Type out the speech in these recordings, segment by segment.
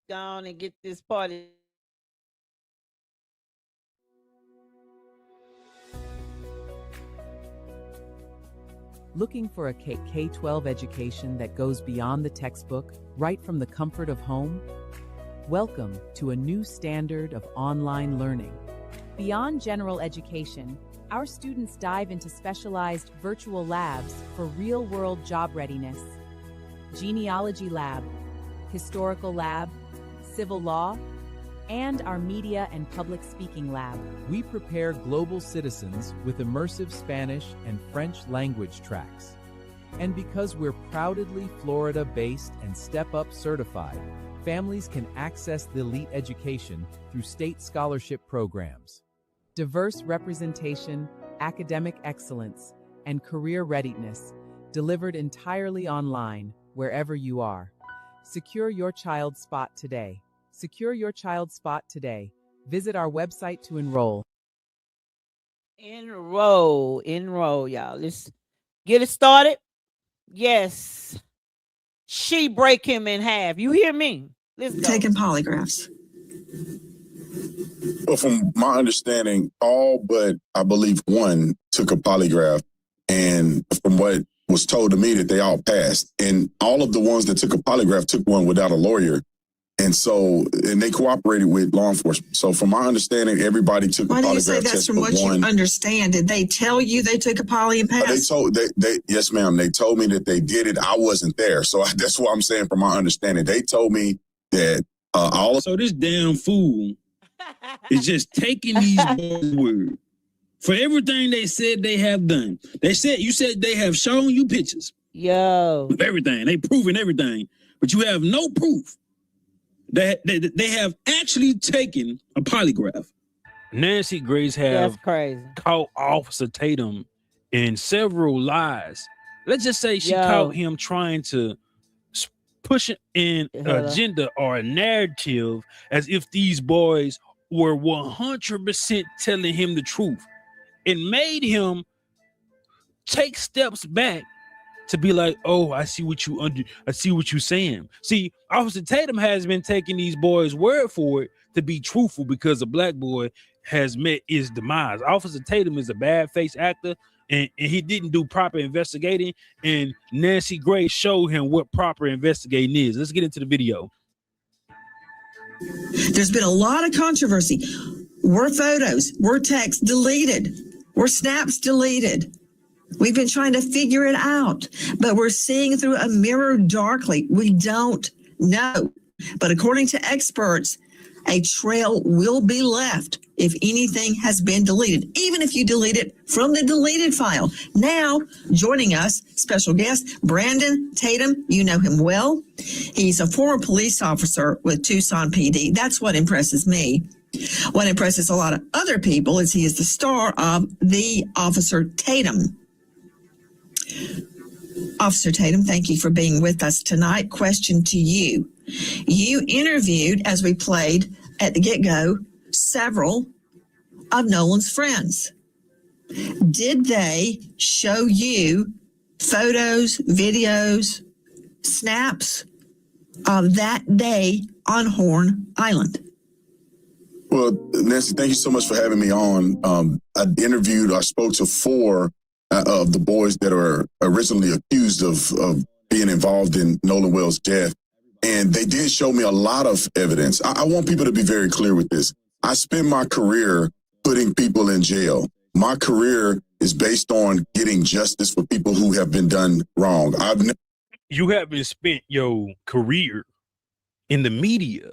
Go on and get this party. Looking for a K-12 education that goes beyond the textbook, right from the comfort of home? Welcome to a new standard of online learning. Beyond general education, our students dive into specialized virtual labs for real-world job readiness. Genealogy lab, historical lab, civil law, and our media and public speaking lab. We prepare global citizens with immersive Spanish and French language tracks. And because we're proudly Florida-based and Step Up certified, families can access the elite education through state scholarship programs. Diverse representation, academic excellence, and career readiness, delivered entirely online, wherever you are. Secure your child's spot today. Secure your child's spot today. Visit our website to enroll. Enroll, y'all. Let's get it started. Yes. She break him in half. You hear me? Let's go. Taking polygraphs. Well, from my understanding, all but I believe one took a polygraph, and from what was told to me, that they all passed. And all of the ones that took a polygraph took one without a lawyer. And they cooperated with law enforcement. So from my understanding, everybody took a polygraph. Why do you say that's from what you understand? Did they tell you they took a poly and passed? Yes, ma'am. They told me that they did it. I wasn't there. So that's what I'm saying from my understanding. They told me that So this damn fool is just taking these boys' word for everything they said they have done. You said they have shown you pictures. Yo. Of everything. They proving everything. But you have no proof that they have actually taken a polygraph. Nancy Grace have caught Officer Tatum in several lies. Let's just say she caught him trying to push an agenda or a narrative as if these boys were 100% telling him the truth. It made him take steps back to be like, oh, I see what you're saying. See, Officer Tatum has been taking these boys' word for it to be truthful because a black boy has met his demise. Officer Tatum is a bad face actor, and he didn't do proper investigating, and Nancy Grace showed him what proper investigating is. Let's get into the video. There's been a lot of controversy. Were photos, were texts deleted, were snaps deleted. We've been trying to figure it out, but we're seeing through a mirror darkly. We don't know. But according to experts, a trail will be left if anything has been deleted, even if you delete it from the deleted file. Now, joining us, special guest, Brandon Tatum. You know him well. He's a former police officer with Tucson PD. That's what impresses me. What impresses a lot of other people is he is the star of the Officer Tatum. Officer Tatum, thank you for being with us tonight. Question to you. You interviewed, as we played at the get-go, several of Nolan's friends. Did they show you photos, videos, snaps of that day on Horn Island? Well, Nancy, thank you so much for having me on. I spoke to 4 of the boys that are originally accused of being involved in Nolan Wells' death. And they did show me a lot of evidence. I want people to be very clear with this. I spent my career putting people in jail. my career is based on getting justice for people who have been done wrong. You haven't spent your career in the media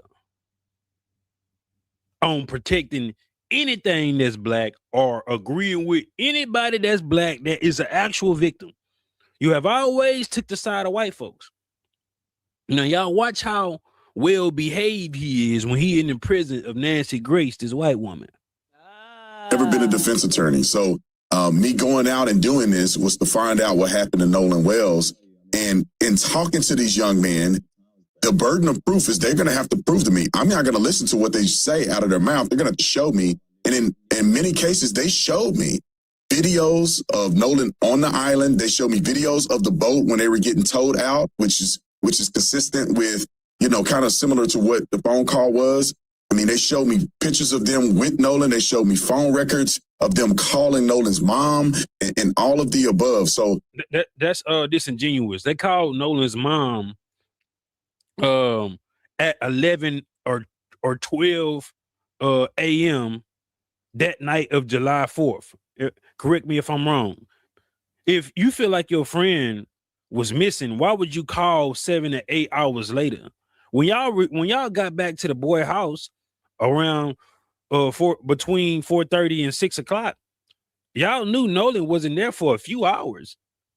on protecting anything that's black or agreeing with anybody that's black that is an actual victim. You have always took the side of white folks. Now, y'all watch how well behaved he is when he in the prison of Nancy Grace, this white woman. Never been a defense attorney. So me going out and doing this was to find out what happened to Nolan Wells. And in talking to these young men, the burden of proof is they're going to have to prove to me. I'm not going to listen to what they say out of their mouth. They're going to have to show me. And in many cases, they showed me videos of Nolan on the island. They showed me videos of the boat when they were getting towed out, which is consistent with, you know, kind of similar to what the phone call was. I mean, they showed me pictures of them with Nolan. They showed me phone records of them calling Nolan's mom and all of the above. So that's disingenuous. They called Nolan's mom at 11 or 12 a.m. that night of July 4th. Correct me if I'm wrong. If you feel like your friend was missing, why would you call 7 to 8 hours later? When y'all got back to the boy house around between 4:30 and 6 o'clock, y'all knew Nolan wasn't there for a few hours.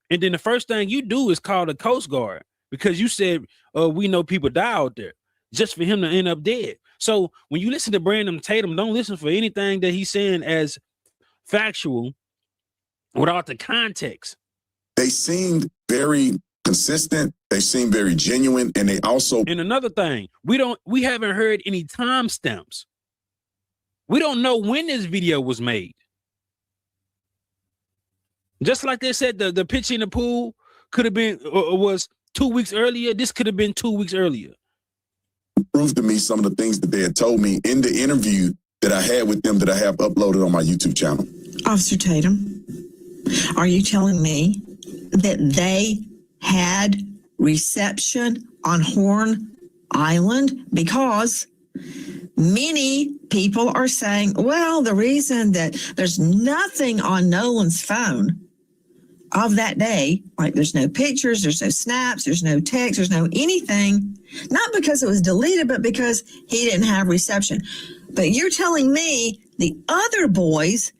And then the first thing you do is call the Coast Guard because you said, we know people die out there, just for him to end up dead. So when you listen to Brandon Tatum, don't listen for anything that he's saying as factual without the context. They seemed very consistent. They seemed very genuine. And they also... And another thing, we haven't heard any timestamps. We don't know when this video was made. Just like they said, the pitch in the pool could have been, was 2 weeks earlier. This could have been 2 weeks earlier. Proved to me some of the things that they had told me in the interview that I had with them that I have uploaded on my YouTube channel. Officer Tatum, are you telling me that they had reception on Horn Island? Because many people are saying, well, the reason that there's nothing on Nolan's phone of that day, like there's no pictures, there's no snaps, there's no text, there's no anything, not because it was deleted, but because he didn't have reception. But you're telling me the other boys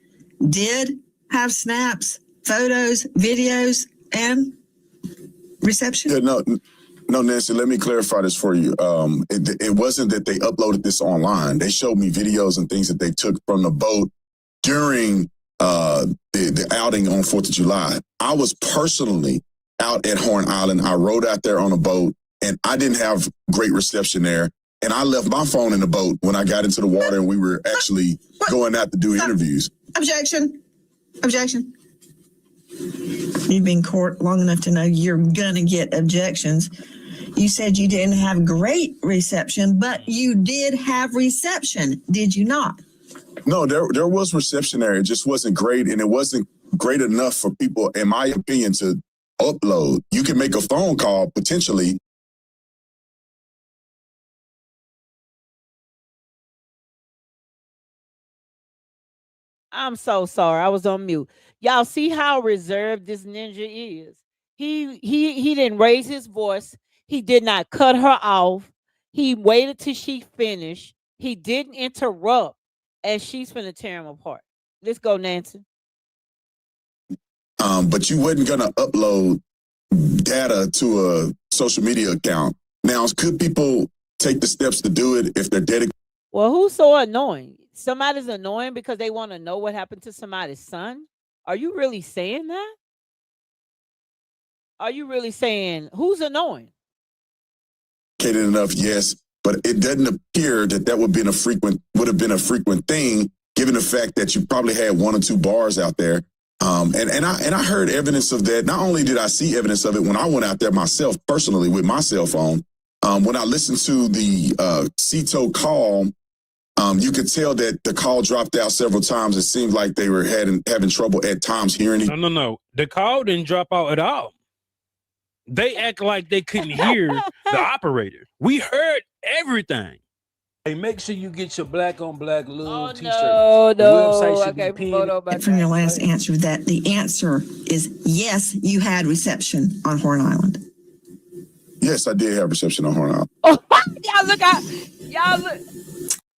did have snaps, photos, videos, and reception? Yeah, no, Nancy, let me clarify this for you. It wasn't that they uploaded this online. They showed me videos and things that they took from the boat during the outing on 4th of July. I was personally out at Horn Island. I rode out there on a boat, and I didn't have great reception there. And I left my phone in the boat when I got into the water and we were actually going out to do interviews. Objection. You've been in court long enough to know you're going to get objections. You said you didn't have great reception, but you did have reception, did you not? No, there was reception there. It just wasn't great, and it wasn't great enough for people, in my opinion, to upload. You can make a phone call, potentially. I'm so sorry. I was on mute. Y'all see how reserved this ninja is. He didn't raise his voice. He did not cut her off. He waited till she finished. He didn't interrupt, and she's finna tear him apart. Let's go, Nancy. But you wasn't gonna upload data to a social media account. Now, could people take the steps to do it if they're dedicated? Well, who's so annoying? Somebody's annoying because they want to know what happened to somebody's son? Are you really saying that? Are you really saying who's annoying? Enough, yes, but it doesn't appear that would have been a frequent thing, given the fact that you probably had 1 or 2 bars out there. And I heard evidence of that. Not only did I see evidence of it when I went out there myself personally with my cell phone, when I listened to the CETO call, you could tell that the call dropped out several times. It seemed like they were having trouble at times hearing it. No. The call didn't drop out at all. They act like they couldn't hear the operator. We heard everything. Hey, make sure you get your black on black little t-shirt. No, The website should be okay, pinned. From your last answer that the answer is yes, you had reception on Horn Island. Yes, I did have reception on Horn Island. Oh,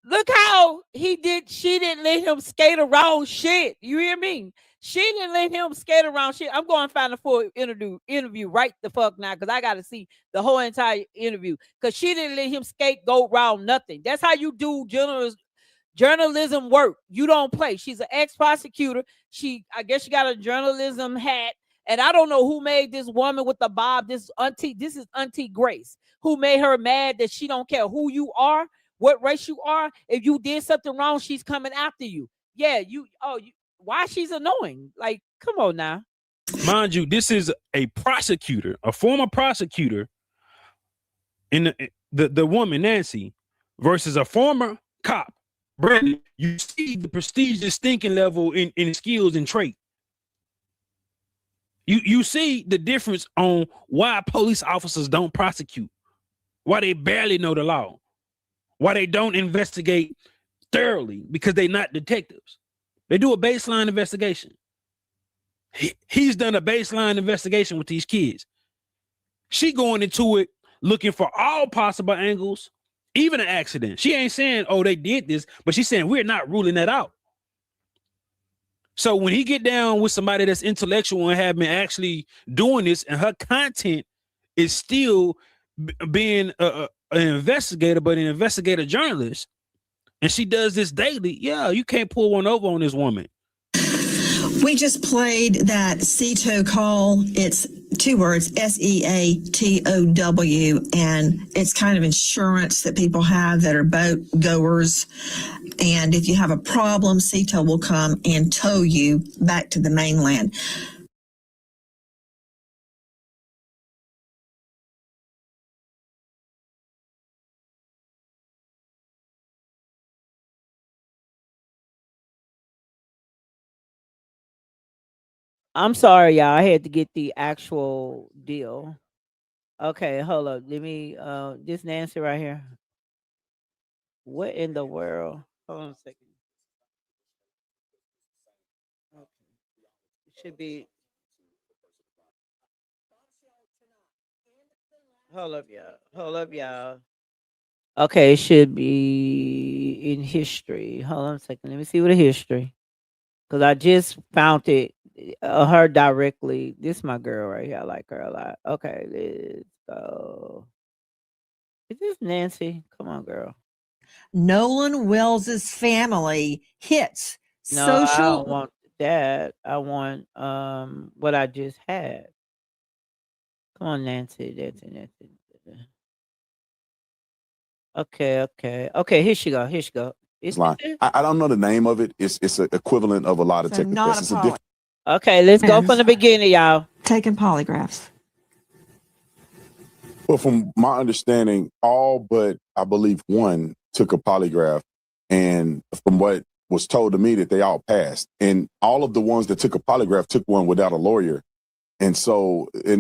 look how he did. She didn't let him skate around shit. You hear me? She didn't let him skate around shit. I'm going to find a full interview right the fuck now, because I got to see the whole entire interview, because she didn't let him go around nothing. That's how you do journalism work. You don't play. She's an ex-prosecutor. I guess she got a journalism hat. And I don't know who made this woman with the bob, this is Auntie Grace, who made her mad that she don't care who you are, what race you are. If you did something wrong, she's coming after you. Yeah, why she's annoying? Like, come on now. Mind you, this is a prosecutor, a former prosecutor, in the woman, Nancy, versus a former cop, Brandon. You see the prestigious thinking level in skills and trait. You see the difference on why police officers don't prosecute, why they barely know the law, why they don't investigate thoroughly, because they're not detectives. They do a baseline investigation. He's done a baseline investigation with these kids. She going into it looking for all possible angles, even an accident. She ain't saying, oh, they did this, but she's saying we're not ruling that out. So when he get down with somebody that's intellectual and have been actually doing this, and her content is still being an investigator, but an investigator journalist, and she does this daily, yeah, you can't pull one over on this woman. We just played that CETO call. It's 2 words, SEATOW, and it's kind of insurance that people have that are boat goers. And if you have a problem, CETO will come and tow you back to the mainland. I'm sorry, y'all. I had to get the actual deal. Okay, hold up. Let me this Nancy right here. What in the world? Hold on a second. Okay. It should be. Hold up, y'all. Hold up, y'all. Okay, it should be in history. Hold on a second. Let me see what the history. Because I just found it. Her directly. This is my girl right here. I like her a lot. Okay, let's go. Is this Nancy? Come on, girl. Nolan Wells's family hits No, social. I don't want that. I want what I just had. Come on, Nancy. Nancy. Okay. Here she go. It's Line. I don't know the name of it. It's an equivalent of a lot of technical tests. It's a different. Okay, let's go from the beginning, y'all. Taking polygraphs. Well, from my understanding, all but I believe one took a polygraph, and from what was told to me, that they all passed. And all of the ones that took a polygraph took one without a lawyer. And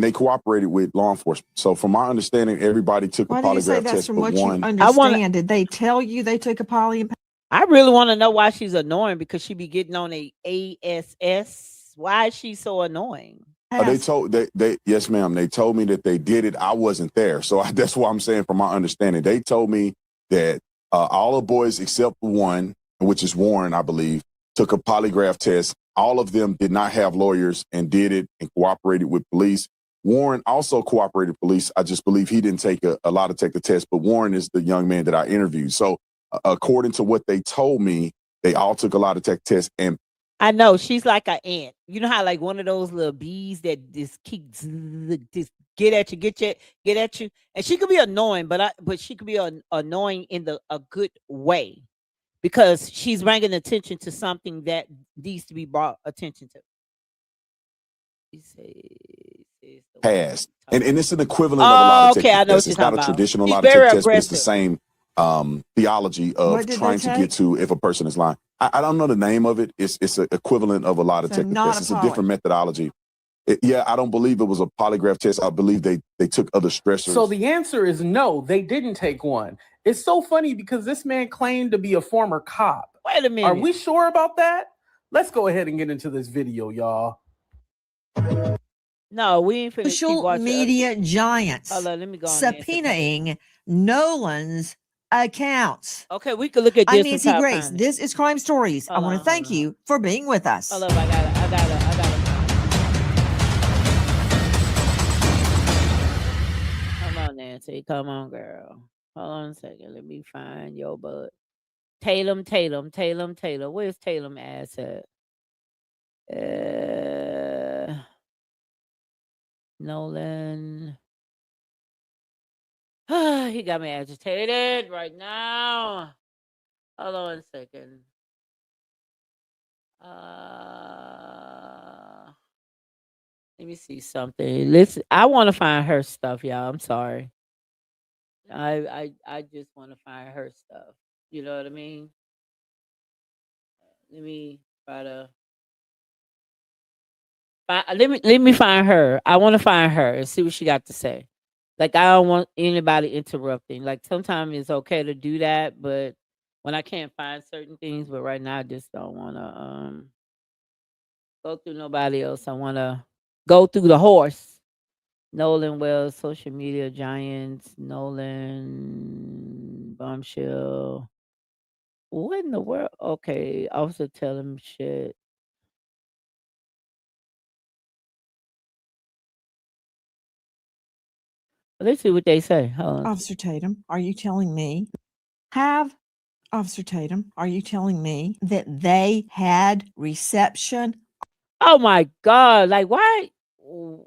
they cooperated with law enforcement. So from my understanding, everybody took a polygraph test from but what one. You understand? Did they tell you they took a poly? I really want to know why she's annoying, because she be getting on a ASS. Why is she so annoying? They yes, ma'am. They told me that they did it. I wasn't there. So that's what I'm saying from my understanding. They told me that all the boys except one, which is Warren, I believe, took a polygraph test. All of them did not have lawyers and did it and cooperated with police. Warren also cooperated with police. I just believe he didn't take a lot to take the test, but Warren is the young man that I interviewed. So according to what they told me, they all took a lot of tech tests. And I know she's like an ant. You know how like one of those little bees that just keeps just get at you, and she could be annoying, but she could be annoying in a good way, because she's bringing attention to something that needs to be brought attention to. Passed, and it's an equivalent of a lot of tech tests. It's not a traditional lot of tech tests, but it's the same theology of trying to get to if a person is lying. I don't know the name of it. It's an equivalent of a lot of technical tests. It's a different methodology. I don't believe it was a polygraph test. I believe they took other stressors. So the answer is no, they didn't take one. It's so funny because this man claimed to be a former cop. Wait a minute. Are we sure about that? Let's go ahead and get into this video, y'all. No, we ain't finished. Social media giants Hold on, let me go on subpoenaing Nolan's accounts. Okay, we could look at this. I'm Nancy Grace. This is Crime Stories. I want to thank you for being with us. Hold up, I got it. Come on, Nancy. Come on, girl. Hold on a second. Let me find your butt. Tatum. Where's Tatum ass at? Nolan. He got me agitated right now. Hold on a second. Let me see something. Listen, I want to find her stuff, y'all. I'm sorry. I just want to find her stuff. You know what I mean? Let me try to let me find her. I want to find her and see what she got to say. Like, I don't want anybody interrupting. Like, sometimes it's okay to do that, but when I can't find certain things, but right now I just don't want to go through nobody else. I want to go through the horse. Nolan Wells, social media giants, Nolan bombshell. What in the world? Okay, Officer Tatum shit. Let's see what they say. Hold on. Officer Tatum, are you telling me Officer Tatum, are you telling me that they had reception? Oh my God. Like, why? Ooh.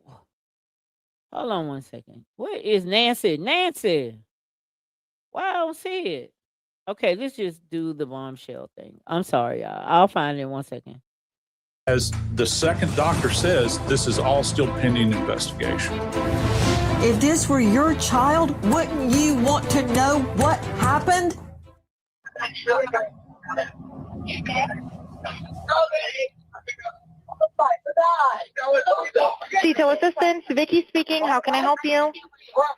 Hold on one second. Where is Nancy? Nancy. Why I don't see it? Okay, let's just do the bombshell thing. I'm sorry, y'all. I'll find it in 1 second. As the second doctor says, this is all still pending investigation. If this were your child, wouldn't you want to know what happened? Detail assistance, Vicky speaking. How can I help you?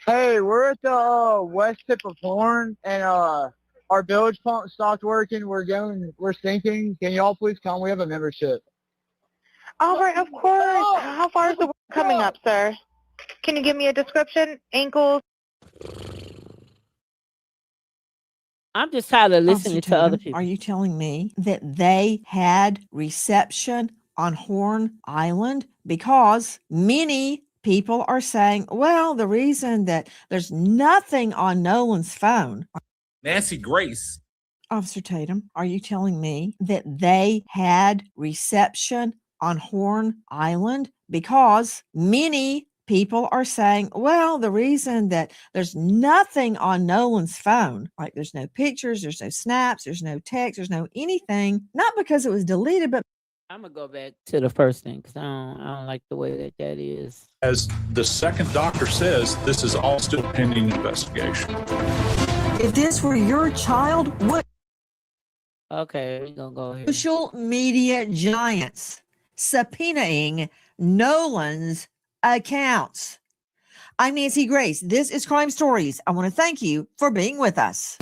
Hey, we're at the west tip of Horn, and our bilge pump stopped working. We're sinking. Can y'all please come? We have a membership. All right, of course. How far is the work coming up, sir? Can you give me a description? Ankles? I'm just tired of listening to other people. Are you telling me that they had reception on Horn Island? Because many people are saying, well, the reason that there's nothing on Nolan's phone. Nancy Grace. Officer Tatum, are you telling me that they had reception on Horn Island? Because many people are saying, well, the reason that there's nothing on Nolan's phone, like there's no pictures, there's no snaps, there's no text, there's no anything, not because it was deleted, but I'm gonna go back to the first thing because I don't like the way that is. As the second doctor says, this is all still pending investigation. If this were your child, what? Okay, we're gonna go here. Social media giants subpoenaing Nolan's accounts. I'm Nancy Grace. This is Crime Stories. I want to thank you for being with us.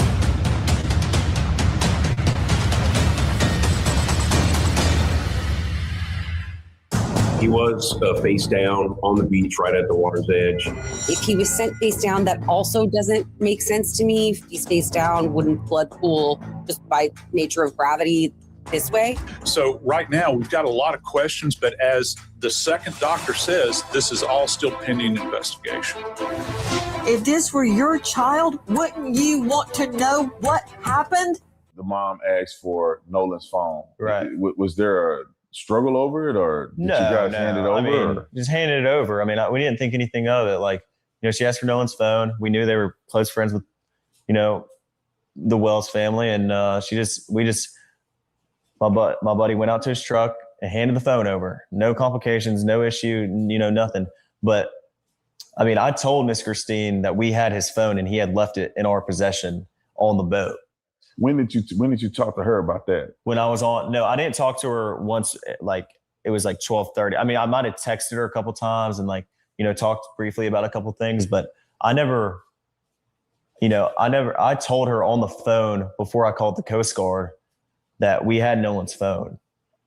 He was face down on the beach right at the water's edge. If he was sent face down, that also doesn't make sense to me. If he's face down, wouldn't blood pool just by nature of gravity this way? So right now we've got a lot of questions, but as the second doctor says, this is all still pending investigation. If this were your child, wouldn't you want to know what happened? The mom asked for Nolan's phone. Right. Was there a struggle over it, or did you guys hand it over? I mean, just handed it over. I mean, we didn't think anything of it. Like, she asked for Nolan's phone. We knew they were close friends with, the Wells family, and my buddy went out to his truck and handed the phone over. No complications, no issue, nothing. But I mean, I told Miss Christine that we had his phone and he had left it in our possession on the boat. When did you talk to her about that? When I was I didn't talk to her once. Like, it was like 12:30. I mean, I might have texted her a couple times and talked briefly about a couple things, but I never I told her on the phone before I called the Coast Guard that we had Nolan's phone.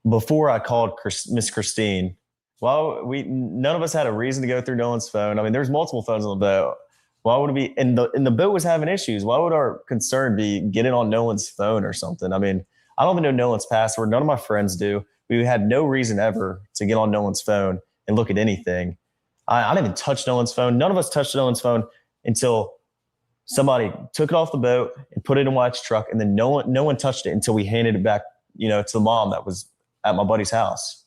Before I called Miss Christine, none of us had a reason to go through Nolan's phone. I mean, there's multiple phones on the boat. Why would it be? And the boat was having issues. Why would our concern be getting on Nolan's phone or something? I mean, I don't even know Nolan's password. None of my friends do. We had no reason ever to get on Nolan's phone and look at anything. I didn't even touch Nolan's phone. None of us touched Nolan's phone until somebody took it off the boat and put it in Wyatt's truck, and then no one touched it until we handed it back, to the mom that was at my buddy's house.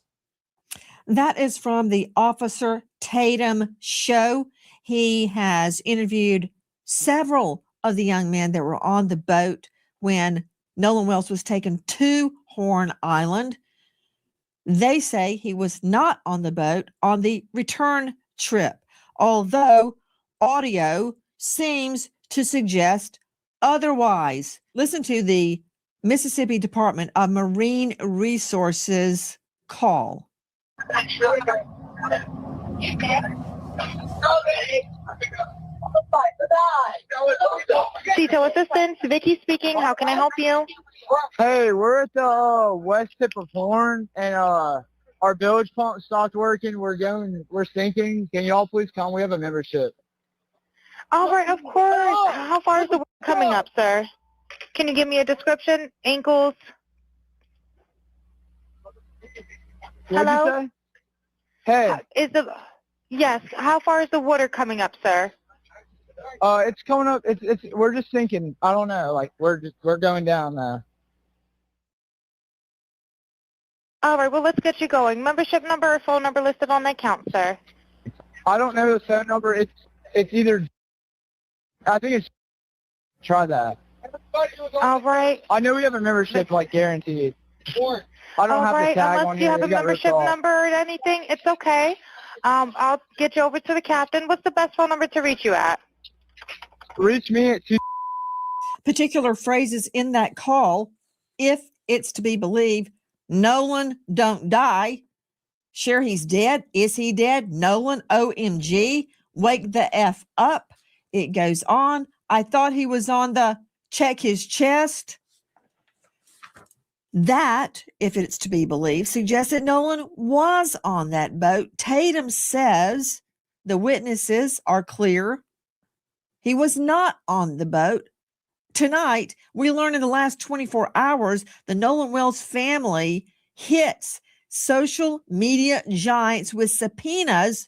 That is from the Officer Tatum show. He has interviewed several of the young men that were on the boat when Nolan Wells was taken to Horn Island. They say he was not on the boat on the return trip, although audio seems to suggest otherwise. Listen to the Mississippi Department of Marine Resources call. Detail assistance, Vicky speaking. How can I help you? Hey, we're at the west tip of Horn, and our bilge pump stopped working. We're sinking. Can y'all please come? We have a membership. All right, of course. How far is the water coming up, sir? Can you give me a description? Ankles? Hello? Hey. Yes. How far is the water coming up, sir? It's coming up. We're just sinking. I don't know. Like we're going down now. All right. Well, let's get you going. Membership number or phone number listed on the account, sir. I don't know the phone number. It's either. I think it's. Try that. All right. I know we have a membership, like guaranteed. I don't have the tag unless on you here. have a membership number or anything, it's okay. I'll get you over to the captain. What's the best phone number to reach you at? Reach me at particular phrases in that call. If it's to be believed, Nolan don't die. Sure, he's dead. Is he dead? Nolan, OMG. Wake the F up. It goes on. I thought he was on the check his chest. That, if it's to be believed, suggests that Nolan was on that boat. Tatum says the witnesses are clear. He was not on the boat. Tonight, we learned in the last 24 hours, the Nolan Wells family hits social media giants with subpoenas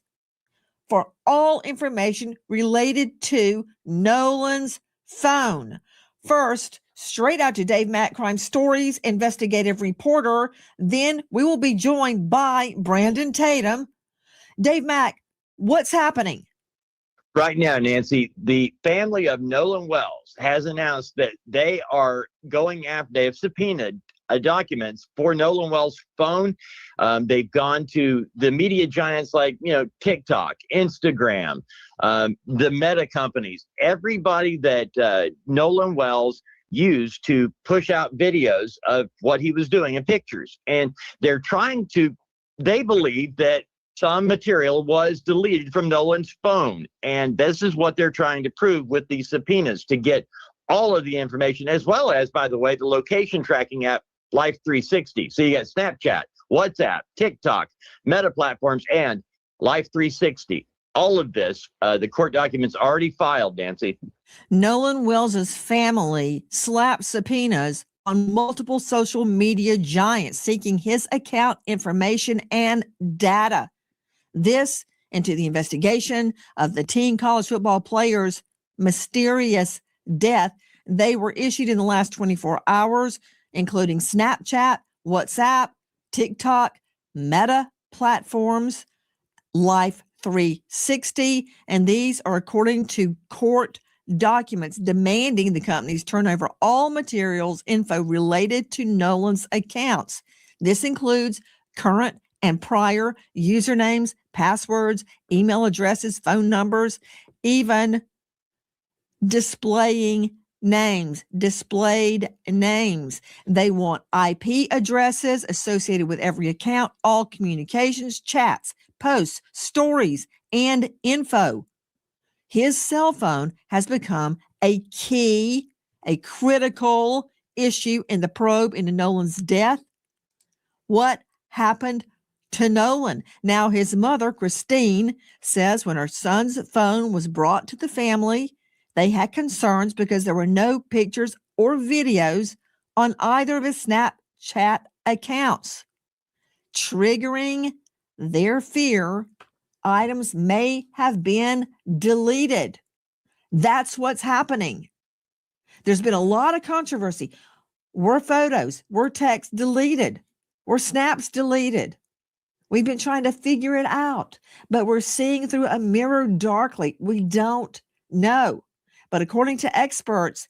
for all information related to Nolan's phone. First, straight out to Dave Mack, Crime Stories investigative reporter. Then we will be joined by Brandon Tatum. Dave Mack, what's happening? Right now, Nancy, the family of Nolan Wells has announced that they are going after, they have subpoenaed documents for Nolan Wells' phone. They've gone to the media giants like, TikTok, Instagram, the Meta companies, everybody that Nolan Wells used to push out videos of what he was doing and pictures. And they're they believe that some material was deleted from Nolan's phone. And this is what they're trying to prove with these subpoenas, to get all of the information, as well as, by the way, the location tracking app, Life 360. So you got Snapchat, WhatsApp, TikTok, Meta platforms, and Life 360. All of this, the court documents already filed, Nancy. Nolan Wells' family slapped subpoenas on multiple social media giants seeking his account information and data. This into the investigation of the teen college football player's mysterious death. They were issued in the last 24 hours, including Snapchat, WhatsApp, TikTok, Meta platforms, Life 360. And these are according to court documents demanding the companies turn over all materials, info related to Nolan's accounts. This includes current and prior usernames, passwords, email addresses, phone numbers, even displayed names. They want IP addresses associated with every account, all communications, chats, posts, stories, and info. His cell phone has become a critical issue in the probe into Nolan's death. What happened to Nolan? Now, his mother, Christine, says when her son's phone was brought to the family, they had concerns because there were no pictures or videos on either of his Snapchat accounts. Triggering their fear, items may have been deleted. That's what's happening. There's been a lot of controversy. Were photos, were texts deleted? Were snaps deleted? We've been trying to figure it out, but we're seeing through a mirror darkly. We don't know. But according to experts,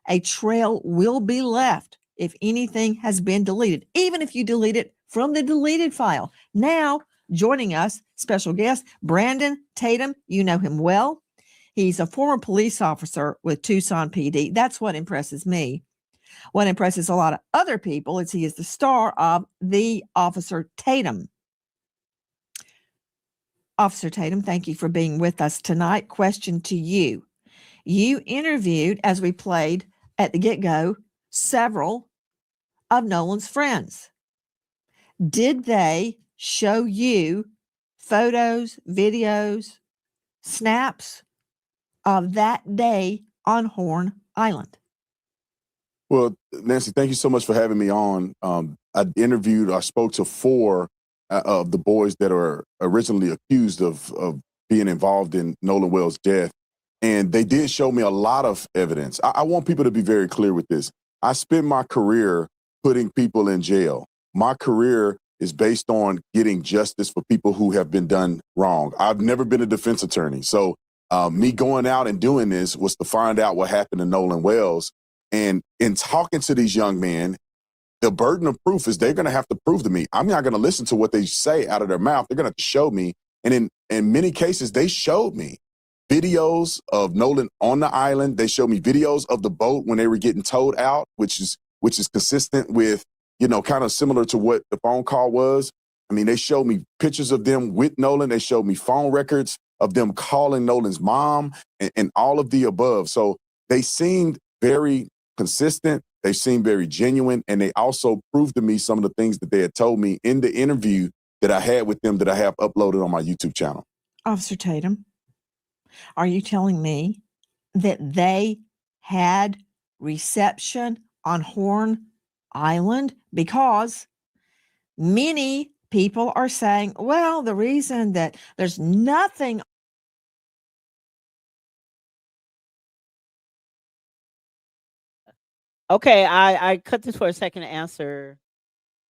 a trail will be left if anything has been deleted, even if you delete it from the deleted file. Now, joining us, special guest, Brandon Tatum. You know him well. He's a former police officer with Tucson PD. That's what impresses me. What impresses a lot of other people is he is the star of the Officer Tatum. Officer Tatum, thank you for being with us tonight. Question to you. You interviewed, as we played at the get-go, several of Nolan's friends. Did they show you photos, videos, snaps of that day on Horn Island? Well, Nancy, thank you so much for having me on. I spoke to 4 of the boys that are originally accused of being involved in Nolan Wells' death. And they did show me a lot of evidence. I want people to be very clear with this. I spent my career putting people in jail. My career is based on getting justice for people who have been done wrong. I've never been a defense attorney. So me going out and doing this was to find out what happened to Nolan Wells. And in talking to these young men, the burden of proof is they're going to have to prove to me. I'm not going to listen to what they say out of their mouth. They're going to have to show me. And in many cases, they showed me videos of Nolan on the island. They showed me videos of the boat when they were getting towed out, which is consistent with, kind of similar to what the phone call was. I mean, they showed me pictures of them with Nolan. They showed me phone records of them calling Nolan's mom and all of the above. So they seemed very consistent. They seemed very genuine. And they also proved to me some of the things that they had told me in the interview that I had with them that I have uploaded on my YouTube channel. Officer Tatum, are you telling me that they had reception on Horn Island? Because many people are saying, well, the reason that there's nothing. Okay, I cut this for a second to answer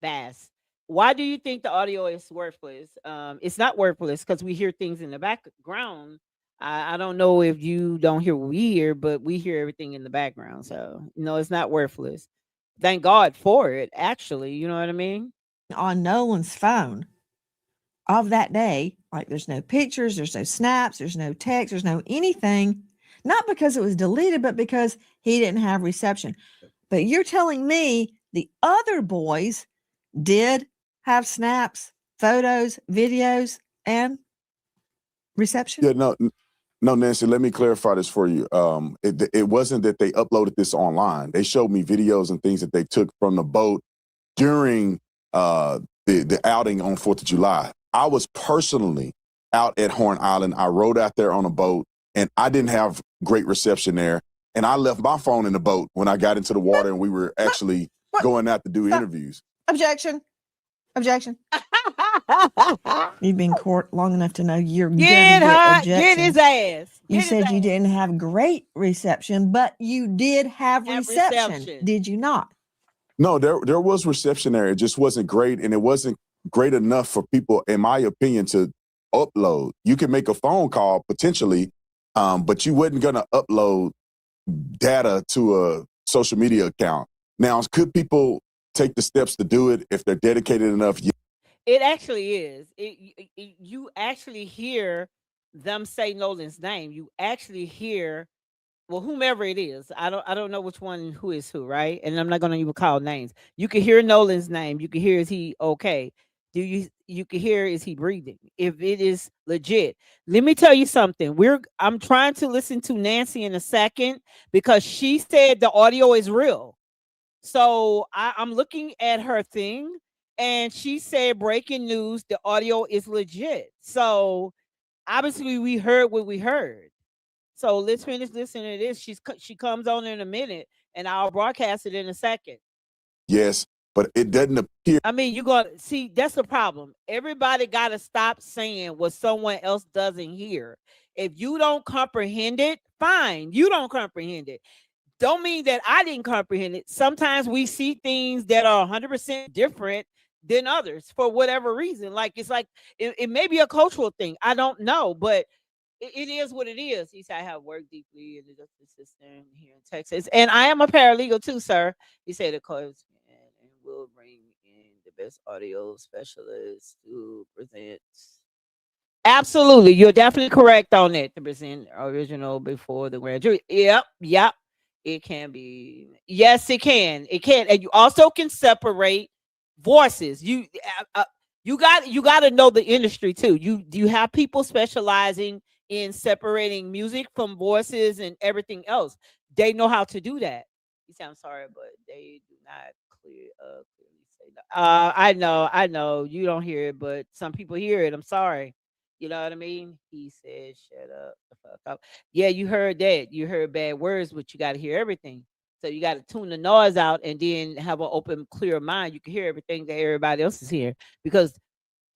Bass. Why do you think the audio is worthless? It's not worthless because we hear things in the background. I don't know if you don't hear what we hear, but we hear everything in the background. So, it's not worthless. Thank God for it, actually. You know what I mean? On Nolan's phone of that day, like there's no pictures, there's no snaps, there's no text, there's no anything. Not because it was deleted, but because he didn't have reception. But you're telling me the other boys did have snaps, photos, videos, and reception? Yeah, no, Nancy, let me clarify this for you. It wasn't that they uploaded this online. They showed me videos and things that they took from the boat during the outing on 4th of July. I was personally out at Horn Island. I rode out there on a boat, and I didn't have great reception there. And I left my phone in the boat when I got into the water and we were actually going out to do interviews. Objection. You've been in court long enough to know you're going to Get objections. his ass. You said you didn't have great reception, but you did have reception. Did you not? No, there was reception there. It just wasn't great, and it wasn't great enough for people, in my opinion, to upload. You can make a phone call potentially, but you wasn't going to upload data to a social media account. Now, could people take the steps to do it if they're dedicated enough? Yeah. It actually is. You actually hear them say Nolan's name. You actually hear, well, whomever it is. I don't know which one who is who, right? And I'm not going to even call names. You can hear Nolan's name. You can hear, is he okay? You you can hear is he breathing. If it is legit, let me tell you something. I'm trying to listen to Nancy in a second because she said the audio is real. So I'm looking at her thing, and she said breaking news, the audio is legit. So obviously we heard what we heard. So let's finish listening to this. She comes on in a minute, and I'll broadcast it in a second. Yes, but it doesn't appear. I mean, you got see, that's the problem. Everybody got to stop saying what someone else doesn't hear. If you don't comprehend it, fine, you don't comprehend it. Don't mean that I didn't comprehend it. Sometimes we see things that are 100% different than others for whatever reason. Like it's like it may be a cultural thing. I don't know, but it is what it is. He said, I have worked deeply in the justice system here in Texas, and I am a paralegal too, sir. He said, of course, and will bring in the best audio specialists to present. Absolutely, you're definitely correct on that. To present original before the grand jury. Yep. It can be. Yes, it can. It can, and you also can separate voices. You got to know the industry too. You have people specializing in separating music from voices and everything else. They know how to do that. You say, I'm sorry, but they do not clearly say that. I know. You don't hear it, but some people hear it. I'm sorry. You know what I mean? He said, shut up the fuck up. Yeah, you heard that. You heard bad words, but you got to hear everything. So you got to tune the noise out and then have an open, clear mind. You can hear everything that everybody else is hearing, because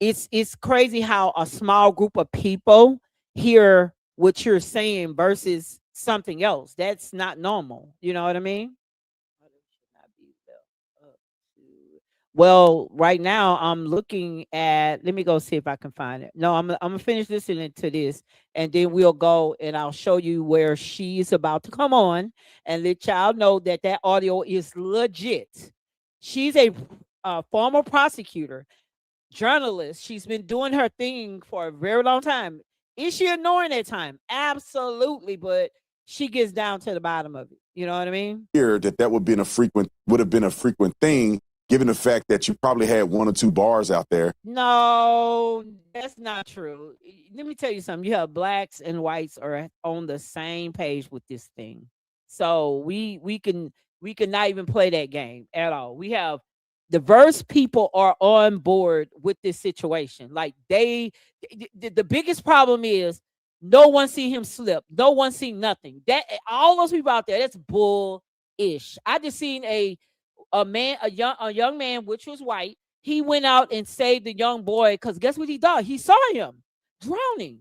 it's crazy how a small group of people hear what you're saying versus something else. That's not normal. You know what I mean? Well, right now I'm looking at. Let me go see if I can find it. No, I'm gonna finish listening to this, and then we'll go and I'll show you where she's about to come on and let y'all know that that audio is legit. She's a former prosecutor, journalist. She's been doing her thing for a very long time. Is she annoying at time? Absolutely, but she gets down to the bottom of it. You know what I mean? Here that would have been a frequent thing, given the fact that you probably had one or two bars out there. No, that's not true. Let me tell you something. You have blacks and whites are on the same page with this thing. So we can not even play that game at all. We have diverse people are on board with this situation. Like the biggest problem is no one see him slip. No one see nothing. That all those people out there, that's bull-ish. I just seen a young man, which was white. He went out and saved the young boy because guess what he did? He saw him drowning.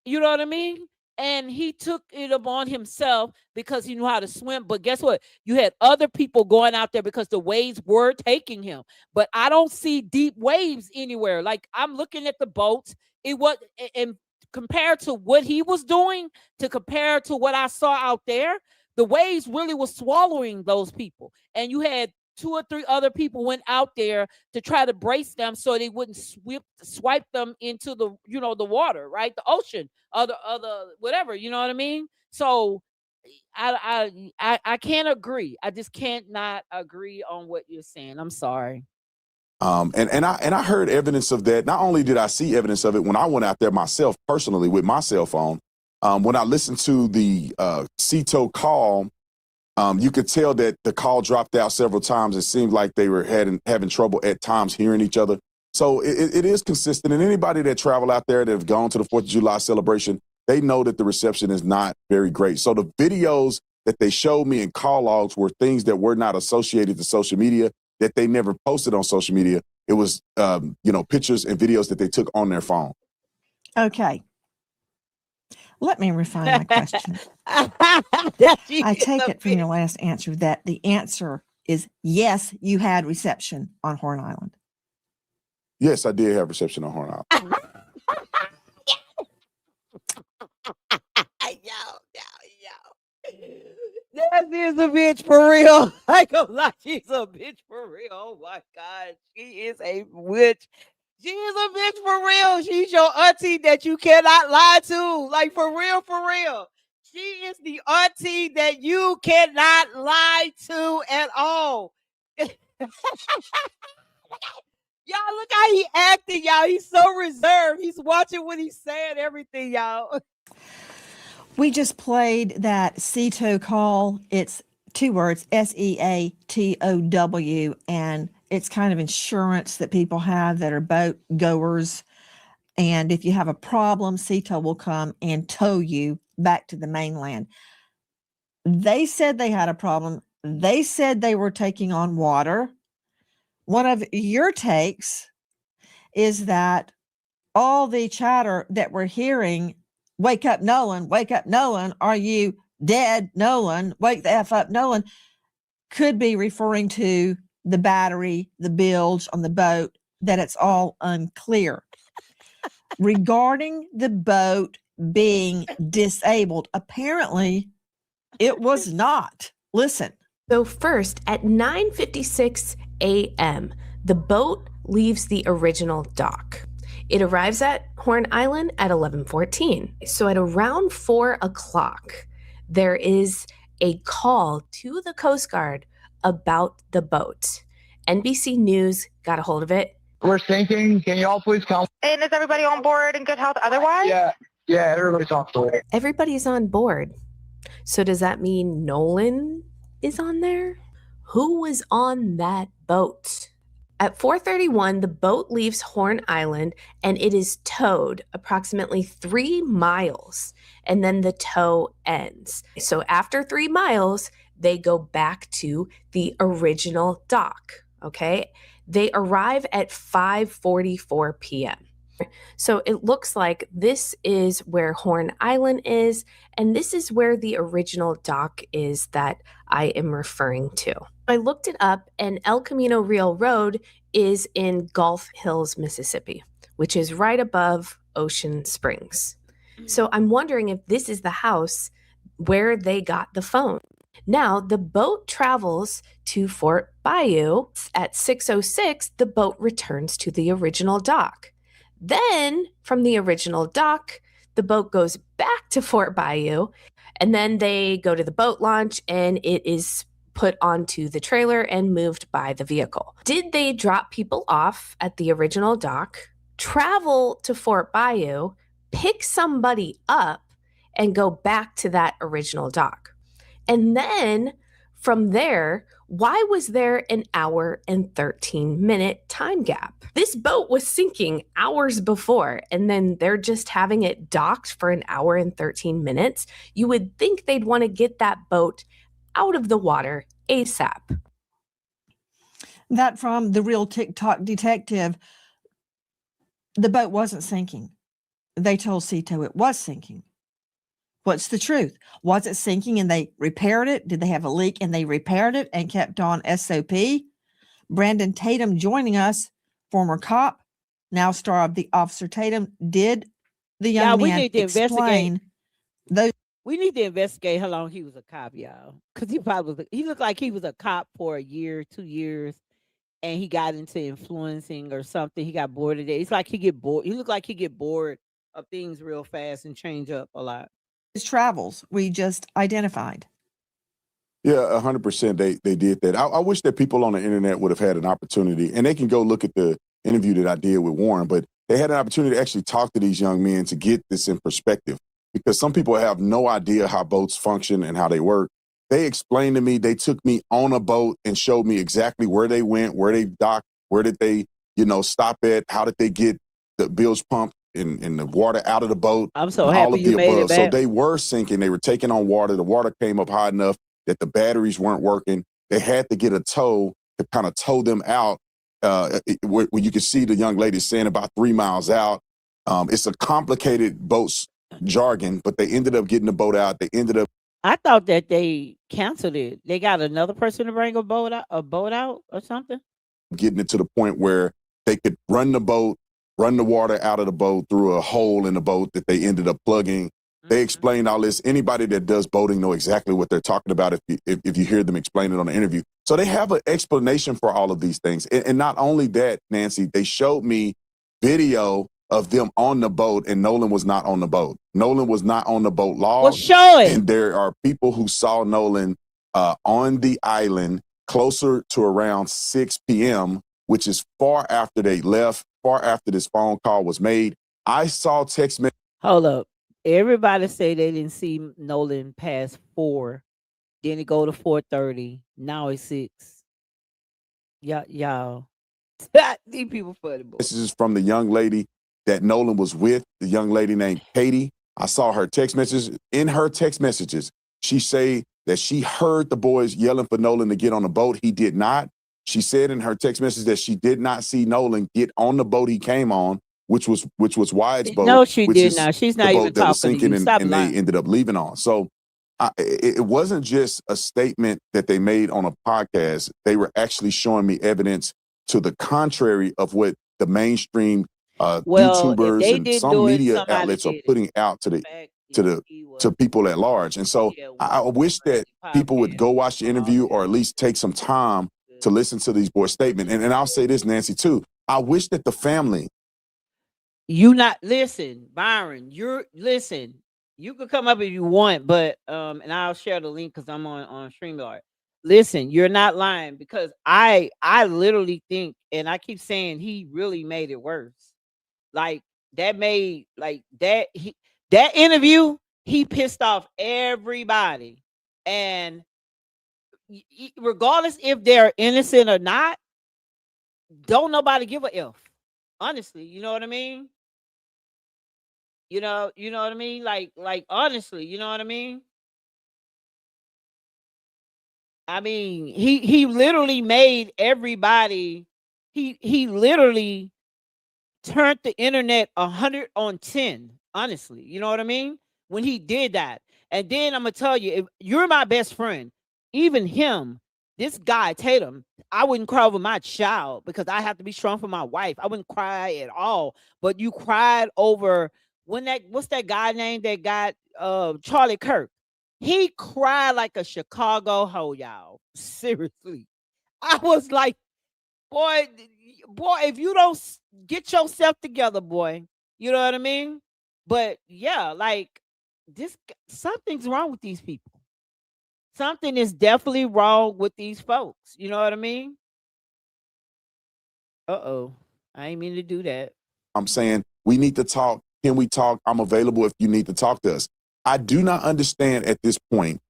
You know what I mean? And he took it upon himself because he knew how to swim. But guess what? You had other people going out there because the waves were taking him. But I don't see deep waves anywhere. Like I'm looking at the boats. It was, and compared to what he was doing, to compare to what I saw out there, the waves really was swallowing those people. And you had 2 or 3 other people went out there to try to brace them so they wouldn't swipe them into the the water, right? The ocean, other whatever, you know what I mean? So I can't agree. I just can't not agree on what you're saying. I'm sorry. And I heard evidence of that. Not only did I see evidence of it when I went out there myself personally with my cell phone, when I listened to the CETO call, you could tell that the call dropped out several times. It seemed like they were having trouble at times hearing each other. So it is consistent. And anybody that travel out there that have gone to the 4th of July celebration, they know that the reception is not very great. So the videos that they showed me in call logs were things that were not associated to social media, that they never posted on social media. It was, pictures and videos that they took on their phone. Okay. Let me refine my question. I take it from your last answer that the answer is yes, you had reception on Horn Island. Yes, I did have reception on Horn Island. That is a bitch for real. I ain't gonna lie, she's a bitch for real. Oh my God, she is a witch. She is a bitch for real. She's your auntie that you cannot lie to. Like for real, for real. She is the auntie that you cannot lie to at all. Y'all look how he acting, y'all. He's so reserved. He's watching what he's saying, everything, y'all. We just played that CETO call. It's 2 words, SEATOW, and it's kind of insurance that people have that are boat goers. And if you have a problem, CETO will come and tow you back to the mainland. They said they had a problem. They said they were taking on water. One of your takes is that all the chatter that we're hearing, wake up, Nolan, are you dead, Nolan, wake the F up, Nolan, could be referring to the battery, the bilge on the boat, that it's all unclear. Regarding the boat being disabled, apparently it was not. Listen. So first, at 9:56 a.m., the boat leaves the original dock. It arrives at Horn Island at 11:14. So at around 4 o'clock, there is a call to the Coast Guard about the boat. NBC News got a hold of it. We're sinking. Can you all please come? And is everybody on board in good health otherwise? Yeah, everybody's on board. Everybody's on board. So does that mean Nolan is on there? Who was on that boat? At 4:31, the boat leaves Horn Island and it is towed approximately 3 miles, and then the tow ends. So after 3 miles, they go back to the original dock, okay? They arrive at 5:44 p.m. So it looks like this is where Horn Island is, and this is where the original dock is that I am referring to. I looked it up, and El Camino Real Road is in Gulf Hills, Mississippi, which is right above Ocean Springs. So I'm wondering if this is the house where they got the phone. Now, the boat travels to Fort Bayou. At 6:06, the boat returns to the original dock. Then, from the original dock, the boat goes back to Fort Bayou, and then they go to the boat launch, and it is put onto the trailer and moved by the vehicle. Did they drop people off at the original dock, travel to Fort Bayou, pick somebody up, and go back to that original dock? And then from there, why was there an hour and 13-minute time gap? This boat was sinking hours before, and then they're just having it docked for an hour and 13 minutes. You would think they'd want to get that boat out of the water ASAP. That from the real TikTok detective, the boat wasn't sinking. They told CETO it was sinking. What's the truth? Was it sinking and they repaired it? Did they have a leak and they repaired it and kept on SOP? Brandon Tatum joining us, former cop, now star of the Officer Tatum. Did the young man explain those? We need to investigate how long he was a cop, y'all. Because he looked like he was a cop for a year, 2 years, and he got into influencing or something. He got bored of it. It's like he get bored. He looked like he get bored of things real fast and change up a lot. His travels we just identified. Yeah, 100%. They did that. I wish that people on the internet would have had an opportunity, and they can go look at the interview that I did with Warren, but they had an opportunity to actually talk to these young men to get this in perspective, because some people have no idea how boats function and how they work. They explained to me, they took me on a boat and showed me exactly where they went, where they docked, where did they, stop at, how did they get the bilge pump and the water out of the boat. I'm so happy you made it back. So they were sinking. They were taking on water. The water came up high enough that the batteries weren't working. They had to get a tow to kind of tow them out. Where you can see the young lady saying about 3 miles out. It's a complicated boat's jargon, but they ended up getting the boat out. They ended up. I thought that they canceled it. They got another person to bring a boat out or something. Getting it to the point where they could run the water out of the boat through a hole in the boat that they ended up plugging. They explained all this. Anybody that does boating know exactly what they're talking about if you hear them explain it on the interview. So they have an explanation for all of these things. And not only that, Nancy, they showed me video of them on the boat, and Nolan was not on the boat. Nolan was not on the boat log. Well, show it. And there are people who saw Nolan on the island closer to around 6 p.m. which is far after they left, far after this phone call was made. I saw text messages. Hold up. Everybody say they didn't see Nolan past 4. Then it go to 4:30. Now it's 6. Y'all. These people funny, boy. This is from the young lady that Nolan was with, the young lady named Katie. I saw her text messages. In her text messages, she say that she heard the boys yelling for Nolan to get on the boat. He did not. She said in her text message that she did not see Nolan get on the boat he came on, which was Wyatt's boat. No, she which did is not. She's the not boat even that was talking to sinking you. Stop and lying. they ended up leaving on. So it wasn't just a statement that they made on a podcast. They were actually showing me evidence to the contrary of what the mainstream Well, if YouTubers they and didn't some do it, media somebody outlets are did it. putting out to people at large. And so I wish that people would go watch the interview or at least take some time to listen to these boys' statement. And I'll say this, Nancy, too. I wish that the family. You not listen, Byron. Listen. You could come up if you want, but and I'll share the link because I'm on StreamYard. Listen, you're not lying because I literally think, and I keep saying he really made it worse. Like that that interview, he pissed off everybody. And regardless if they're innocent or not, don't nobody give a F. Honestly, you know what I mean? You know what I mean? Like honestly, you know what I mean? I mean, he literally made everybody, he literally turned the internet 100 on 10, honestly. You know what I mean? When he did that. And then I'm gonna tell you, if you're my best friend, even him, this guy Tatum, I wouldn't cry over my child because I have to be strong for my wife. I wouldn't cry at all. But you cried over what's that guy name that got Charlie Kirk? He cried like a Chicago hoe, y'all. Seriously. I was like, boy, if you don't get yourself together, boy, you know what I mean? But yeah, like something's wrong with these people. Something is definitely wrong with these folks. You know what I mean? Uh-oh. I ain't mean to do that. I'm saying we need to talk. Can we talk? I'm available if you need to talk to us. I do not understand at this point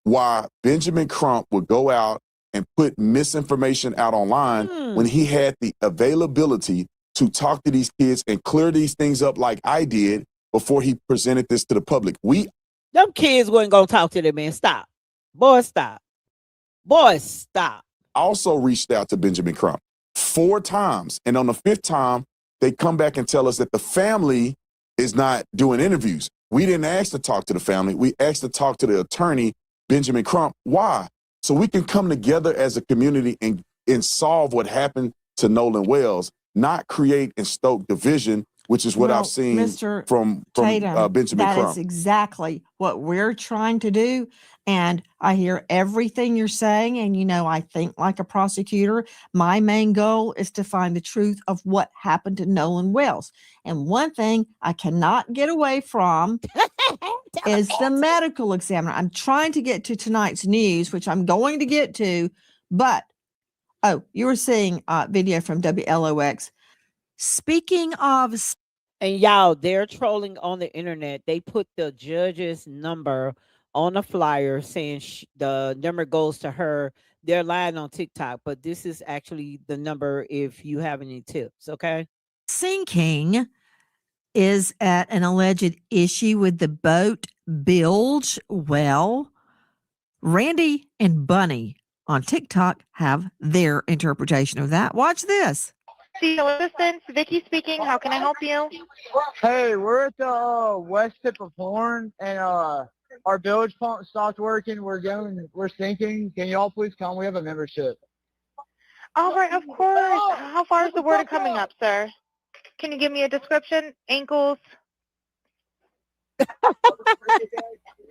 why Benjamin Crump would go out and put misinformation out online when he had the availability to talk to these kids and clear these things up like I did before he presented this to the public. Them kids wasn't gonna talk to them, man. Stop. Boy, stop. Boy, stop. Also reached out to Benjamin Crump 4 times. And on the 5th time, they come back and tell us that the family is not doing interviews. We didn't ask to talk to the family. We asked to talk to the attorney, Benjamin Crump. Why? So we can come together as a community and solve what happened to Nolan Wells, not create and stoke division, which is what I've seen Mr. from Tatum, Benjamin Crump. That is exactly what we're trying to do. And I hear everything you're saying. And, I think like a prosecutor, my main goal is to find the truth of what happened to Nolan Wells. And one thing I cannot get away from is the medical examiner. I'm trying to get to tonight's news, which I'm going to get to. But, you were seeing a video from WLOX. Speaking of, and y'all, they're trolling on the internet. They put the judge's number on a flyer saying the number goes to her. They're lying on TikTok, but this is actually the number if you have any tips, okay? sinking is at an alleged issue with the boat bilge. Well, Randy and Bunny on TikTok have their interpretation of that. Watch this. CEO Assistance, Vicky speaking. How can I help you? Hey, we're at the west tip of Horn, and our bilge pump stopped working. We're sinking. Can y'all please come? We have a membership. All right, of course. How far is the water coming up, sir? Can you give me a description? Ankles?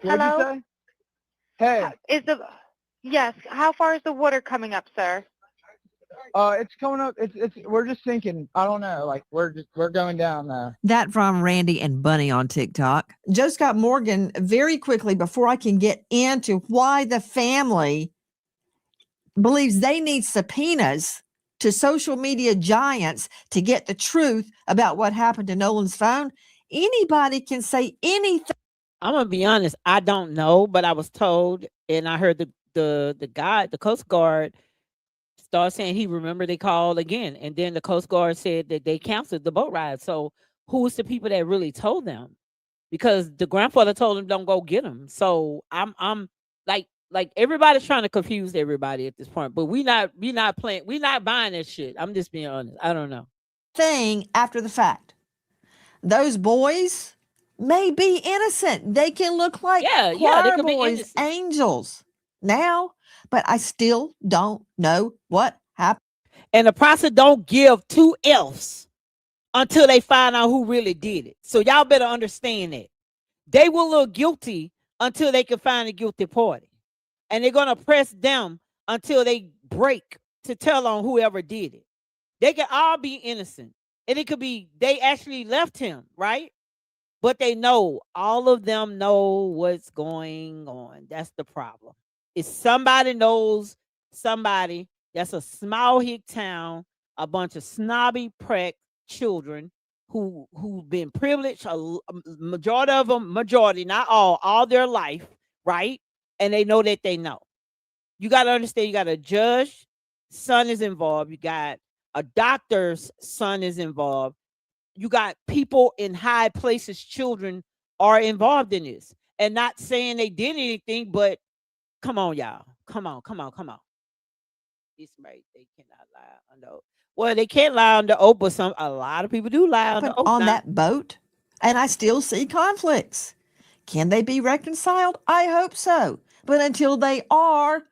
Hello? Hey. Yes. How far is the water coming up, sir? It's coming up. We're just sinking. I don't know. Like we're going down now. That from Randy and Bunny on TikTok. Joe Scott Morgan, very quickly before I can get into why the family believes they need subpoenas to social media giants to get the truth about what happened to Nolan's phone, anybody can say anything. I'm gonna be honest. I don't know, but I was told, and I heard the guy, the Coast Guard, start saying he remembered they called again, and then the Coast Guard said that they canceled the boat ride. So who's the people that really told them? Because the grandfather told him don't go get him. So I'm like everybody's trying to confuse everybody at this point, but we not buying that shit. I'm just being honest. I don't know. Thing after the fact. Those boys may be innocent. They can look like they choir could be boys, innocent. angels now, but I still don't know what happened. And the process don't give 2 F's until they find out who really did it. So y'all better understand that. They will look guilty until they can find a guilty party. And they're going to press them until they break to tell on whoever did it. They can all be innocent. And it could be they actually left him, right? But they know, all of them know what's going on. That's the problem. If somebody knows somebody, that's a small hick town, a bunch of snobby prick children who've been privileged, a majority of them, not all their life, right? And they know that they know. You got to understand, you got a judge, son is involved. You got a doctor's son is involved. You got people in high places, children are involved in this. And not saying they did anything, but come on, y'all. Come on. It's right. They cannot lie under oath. Well, they can't lie under oath, but a lot of people do lie under oath. On that boat, and I still see conflicts. Can they be reconciled? I hope so. But until they are,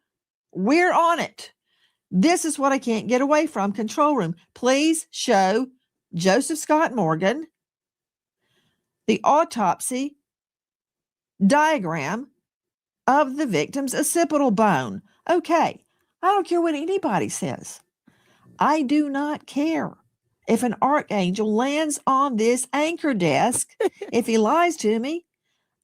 we're on it. This is what I can't get away from. Control room, please show Joseph Scott Morgan the autopsy diagram of the victim's occipital bone. Okay, I don't care what anybody says. I do not care if an archangel lands on this anchor desk. If he lies to me,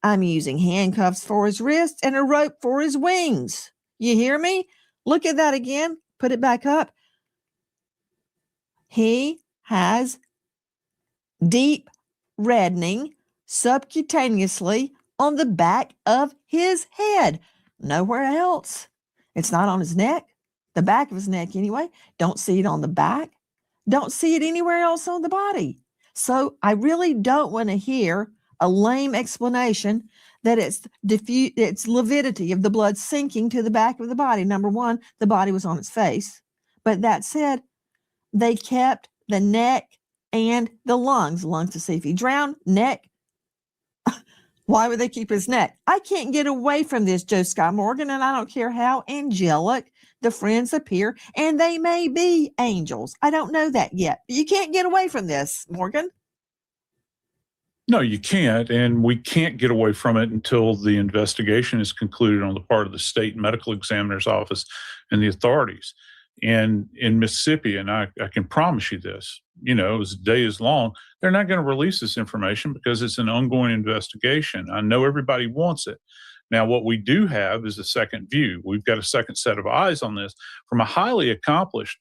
I'm using handcuffs for his wrists and a rope for his wings. You hear me? Look at that again. Put it back up. He has deep reddening subcutaneously on the back of his head. Nowhere else. It's not on his neck. The back of his neck anyway. Don't see it on the back. Don't see it anywhere else on the body. So I really don't want to hear a lame explanation that it's lividity of the blood sinking to the back of the body. Number one, the body was on its face. But that said, they kept the neck and the lungs. Lungs to see if he drowned, neck. Why would they keep his neck? I can't get away from this, Joe Scott Morgan, and I don't care how angelic the friends appear, and they may be angels. I don't know that yet. You can't get away from this, Morgan. No, you can't, and we can't get away from it until the investigation is concluded on the part of the state medical examiner's office and the authorities. And in Mississippi, and I can promise you this, as the day is long, they're not going to release this information because it's an ongoing investigation. I know everybody wants it. Now, what we do have is a second view. We've got a second set of eyes on this from a highly accomplished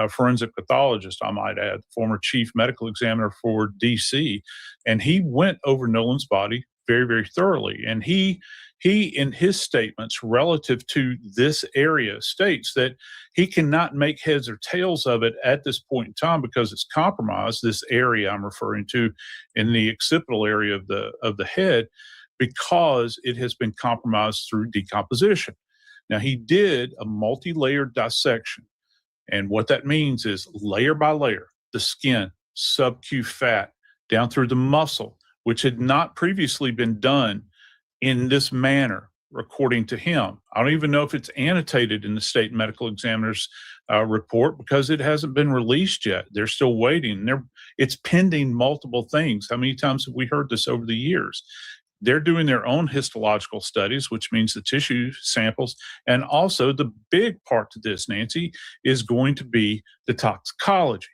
forensic pathologist, I might add, former chief medical examiner for DC. And he went over Nolan's body very, very thoroughly. And he in his statements relative to this area states that he cannot make heads or tails of it at this point in time because it's compromised, this area I'm referring to in the occipital area of the head, because it has been compromised through decomposition. Now, he did a multi-layered dissection. And what that means is layer by layer, the skin, sub-Q fat, down through the muscle, which had not previously been done in this manner, according to him. I don't even know if it's annotated in the state medical examiner's report because it hasn't been released yet. They're still waiting. It's pending multiple things. How many times have we heard this over the years? They're doing their own histological studies, which means the tissue samples. And also the big part to this, Nancy, is going to be the toxicology.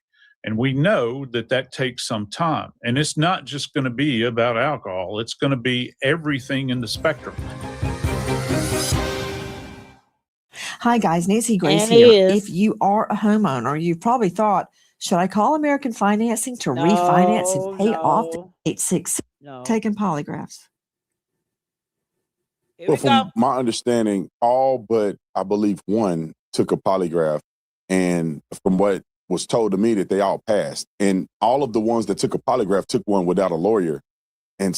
And we know that takes some time. And it's not just going to be about alcohol. It's going to be everything in the spectrum. Hi, guys. Nancy Grace And here. is. If you are a homeowner, you've probably thought, should I call American Financing to refinance and pay off the 866 taking polygraphs? Here Well, we go. from my understanding, all but I believe one took a polygraph, and from what was told to me, that they all passed. And all of the ones that took a polygraph took one without a lawyer, and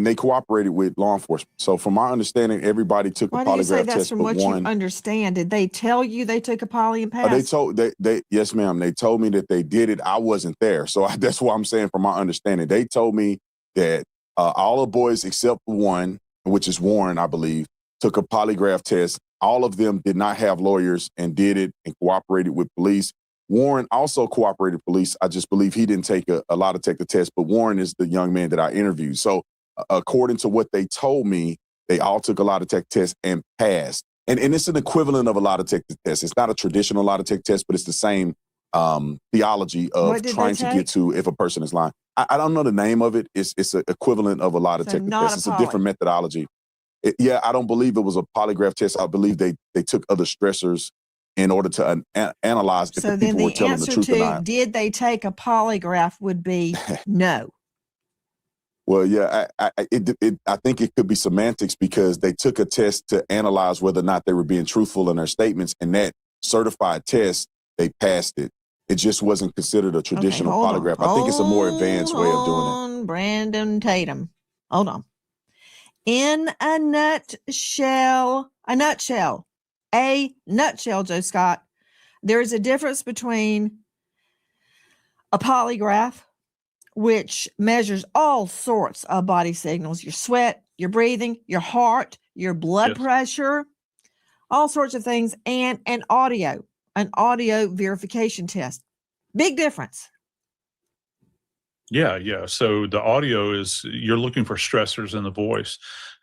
they cooperated with law enforcement. So, from my understanding, everybody took Why a do you say polygraph that's test from but what one. you understand? Did they tell you they took a poly and passed? They told they yes, ma'am. They told me that they did it. I wasn't there, so that's what I'm saying. From my understanding, they told me that all the boys except one, which is Warren, I believe, took a polygraph test. All of them did not have lawyers and did it and cooperated with police. Warren also cooperated with police. I just believe he didn't take a lot to take the test, but Warren is the young man that I interviewed. So according to what they told me, they all took a lot of tech tests and passed. And it's an equivalent of a lot of tech test. It's not a traditional lot of tech test, but it's the same theology of trying to get to if a person is lying. I don't know the name of it. It's an equivalent of a lot of tech tests. It's a different methodology. I don't believe it was a polygraph test. I believe they took other stressors in order to analyze if the people were telling the truth or not. Did they take a polygraph would be no. Well, yeah, I think it could be semantics because they took a test to analyze whether or not they were being truthful in their statements, and that certified test, they passed it. It just wasn't considered a traditional polygraph. I think it's a more advanced way of doing it. Brandon Tatum. Hold on. In a nutshell, Joe Scott, there is a difference between a polygraph, which measures all sorts of body signals, your sweat, your breathing, your heart, your blood pressure, all sorts of things, and an audio verification test. Big difference. Yeah. So the audio is, you're looking for stressors in the voice,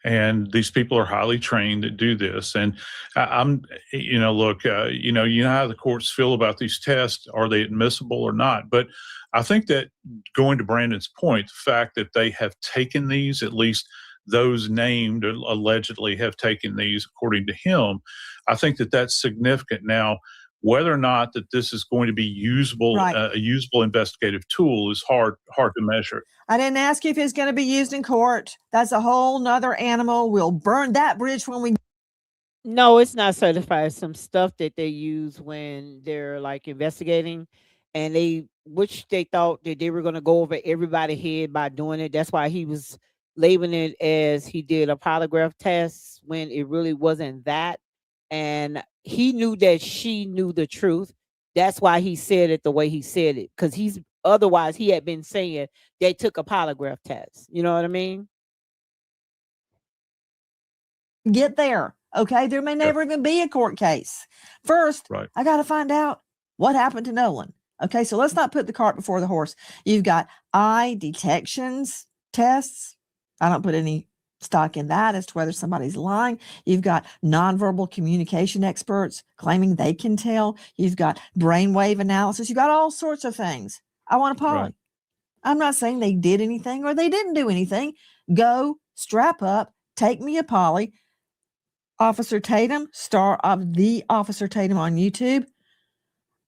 and these people are highly trained to do this. And I'm, look, you know how the courts feel about these tests. Are they admissible or not? But I think that, going to Brandon's point, the fact that they have taken these, at least those named allegedly have taken these, according to him, I think that that's significant. Now, whether or not that this is going to be usable, a usable investigative tool, is hard to measure. I didn't ask you if it's going to be used in court. That's a whole nother animal. We'll burn that bridge when we. No, it's not certified. Some stuff that they use when they're like investigating, and which they thought that they were going to go over everybody's head by doing it. That's why he was labeling it as he did a polygraph test when it really wasn't that. And he knew that she knew the truth. That's why he said it the way he said it, because otherwise he had been saying they took a polygraph test. You know what I mean? Get there. Okay. There may never even be a court case. First, I got to find out what happened to Nolan. Okay. So let's not put the cart before the horse. You've got eye detections tests. I don't put any stock in that as to whether somebody's lying. You've got nonverbal communication experts claiming they can tell. You've got brainwave analysis. You've got all sorts of things. I want a poly. I'm not saying they did anything or they didn't do anything. Go strap up, take me a poly. Officer Tatum, star of the Officer Tatum on YouTube.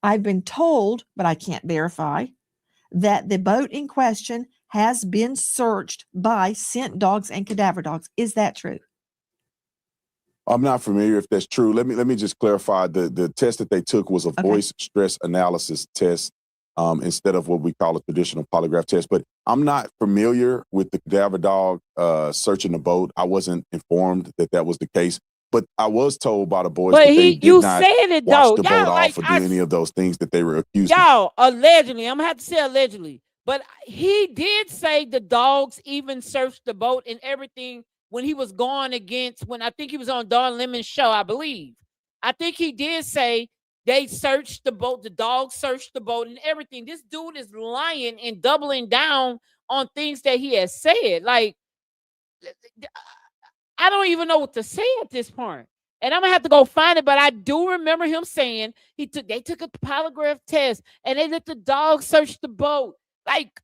I've been told, but I can't verify, that the boat in question has been searched by scent dogs and cadaver dogs. Is that true? I'm not familiar if that's true. Let me just clarify. The test that they took was a voice stress analysis test instead of what we call a traditional polygraph test. But I'm not familiar with the cadaver dog searching the boat. I wasn't informed that was the case. But I was told by the boys that they did not wash the boat off or do any of those things that they were accused of. Y'all, allegedly, I'm going to have to say allegedly, but he did say the dogs even searched the boat and everything when he was going against, when I think he was on Don Lemon's show, I believe. I think he did say they searched the boat, the dogs searched the boat and everything. This dude is lying and doubling down on things that he has said. Like, I don't even know what to say at this point. And I'm gonna have to go find it, but I do remember him saying they took a polygraph test and they let the dog search the boat. Like,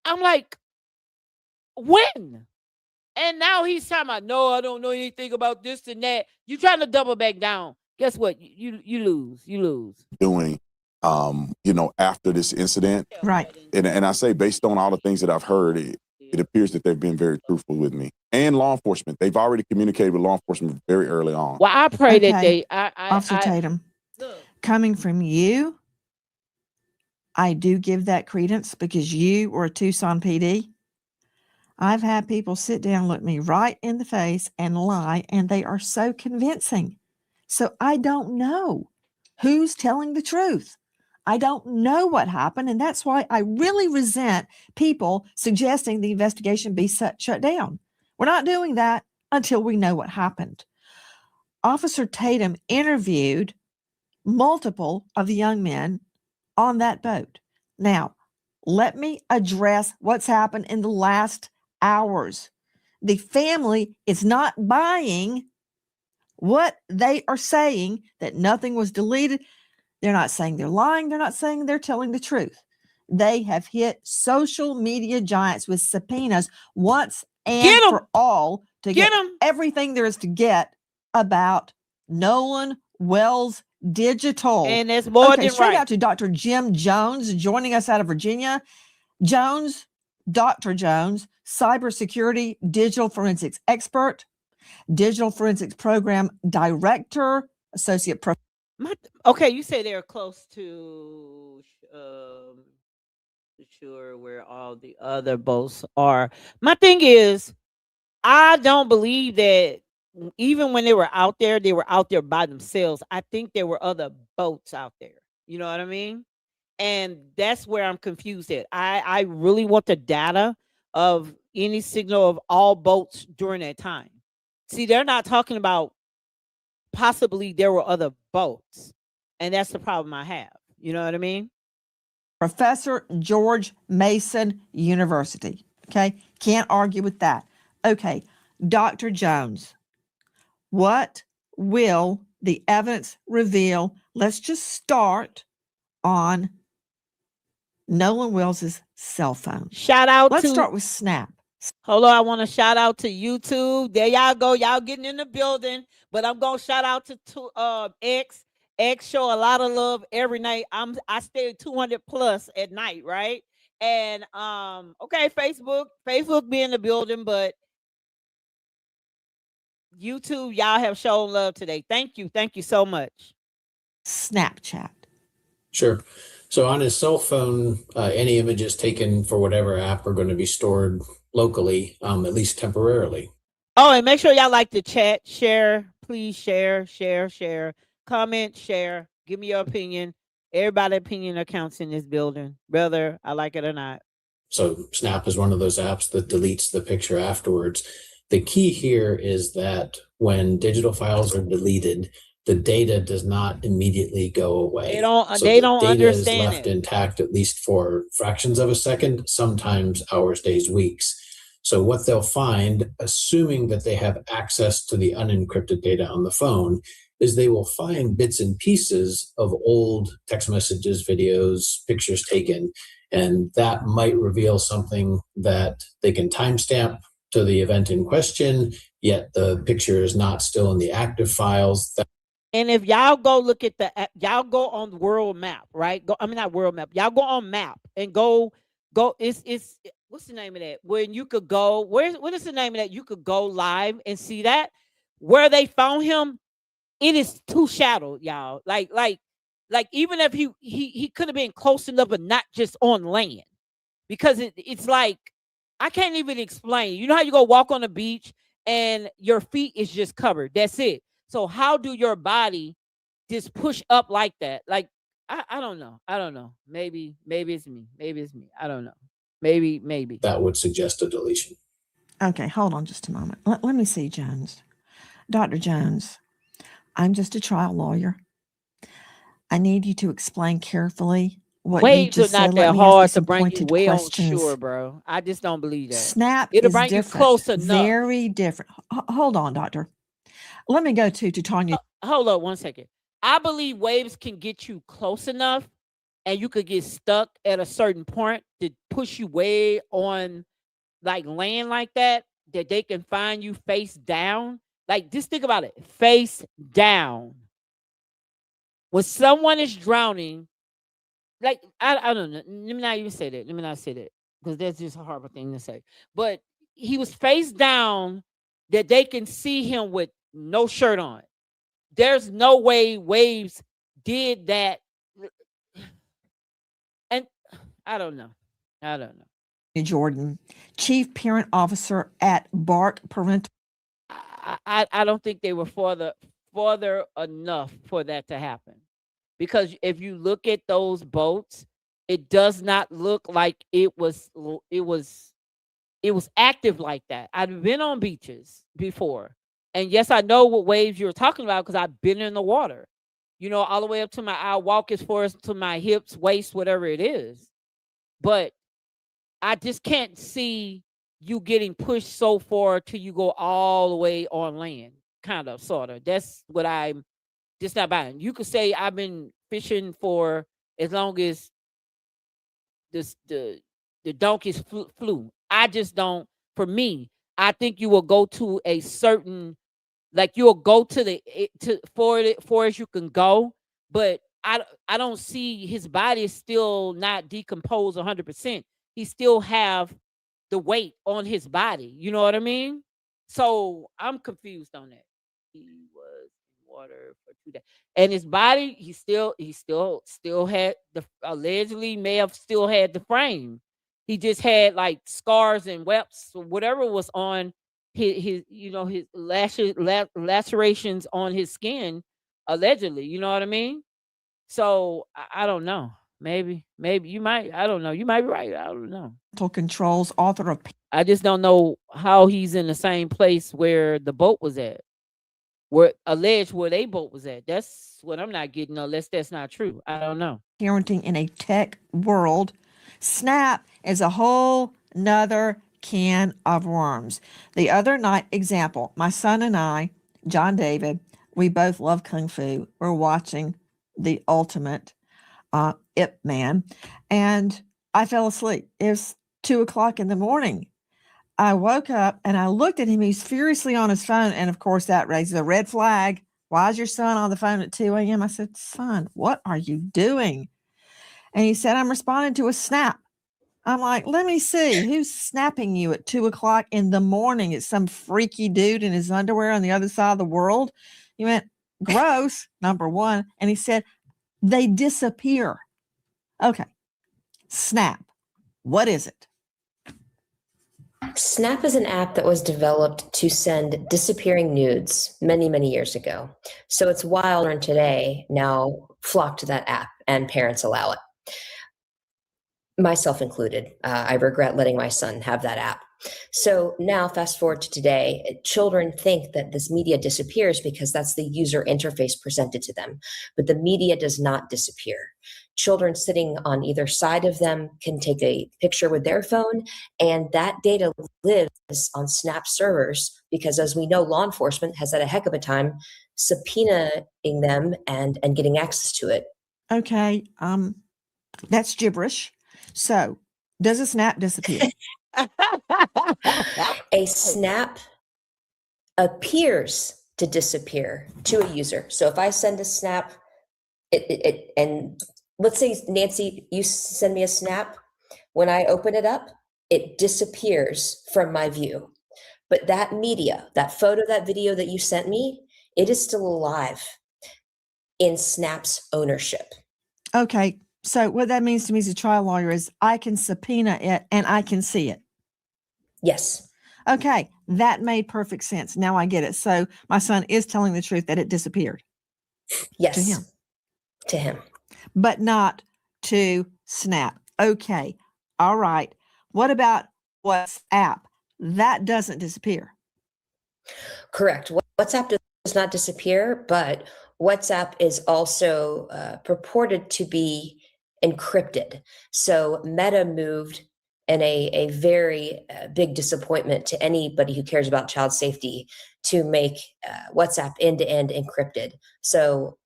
I'm like, when? And now he's talking about, no, I don't know anything about this and that. You trying to double back down. guess what? You lose. You lose. Doing, after this incident. Right. And I say, based on all the things that I've heard, it appears that they've been very truthful with me and law enforcement. They've already communicated with law enforcement very early on. Well, I pray that Okay. they. Officer Tatum, coming from you, I do give that credence because you were a Tucson PD. I've had people sit down, look me right in the face and lie, and they are so convincing. So I don't know who's telling the truth. I don't know what happened, and that's why I really resent people suggesting the investigation be shut down. We're not doing that until we know what happened. Officer Tatum interviewed multiple of the young men on that boat. Now, let me address what's happened in the last hours. The family is not buying what they are saying, that nothing was deleted. They're not saying they're lying. They're not saying they're telling the truth. They have hit social media giants with subpoenas once and for all to get everything there is to get about Nolan Wells Digital. And it's more than straight right. out to Dr. Jim Jones joining us out of Virginia. Dr. Jones, cybersecurity digital forensics expert, digital forensics program director, associate professor. Okay, you say they're close to sure where all the other boats are. My thing is, I don't believe that even when they were out there by themselves. I think there were other boats out there. You know what I mean? And that's where I'm confused at. I really want the data of any signal of all boats during that time. See, they're not talking about possibly there were other boats. And that's the problem I have. You know what I mean? Professor George Mason University. Okay. Can't argue with that. Okay. Dr. Jones, what will the evidence reveal? Let's just start on Nolan Wells's cell phone. Shout out Let's to start with Snap. Hold on, I want to shout out to YouTube. There y'all go. Y'all getting in the building. But I'm gonna shout out to X. X show a lot of love every night. I stay 200 plus at night, right? And okay, Facebook be in the building, but YouTube, y'all have shown love today. Thank you so much. Snapchat. Sure. So on his cell phone, any images taken for whatever app are going to be stored locally, at least temporarily. Oh, and make sure y'all like the chat, share, please share, comment, share, give me your opinion. Everybody's opinion accounts in this building, whether I like it or not. So Snap is one of those apps that deletes the picture afterwards. The key here is that when digital files are deleted, the data does not immediately go away. They don't data understand is left it. intact at least for fractions of a second, sometimes hours, days, weeks. So what they'll find, assuming that they have access to the unencrypted data on the phone, is they will find bits and pieces of old text messages, videos, pictures taken, and that might reveal something that they can timestamp to the event in question, yet the picture is not still in the active files. And if y'all go look at y'all go on the world map, right? Not world map. Y'all go on map and go. It's what's the name of that? When you could go, what is the name of that? You could go live and see that where they found him. It is too shadowed, y'all. Like even if he could have been close enough, but not just on land, because it's like I can't even explain. You know how you go walk on the beach and your feet is just covered. That's it. So how do your body just push up like that? Like, I don't know. I don't know. Maybe it's me. Maybe it's me. I don't know. Maybe. That would suggest a deletion. Okay, hold on just a moment. Let me see, Jones. Dr. Jones, I'm just a trial lawyer. I need you to explain carefully what you just said. Waves are not that hard to bring you way on shore, bro. I just don't believe that. Snap It'll is bring different, you close enough. very different. Hold on, doctor. Let me go to Tanya. Hold up 1 second. I believe waves can get you close enough and you could get stuck at a certain point to push you way on like land like that they can find you face down. Like just think about it, face down. When someone is drowning, like I don't know. Let me not even say that. Let me not say that because that's just a horrible thing to say. But he was face down that they can see him with no shirt on. There's no way waves did that. And I don't know. I don't know. Jordan, Chief Parent Officer at Bark Parental. I don't think they were farther enough for that to happen. Because if you look at those boats, it does not look like it was active like that. I've been on beaches before. And yes, I know what waves you're talking about because I've been in the water. You know, all the way up to I'll walk as far as to my hips, waist, whatever it is. But I just can't see you getting pushed so far till you go all the way on land, kind of, sort of. That's what I'm just not buying. You could say I've been fishing for as long as the donkeys flew. I just don't. For me, I think you will go to a certain, like you'll go to for as you can go, but I don't see his body is still not decomposed 100%. He still have the weight on his body. You know what I mean? So I'm confused on that. He was in water for 2 days, and his body, he still had allegedly may have still had the frame. He just had like scars and webs or whatever was on his his lacerations on his skin, allegedly. You know what I mean? So I don't know. Maybe you might. I don't know. You might be right. I don't know. Controls, author of. I just don't know how he's in the same place where the boat was at, where they boat was at. That's what I'm not getting, unless that's not true. I don't know. Parenting in a tech world. Snap is a whole nother can of worms. The other night, example, my son and I, John David, we both love Kung Fu. We're watching The Ultimate Ip Man, and I fell asleep. It was 2:00 in the morning. I woke up and I looked at him. He's furiously on his phone. And of course, that raises a red flag. Why is your son on the phone at 2 a.m.? I said, son, what are you doing? And he said, I'm responding to a snap. I'm like, let me see. Who's snapping you at 2:00 in the morning? It's some freaky dude in his underwear on the other side of the world. He went, gross, number one. And he said, they disappear. Okay. Snap. What is it? Snap is an app that was developed to send disappearing nudes many, many years ago. So it's wild, and today now flock to that app, and parents allow it. Myself included. I regret letting my son have that app. So now fast forward to today, children think that this media disappears because that's the user interface presented to them. But the media does not disappear. Children sitting on either side of them can take a picture with their phone, and that data lives on Snap servers because, as we know, law enforcement has had a heck of a time subpoenaing them and getting access to it. Okay, that's gibberish. So, does a snap disappear? A snap appears to disappear to a user. So if I send a snap, and let's say, Nancy, you send me a snap. When I open it up, it disappears from my view. But that media, that photo, that video that you sent me, it is still alive in Snap's ownership. Okay. So what that means to me as a trial lawyer is I can subpoena it and I can see it. Yes. Okay. That made perfect sense. Now I get it. So my son is telling the truth that it disappeared. Yes. To him. To him. But not to Snap. Okay. All right. What about WhatsApp? That doesn't disappear. Correct. WhatsApp does not disappear, but WhatsApp is also purported to be encrypted. So Meta moved in a very big disappointment to anybody who cares about child safety to make WhatsApp end-to-end encrypted. So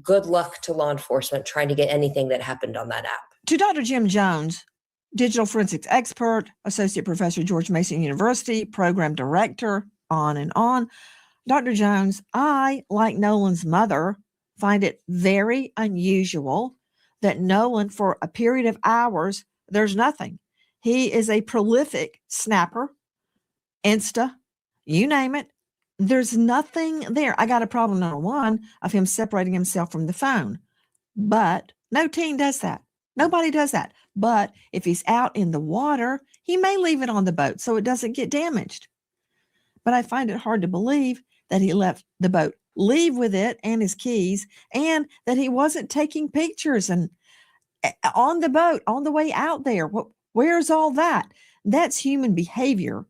good luck to law enforcement trying to get anything that happened on that app. To Dr. Jim Jones, digital forensics expert, associate professor, George Mason University, program director, on and on. Dr. Jones, I, like Nolan's mother, find it very unusual that Nolan, for a period of hours, there's nothing. He is a prolific snapper, Insta, you name it. There's nothing there. I got a problem, number one, of him separating himself from the phone. But no teen does that. Nobody does that. But if he's out in the water, he may leave it on the boat so it doesn't get damaged. But I find it hard to believe that he left the boat, leave with it and his keys, and that he wasn't taking pictures and on the boat, on the way out there. Where's all that? That's human behavior,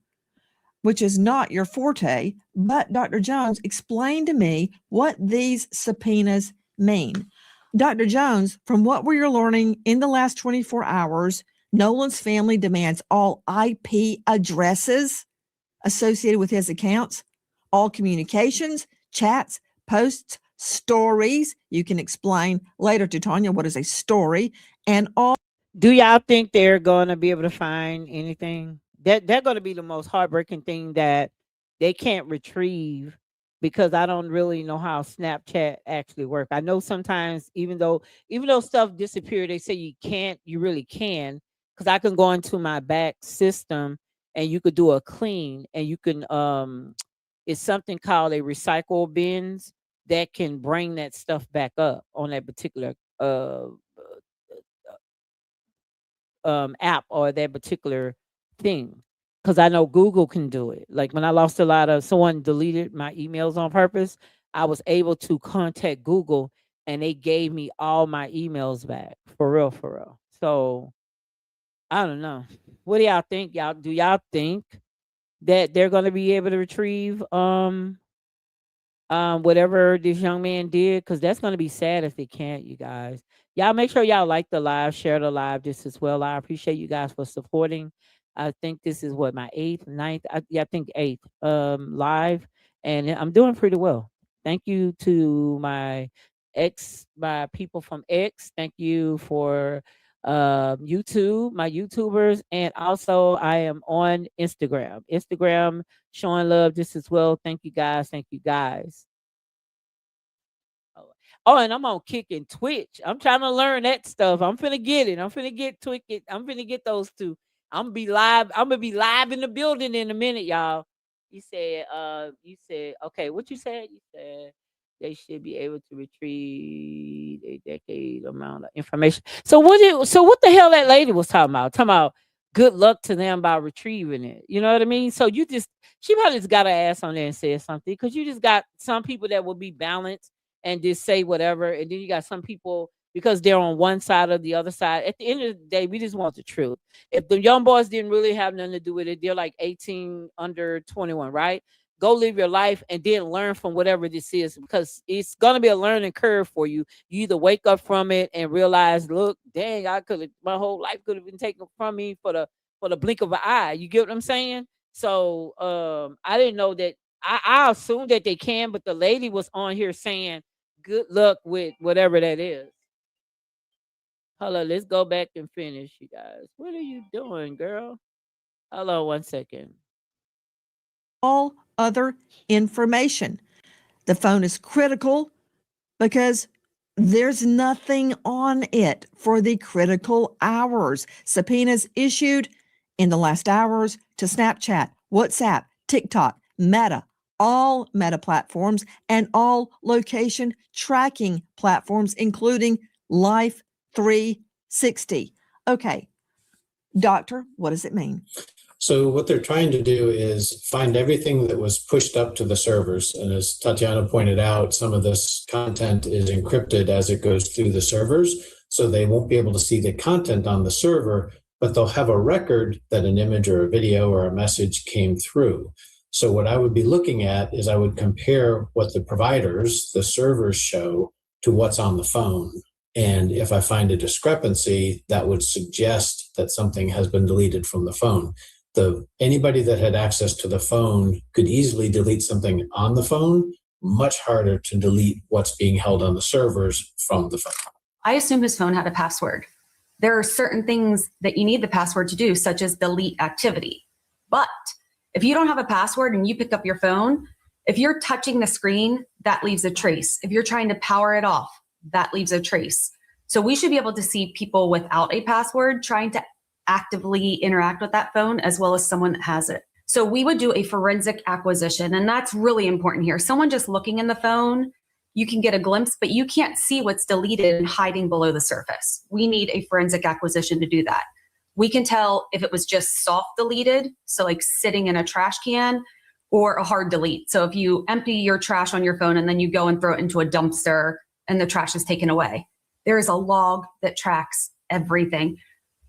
which is not your forte. But Dr. Jones, explain to me what these subpoenas mean. Dr. Jones, from what we're learning in the last 24 hours, Nolan's family demands all IP addresses associated with his accounts, all communications, chats, posts, stories. You can explain later to Tanya what is a story, and all. Do y'all think they're going to be able to find anything? They're going to be the most heartbreaking thing that they can't retrieve, because I don't really know how Snapchat actually works. I know sometimes even though stuff disappears, they say you really can, because I can go into my back system and you could do a clean, and you can it's something called a recycle bins that can bring that stuff back up on that particular app or that particular thing. Because I know Google can do it. Like when I lost someone deleted my emails on purpose, I was able to contact Google and they gave me all my emails back. For real. So I don't know. What do y'all think? Do y'all think that they're gonna be able to retrieve whatever this young man did? Because that's gonna be sad if they can't, you guys. Y'all make sure y'all like the live, share the live just as well. I appreciate you guys for supporting. I think this is what, my 8th, 9th, I think 8th live, and I'm doing pretty well. Thank you to my people from X. Thank you for YouTube, my YouTubers, and also I am on Instagram showing love just as well. Thank you guys. Oh, and I'm on Kick and Twitch. I'm trying to learn that stuff. I'm finna get it. I'm finna get Twitch. I'm finna get those two. I'm gonna be live in the building in a minute, y'all. You said, okay, what you said? You said they should be able to retrieve a decade amount of information. So what the hell that lady was talking about? Talking about good luck to them by retrieving it. You know what I mean? So she probably just got her ass on there and said something, because you just got some people that will be balanced and just say whatever, and then you got some people, because they're on one side or the other side. At the end of the day, we just want the truth. If the young boys didn't really have nothing to do with it, they're like 18 under 21, right? Go live your life and then learn from whatever this is, because it's going to be a learning curve for you. You either wake up from it and realize, look, dang, my whole life could have been taken from me for the blink of an eye. You get what I'm saying? So I didn't know that. I assume that they can, but the lady was on here saying, good luck with whatever that is. Hold on, let's go back and finish, you guys. What are you doing, girl? Hold on 1 second. All other information. The phone is critical because there's nothing on it for the critical hours. Subpoenas issued in the last hours to Snapchat, WhatsApp, TikTok, Meta, all Meta platforms, and all location tracking platforms, including Life 360. Okay, doctor, what does it mean? So what they're trying to do is find everything that was pushed up to the servers. And as Tatiana pointed out, some of this content is encrypted as it goes through the servers. So they won't be able to see the content on the server, but they'll have a record that an image or a video or a message came through. So what I would be looking at is I would compare what the providers, the servers show, to what's on the phone. And if I find a discrepancy, that would suggest that something has been deleted from the phone. Anybody that had access to the phone could easily delete something on the phone, much harder to delete what's being held on the servers from the phone. I assume his phone had a password. There are certain things that you need the password to do, such as delete activity. But if you don't have a password and you pick up your phone, If you're touching the screen, that leaves a trace. If you're trying to power it off, that leaves a trace. So we should be able to see people without a password trying to actively interact with that phone, as well as someone that has it. So we would do a forensic acquisition, and that's really important here. Someone just looking in the phone, you can get a glimpse, but you can't see what's deleted and hiding below the surface. We need a forensic acquisition to do that. We can tell if it was just soft deleted, so like sitting in a trash can, or a hard delete. So if you empty your trash on your phone and then you go and throw it into a dumpster and the trash is taken away, there is a log that tracks everything.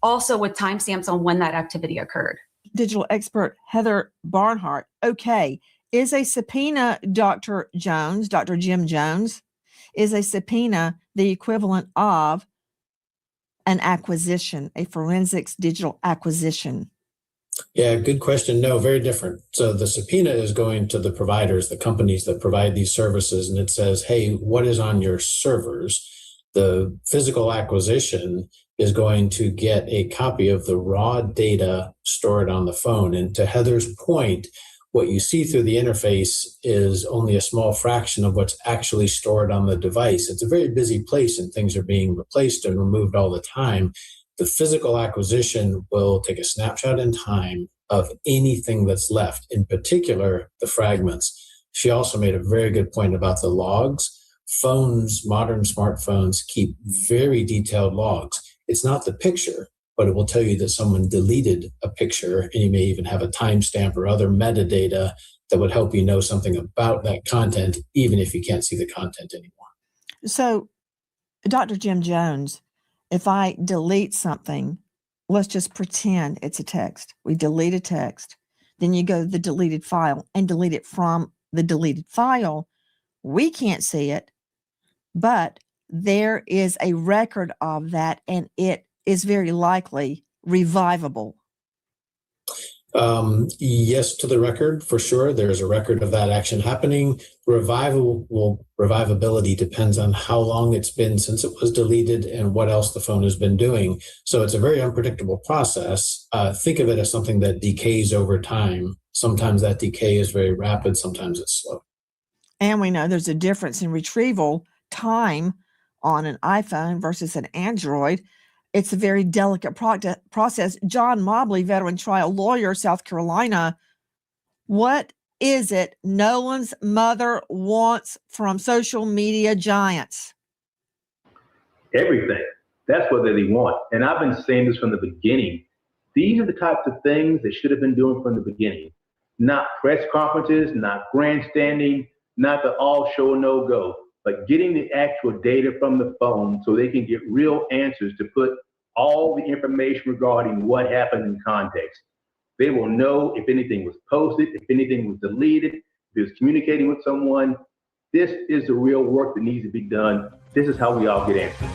Also with timestamps on when that activity occurred. Digital expert Heather Barnhart. Okay, is a subpoena, Dr. Jim Jones, is a subpoena the equivalent of an acquisition, a forensics digital acquisition? Yeah, good question. No, very different. So the subpoena is going to the providers, the companies that provide these services, and it says, hey, what is on your servers? The physical acquisition is going to get a copy of the raw data stored on the phone. And to Heather's point, what you see through the interface is only a small fraction of what's actually stored on the device. It's a very busy place and things are being replaced and removed all the time. The physical acquisition will take a snapshot in time of anything that's left, in particular, the fragments. She also made a very good point about the logs. Phones, modern smartphones, keep very detailed logs. It's not the picture, but it will tell you that someone deleted a picture, and you may even have a timestamp or other metadata that would help you know something about that content, even if you can't see the content anymore. So, Dr. Jim Jones, if I delete something, let's just pretend it's a text. We delete a text. Then you go to the deleted file and delete it from the deleted file. We can't see it, but there is a record of that, and it is very likely revivable. Yes, to the record, for sure. There's a record of that action happening. Revivability depends on how long it's been since it was deleted and what else the phone has been doing. So it's a very unpredictable process. Think of it as something that decays over time. Sometimes that decay is very rapid, sometimes it's slow. And we know there's a difference in retrieval time on an iPhone versus an Android. It's a very delicate process. John Mobley, veteran trial lawyer, South Carolina. What is it Nolan's mother wants from social media giants? Everything. That's what they want. And I've been saying this from the beginning. These are the types of things they should have been doing from the beginning. Not press conferences, not grandstanding, not the all show, no go, but getting the actual data from the phone so they can get real answers to put all the information regarding what happened in context. They will know if anything was posted, if anything was deleted, if it was communicating with someone. This is the real work that needs to be done. This is how we all get answers.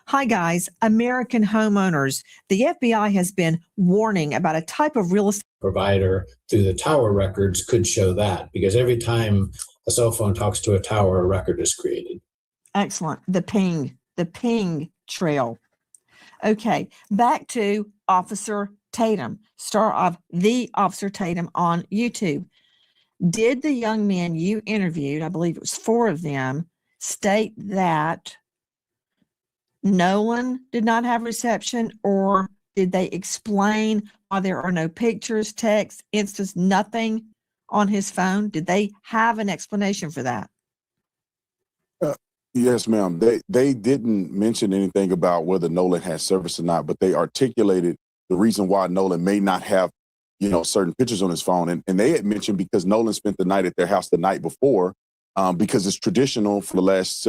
Hi, guys. American homeowners. The FBI has been warning about a type of real estate provider through the tower records could show that, because every time a cell phone talks to a tower, a record is created. Excellent. The ping trail. Okay, back to Officer Tatum, star of The Officer Tatum on YouTube. Did the young men you interviewed, I believe it was 4 of them, state that Nolan did not have reception, or did they explain why there are no pictures, text, instance, nothing on his phone? Did they have an explanation for that? Yes, ma'am. They didn't mention anything about whether Nolan had service or not, but they articulated the reason why Nolan may not have, certain pictures on his phone. And they had mentioned because Nolan spent the night at their house the night before, because it's traditional for the last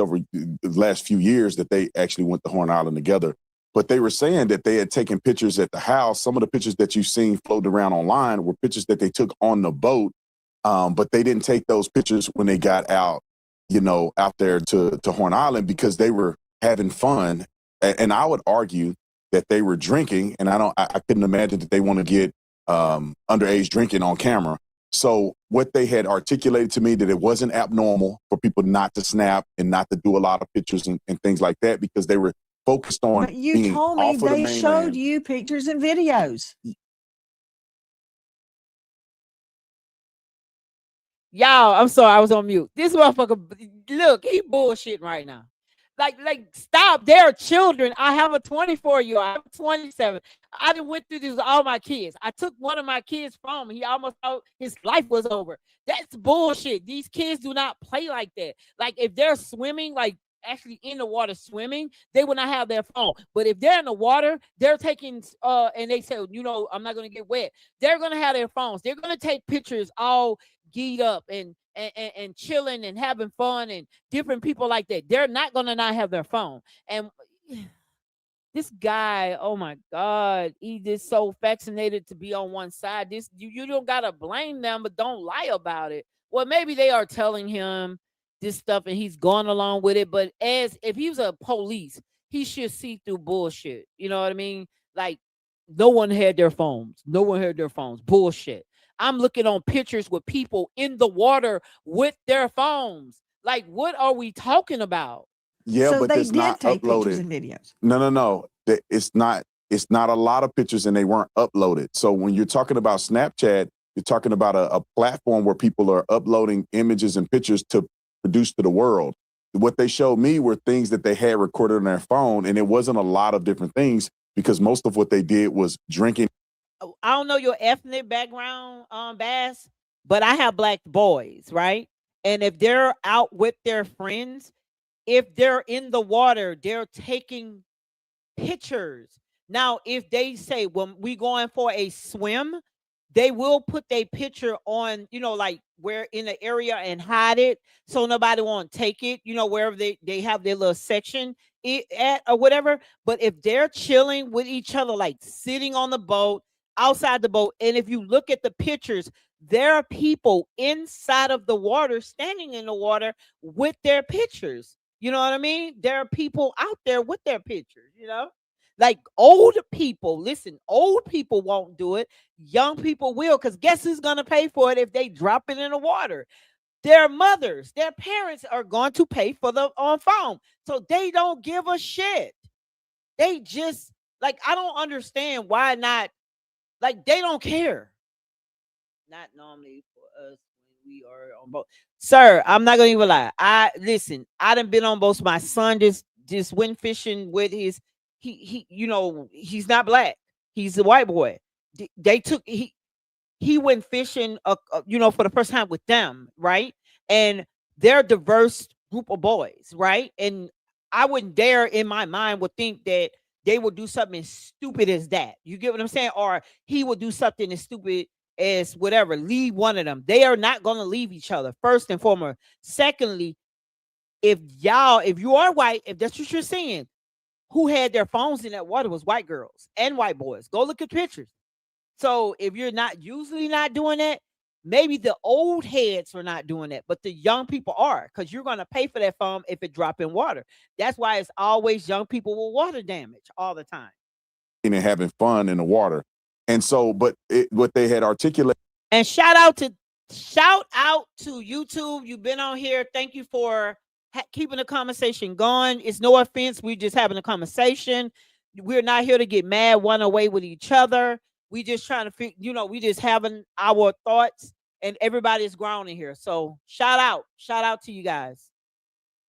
few years that they actually went to Horn Island together. But they were saying that they had taken pictures at the house. Some of the pictures that you've seen floating around online were pictures that they took on the boat, but they didn't take those pictures when they got out, out there to Horn Island, because they were having fun. And I would argue that they were drinking, and I couldn't imagine that they want to get underage drinking on camera. So what they had articulated to me, that it wasn't abnormal for people not to snap and not to do a lot of pictures and things like that, because they were focused on. But you told me they showed you pictures and videos. Y'all, I'm sorry, I was on mute. This motherfucker, look, he bullshitting right now. Like, stop. They're children. I have a 24-year-old. I have a 27. I done went through this with all my kids. I took one of my kids from him. He almost thought his life was over. That's bullshit. These kids do not play like that. Like, if they're swimming, like actually in the water swimming, they will not have their phone. But if they're in the water, they're taking and they say, I'm not gonna get wet. They're gonna have their phones. They're gonna take pictures all geed up and chilling and having fun and different people like that. They're not gonna not have their phone. And this guy, oh my God, he just so fascinated to be on one side. This you don't gotta blame them, but don't lie about it. Well, maybe they are telling him this stuff and he's going along with it. But as if he was a police, he should see through bullshit. You know what I mean? Like, no one had their phones. No one had their phones. Bullshit. I'm looking on pictures with people in the water with their phones. Like, what are we talking about? Yeah, So but they it's did not take pictures uploaded. and videos. No. It's not a lot of pictures and they weren't uploaded. So when you're talking about Snapchat, you're talking about a platform where people are uploading images and pictures to produce to the world. What they showed me were things that they had recorded on their phone, and it wasn't a lot of different things because most of what they did was drinking. I don't know your ethnic background, Bass, but I have black boys, right? And if they're out with their friends, if they're in the water, they're taking pictures. Now, if they say when we going for a swim, they will put their picture on, like where in the area and hide it so nobody won't take it, wherever they have their little section at or whatever. But if they're chilling with each other, like sitting on the boat, outside the boat, and if you look at the pictures, there are people inside of the water, standing in the water with their pictures. You know what I mean? There are people out there with their pictures, like old people. Listen, old people won't do it. Young people will, because guess who's going to pay for it if they drop it in the water? Their mothers, their parents are going to pay for the phone. So they don't give a shit. They just, like, I don't understand why not. Like, they don't care. Not normally for us when we are on boat. Sir, I'm not gonna even lie. I done been on boats. My son just went fishing with his he's not black. He's a white boy. They took he went fishing for the first time with them, right? And they're a diverse group of boys, right? And I wouldn't dare in my mind would think that they would do something as stupid as that. You get what I'm saying? Or he would do something as stupid as whatever, leave one of them. They are not going to leave each other, first and foremost. Secondly, if you are white, if that's what you're saying, who had their phones in that water was white girls and white boys. Go look at pictures. So if you're usually not doing that, maybe the old heads are not doing that, but the young people are, because you're going to pay for that phone if it drop in water. That's why it's always young people with water damage all the time. And having fun in the water. And so, but what they had articulated. And shout out to YouTube. You've been on here. Thank you for keeping the conversation going. It's no offense. We're just having a conversation. We're not here to get mad one away with each other. We just trying to we just having our thoughts, and everybody's grounding here. So shout out to you guys.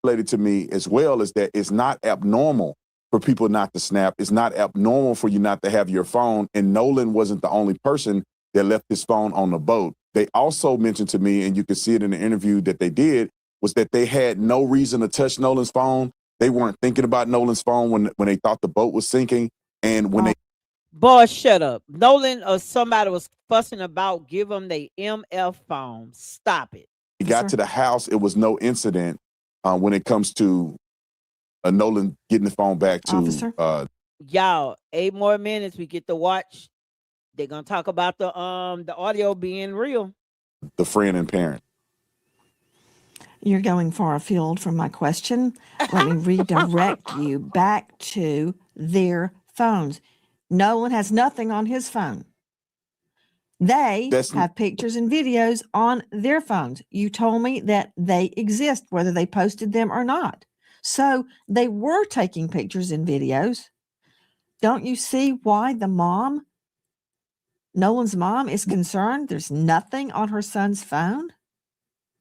Related to me as well is that it's not abnormal for people not to snap. It's not abnormal for you not to have your phone. And Nolan wasn't the only person that left his phone on the boat. They also mentioned to me, and you can see it in the interview that they did, was that they had no reason to touch Nolan's phone. They weren't thinking about Nolan's phone when they thought the boat was sinking. And when Boy, shut up. Nolan or somebody was fussing about give them the MF phone. Stop it. he got to the house, it was no incident when it comes to Nolan getting the phone back to Officer? Y'all, 8 more minutes. We get to watch. They're gonna talk about the audio being real. The friend and parent. You're going far afield from my question. Let me redirect you back to their phones. Nolan has nothing on his phone. They have pictures and videos on their phones. You told me that they exist, whether they posted them or not. So they were taking pictures and videos. Don't you see why the mom, Nolan's mom, is concerned there's nothing on her son's phone?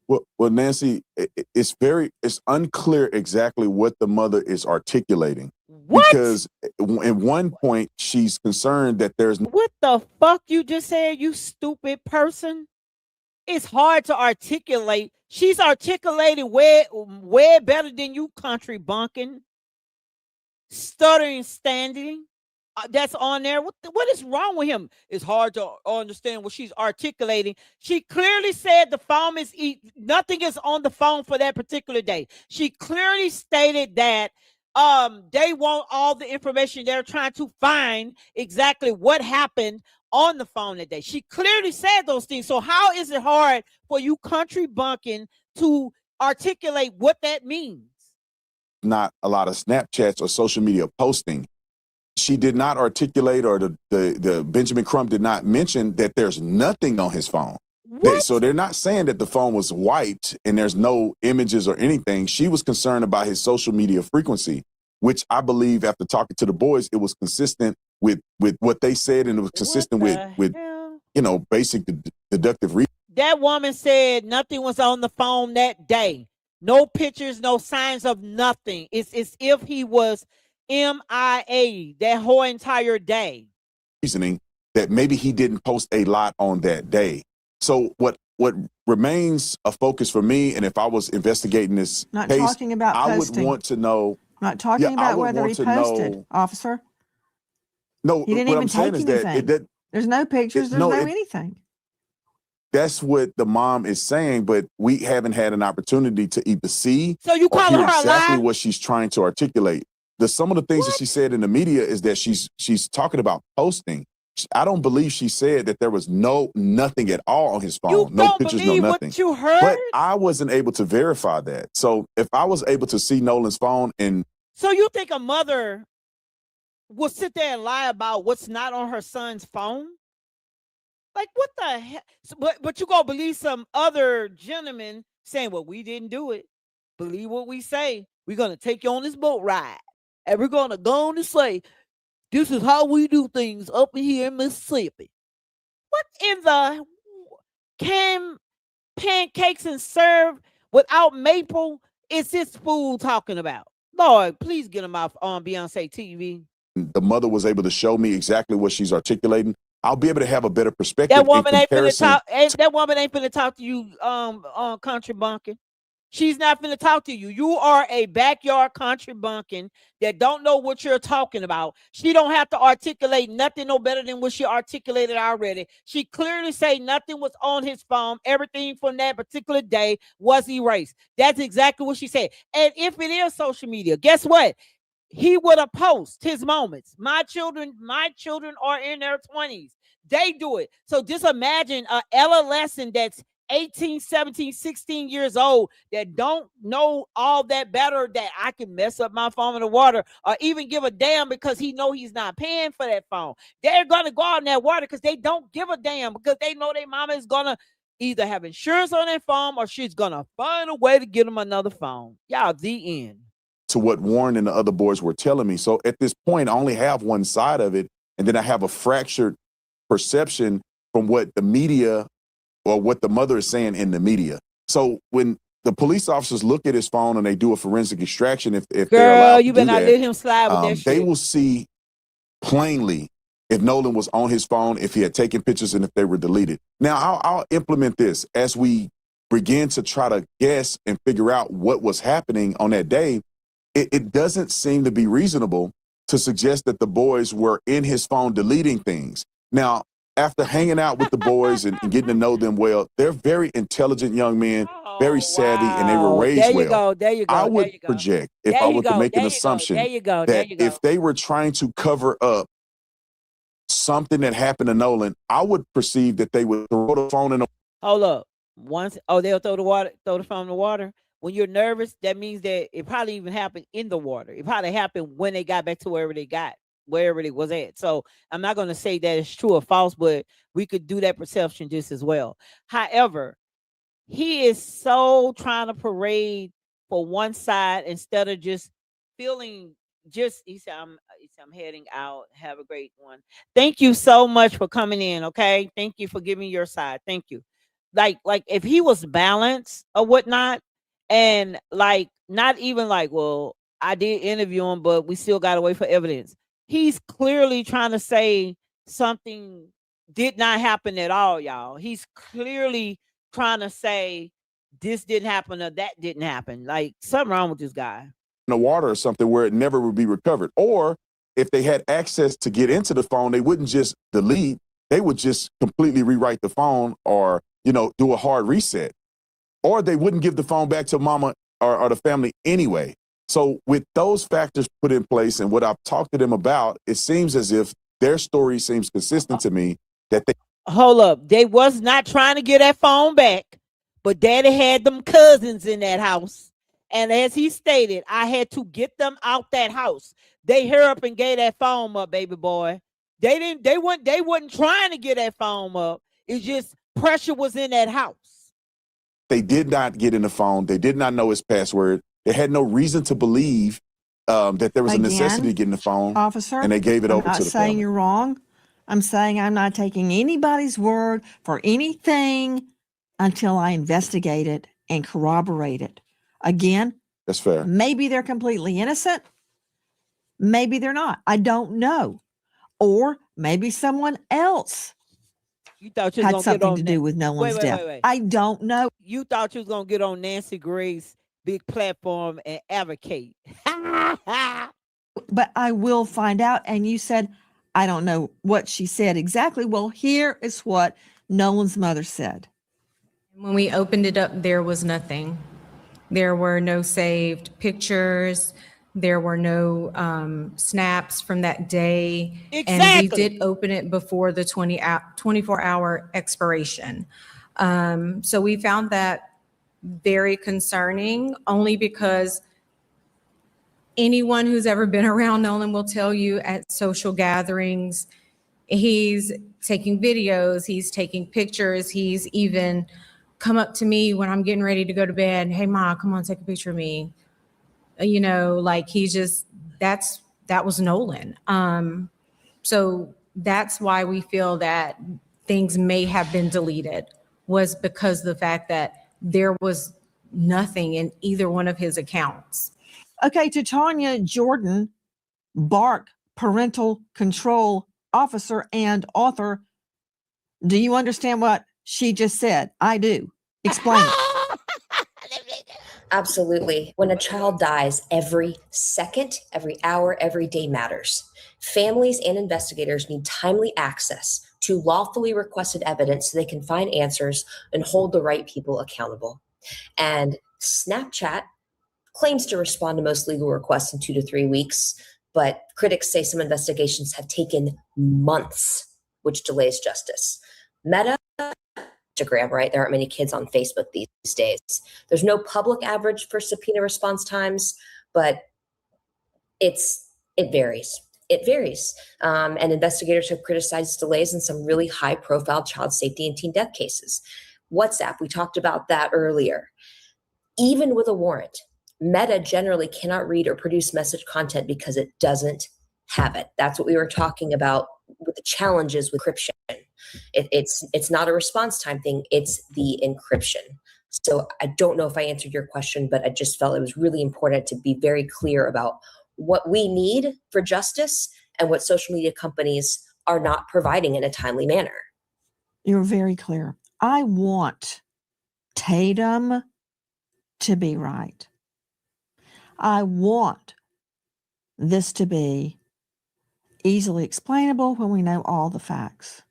Well, Nancy, it's unclear exactly what the mother is articulating. What? Because at one point she's concerned that there's What the fuck you just said, you stupid person? It's hard to articulate. She's articulating way better than you, country bunking, stuttering, standing. That's on there. What is wrong with him? It's hard to understand what she's articulating. She clearly said the phone is nothing is on the phone for that particular day. She clearly stated that they want all the information. They're trying to find exactly what happened on the phone that day. She clearly said those things. So how is it hard for you, country bunking, to articulate what that means? not a lot of Snapchats or social media posting. She did not articulate, or the Benjamin Crump did not mention that there's nothing on his phone. So they're not saying that the phone was wiped and there's no images or anything. She was concerned about his social media frequency, which I believe after talking to the boys, it was consistent with what they said, and it was consistent with basic deductive reasoning. That woman said nothing was on the phone that day. No pictures, no signs of nothing. It's as if he was MIA that whole entire day. Reasoning that maybe he didn't post a lot on that day. So what remains a focus for me, and if I was investigating this Not case, talking about I posting. would want to know. Not talking about whether he posted, officer. No, He didn't what even I'm saying take is anything. that There's no pictures. There's no anything. That's what the mom is saying, but we haven't had an opportunity to either see so you or calling hear her exactly a lie? what she's trying to articulate. Some of the things that she said in the media is that she's talking about posting. I don't believe she said that there was nothing at all on his phone. You no don't pictures, no believe nothing. what you heard? But I wasn't able to verify that. So if I was able to see Nolan's phone and So you think a mother will sit there and lie about what's not on her son's phone? Like, what the hell? But you gonna believe some other gentleman saying, well, we didn't do it. Believe what we say. We're gonna take you on this boat ride. And we're gonna go on and say, this is how we do things up here in Mississippi. What in the can pancakes and serve without maple is this fool talking about? Lord, please get him off on Beyonce TV. the mother was able to show me exactly what she's articulating, I'll be able to have a better perspective. That woman in ain't finna comparison talk. That woman ain't finna talk to you on country bunking. She's not finna talk to you. You are a backyard country bunking that don't know what you're talking about. She don't have to articulate nothing no better than what she articulated already. She clearly say nothing was on his phone. Everything from that particular day was erased. That's exactly what she said. And if it is social media, guess what? He would have posted his moments. My children are in their 20s. They do it. So just imagine an adolescent that's 18, 17, 16 years old that don't know all that better, that I can mess up my phone in the water or even give a damn because he know he's not paying for that phone. They're going to go out in that water because they don't give a damn, because they know their mama is going to either have insurance on their phone or she's going to find a way to get them another phone. Y'all, the end. To what Warren and the other boys were telling me. So at this point, I only have one side of it, and then I have a fractured perception from what the media or what the mother is saying in the media. So when the police officers look at his phone and they do a forensic extraction, if they're allowed Girl, you to do better not that, let him slide with that shit. they will see plainly if Nolan was on his phone, if he had taken pictures, and if they were deleted. Now, I'll implement this as we begin to try to guess and figure out what was happening on that day. It doesn't seem to be reasonable to suggest that the boys were in his phone deleting things. Now, after hanging out with the boys and getting to know them well, they're very intelligent young men, very savvy, and they were raised There you well. go. There you go. I would there you go. project, if There I you were to go. make an There you go. assumption, There you go. There that you go. if they were trying to cover up something that happened to Nolan, I would perceive that they would throw the phone in the Hold up. They'll throw the phone in the water. When you're nervous, that means that it probably even happened in the water. It probably happened when they got back to wherever they was at. So I'm not going to say that it's true or false, but we could do that perception just as well. However, he is so trying to parade for one side instead of just feeling he said, I'm heading out. Have a great one. Thank you so much for coming in. Okay. Thank you for giving your side. Thank you. like if he was balanced or whatnot, and like not even like, well, I did interview him, but we still got to wait for evidence. He's clearly trying to say something did not happen at all, y'all. He's clearly trying to say this didn't happen or that didn't happen. Like something wrong with this guy. The water or something where it never would be recovered. Or if they had access to get into the phone, they wouldn't just delete, they would just completely rewrite the phone or, do a hard reset. Or they wouldn't give the phone back to mama or the family anyway. So with those factors put in place and what I've talked to them about, it seems as if their story seems consistent to me that they Hold up. They was not trying to get that phone back, but daddy had them cousins in that house. And as he stated, I had to get them out that house. They hurry up and gave that phone up, baby boy. They wasn't trying to get that phone up. It's just pressure was in that house. they did not get in the phone. They did not know his password. They had no reason to believe that there was a necessity to get in the phone. Officer, and they gave it I'm over not to the saying family. you're wrong. I'm saying I'm not taking anybody's word for anything until I investigate it and corroborate it. Again, That's fair. maybe they're completely innocent. Maybe they're not. I don't know. Or maybe someone else You thought you was had gonna get something on to that. do with Nolan's Wait, death. wait, wait. I don't know. You thought you was gonna get on Nancy Grace's big platform and advocate. But I will find out. And you said, I don't know what she said exactly. Well, here is what Nolan's mother said. When we opened it up, there was nothing. There were no saved pictures. There were no snaps from that day. And we Exactly. did open it before the 24-hour expiration. So we found that very concerning, only because anyone who's ever been around Nolan will tell you at social gatherings, he's taking videos, he's taking pictures, he's even come up to me when I'm getting ready to go to bed. Hey, Ma, come on, take a picture of me. You know, like he just, that was Nolan. So that's why we feel that things may have been deleted, was because of the fact that there was nothing in either one of his accounts. Okay, to Tanya Jordan, Bark, parental control officer and author. Do you understand what she just said? I do. Explain it. Absolutely. When a child dies, every second, every hour, every day matters. Families and investigators need timely access to lawfully requested evidence so they can find answers and hold the right people accountable. And Snapchat claims to respond to most legal requests in 2 to 3 weeks, but critics say some investigations have taken months, which delays justice. Meta, Instagram, right? There aren't many kids on Facebook these days. There's no public average for subpoena response times, but it varies. It varies. And investigators have criticized delays in some really high-profile child safety and teen death cases. WhatsApp, we talked about that earlier. Even with a warrant, Meta generally cannot read or produce message content because it doesn't have it. That's what we were talking about with the challenges with encryption. It's not a response time thing, it's the encryption. So I don't know if I answered your question, but I just felt it was really important to be very clear about what we need for justice and what social media companies are not providing in a timely manner. You're very clear. I want Tatum to be right. I want this to be easily explainable when we know all the facts.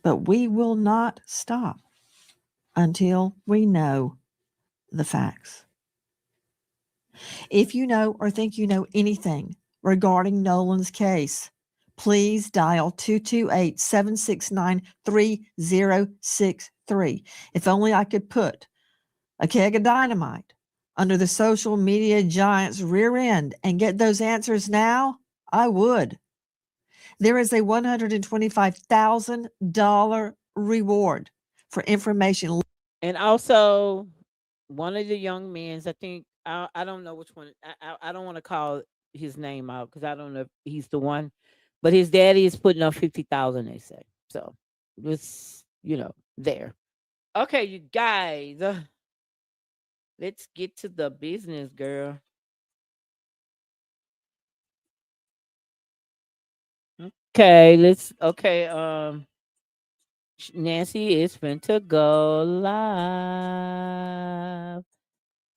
But we will not stop until we know the facts. If you know or think you know anything regarding Nolan's case, please dial 228-769-3063. If only I could put a keg of dynamite under the social media giant's rear end and get those answers now, I would. There is a $125,000 reward for information. And also, one of the young men, I think, I don't know which one. I don't want to call his name out because I don't know if he's the one, but his daddy is putting up 50,000. They say so. It's there. Okay, you guys. Let's get to the business, girl. Okay, Nancy is finna go live.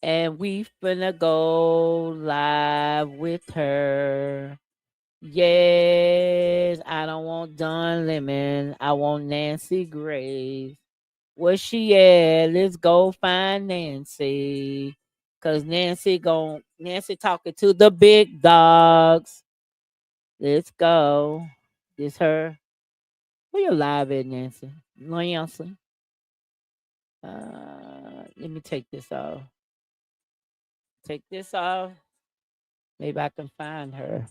And we finna go live with her. Yes, I don't want Don Lemon. I want Nancy Grace. Where she at? Let's go find Nancy. Cause Nancy talking to the big dogs. Let's go. This her. Where you live at, Nancy? Nancy. Let me take this off. Take this off. Maybe I can find her.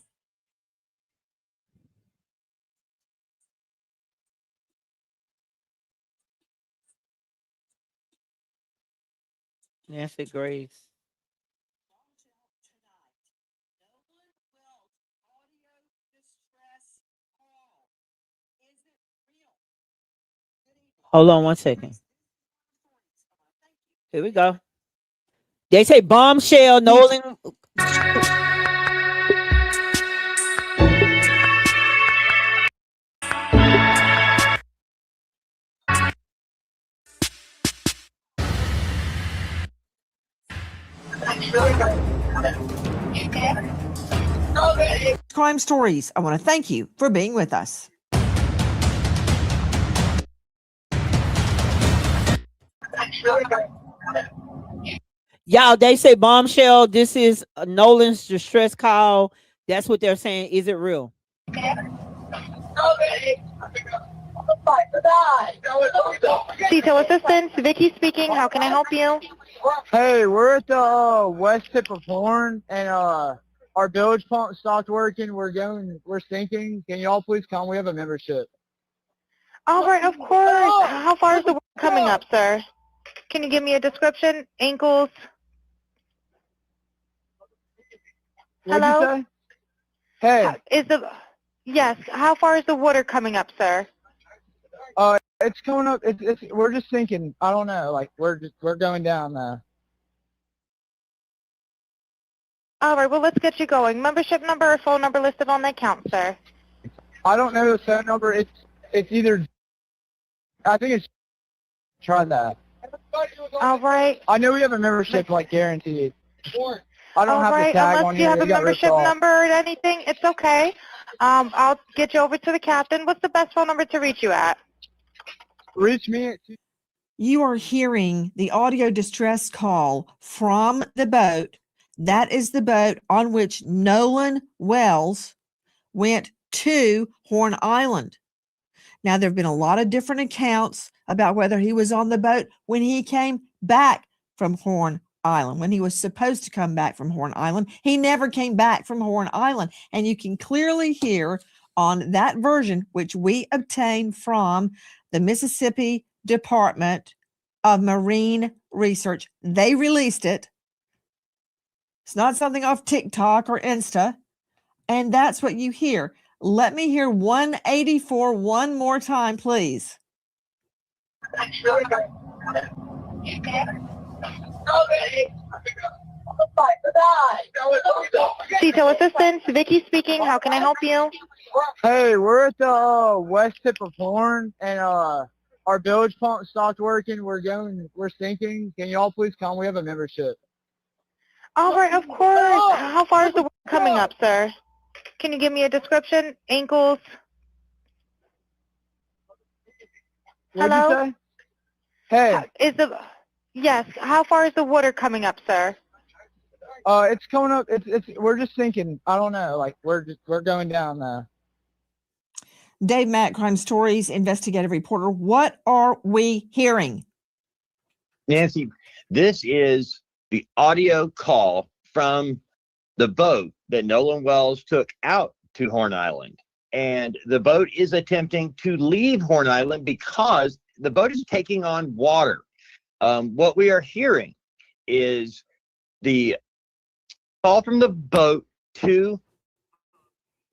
Nancy Grace. Hold on one second. Here we go. They say bombshell, Nolan. Crime Stories. I want to thank you for being with us. Y'all, they say bombshell. This is Nolan's distress call. That's what they're saying. Is it real? Detail assistance, Vicky speaking. How can I help you? Hey, we're at the west tip of Horn, and our bilge pump stopped working. We're sinking. Can y'all please come? We have a membership. All right, of course. How far is the water coming up, sir? Can you give me a description? Ankles? What'd Hello? you say? Hey. Yes. How far is the water coming up, sir? It's coming up. We're just sinking. I don't know. Like we're going down now. All right. Well, let's get you going. Membership number or phone number listed on the account, sir. I don't know the phone number. It's either. I think it's. Try that. All right. I know we have a membership, like guaranteed. I don't All have right. the tag Unless on you here. have a It got ripped membership off. number or anything, it's okay. I'll get you over to the captain. What's the best phone number to reach you at? Reach me at. You are hearing the audio distress call from the boat. That is the boat on which Nolan Wells went to Horn Island. Now, there have been a lot of different accounts about whether he was on the boat when he came back from Horn Island, when he was supposed to come back from Horn Island. He never came back from Horn Island. And you can clearly hear on that version, which we obtained from the Mississippi Department of Marine Research. They released it. It's not something off TikTok or Insta. And that's what you hear. Let me hear 184 one more time, please. Detail assistance, Vicky speaking. How can I help you? Hey, we're at the west tip of Horn, and our bilge pump stopped working. We're sinking. Can y'all please come? We have a membership. All right, of course. How far is the water coming up, sir? Can you give me a description? Ankles? What'd Hello? you say? Hey. Yes. How far is the water coming up, sir? It's coming up. We're just sinking. I don't know. Like we're going down now. Dave Mack, Crime Stories investigative reporter. What are we hearing? Nancy, this is the audio call from the boat that Nolan Wells took out to Horn Island. And the boat is attempting to leave Horn Island because the boat is taking on water. What we are hearing is the call from the boat to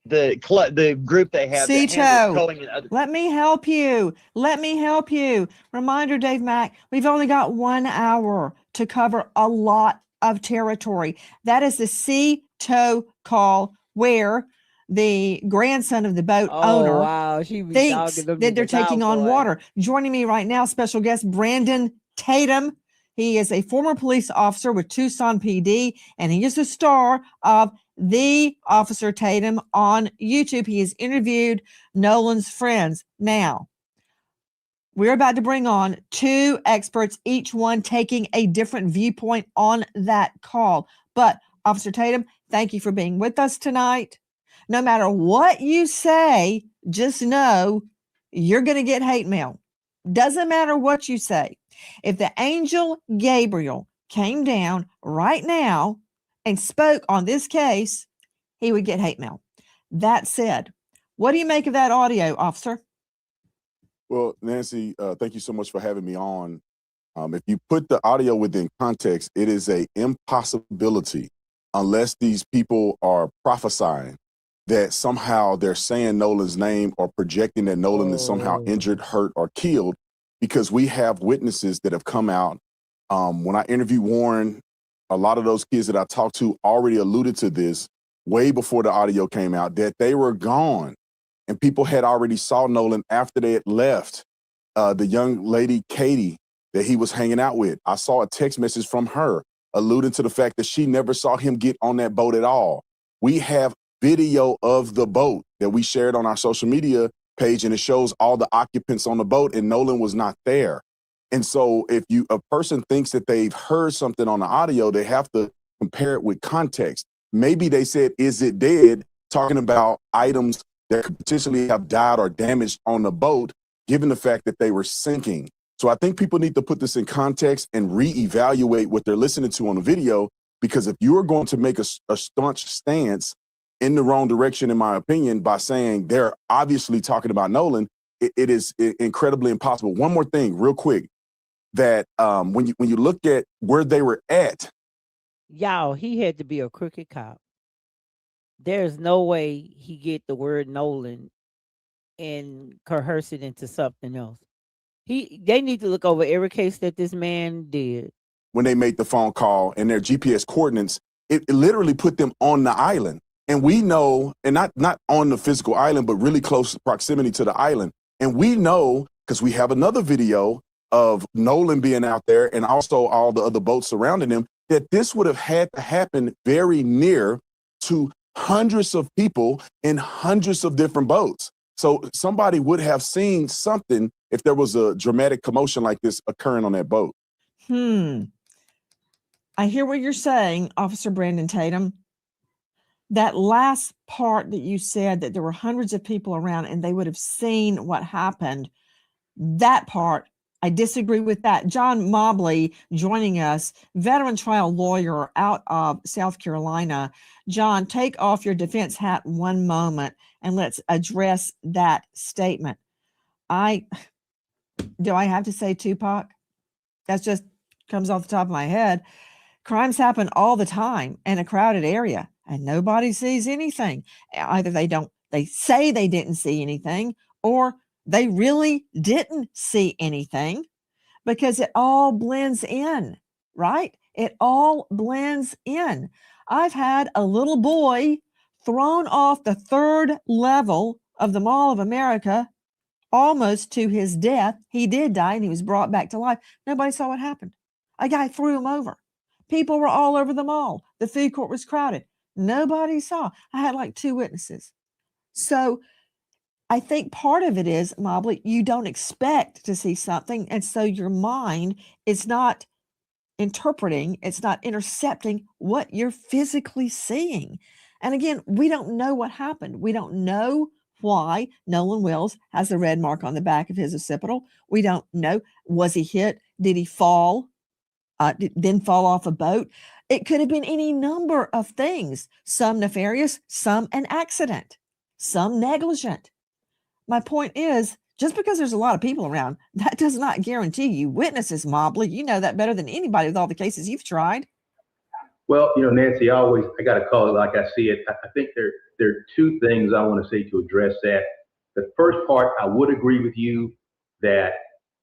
the group they have that handles towing and other. Let me help you. Let me help you. Reminder, Dave Mack, we've only got 1 hour to cover a lot of territory. That is the C-tow call where the grandson of the boat owner wow, she be thinks dogging them that they're niggas out, taking on boy. water. Joining me right now, special guest Brandon Tatum. He is a former police officer with Tucson PD, and he is the star of The Officer Tatum on YouTube. He has interviewed Nolan's friends. Now, we're about to bring on 2 experts, each one taking a different viewpoint on that call. But Officer Tatum, thank you for being with us tonight. No matter what you say, just know you're going to get hate mail. Doesn't matter what you say. If the angel Gabriel came down right now and spoke on this case, he would get hate mail. That said, what do you make of that audio, officer? Well, Nancy, thank you so much for having me on. If you put the audio within context, it is an impossibility unless these people are prophesying that somehow they're saying Nolan's name or projecting that Nolan is somehow injured, hurt, or killed, because we have witnesses that have come out. When I interviewed Warren, a lot of those kids that I talked to already alluded to this way before the audio came out, that they were gone. And people had already saw Nolan after they had left. The young lady, Katie, that he was hanging out with, I saw a text message from her alluding to the fact that she never saw him get on that boat at all. We have video of the boat that we shared on our social media page, and it shows all the occupants on the boat, and Nolan was not there. And so if a person thinks that they've heard something on the audio, they have to compare it with context. Maybe they said, is it dead? Talking about items that could potentially have died or damaged on the boat, given the fact that they were sinking. So I think people need to put this in context and reevaluate what they're listening to on the video, because if you are going to make a staunch stance in the wrong direction, in my opinion, by saying they're obviously talking about Nolan, it is incredibly impossible. One more thing real quick, that when you look at where they were at. Y'all, he had to be a crooked cop. There's no way he get the word Nolan and coerce it into something else. They need to look over every case that this man did. When they made the phone call and their GPS coordinates, it literally put them on the island. And we know, and not on the physical island, but really close proximity to the island. And we know, because we have another video of Nolan being out there and also all the other boats surrounding him, that this would have had to happen very near to hundreds of people in hundreds of different boats. So somebody would have seen something if there was a dramatic commotion like this occurring on that boat. I hear what you're saying, Officer Brandon Tatum. That last part that you said, that there were hundreds of people around and they would have seen what happened, that part, I disagree with that. John Mobley joining us, veteran trial lawyer out of South Carolina. John, take off your defense hat one moment and let's address that statement. Do I have to say Tupac? That just comes off the top of my head. Crimes happen all the time in a crowded area and nobody sees anything. Either they say they didn't see anything, or they really didn't see anything, because it all blends in, right? It all blends in. I've had a little boy thrown off the 3rd level of the Mall of America almost to his death. He did die and he was brought back to life. Nobody saw what happened. A guy threw him over. People were all over the mall. The food court was crowded. Nobody saw. I had like 2 witnesses. So I think part of it is, Mobley, you don't expect to see something. And so your mind is not interpreting, it's not intercepting what you're physically seeing. And again, we don't know what happened. We don't know why Nolan Wells has a red mark on the back of his occipital. We don't know. Was he hit? Did he fall? Then fall off a boat? It could have been any number of things. Some nefarious, some an accident, some negligent. My point is, just because there's a lot of people around, that does not guarantee you witnesses, Mobley. You know that better than anybody with all the cases you've tried. Well, Nancy, I got to call it like I see it. I think there are two things I want to say to address that. The first part, I would agree with you that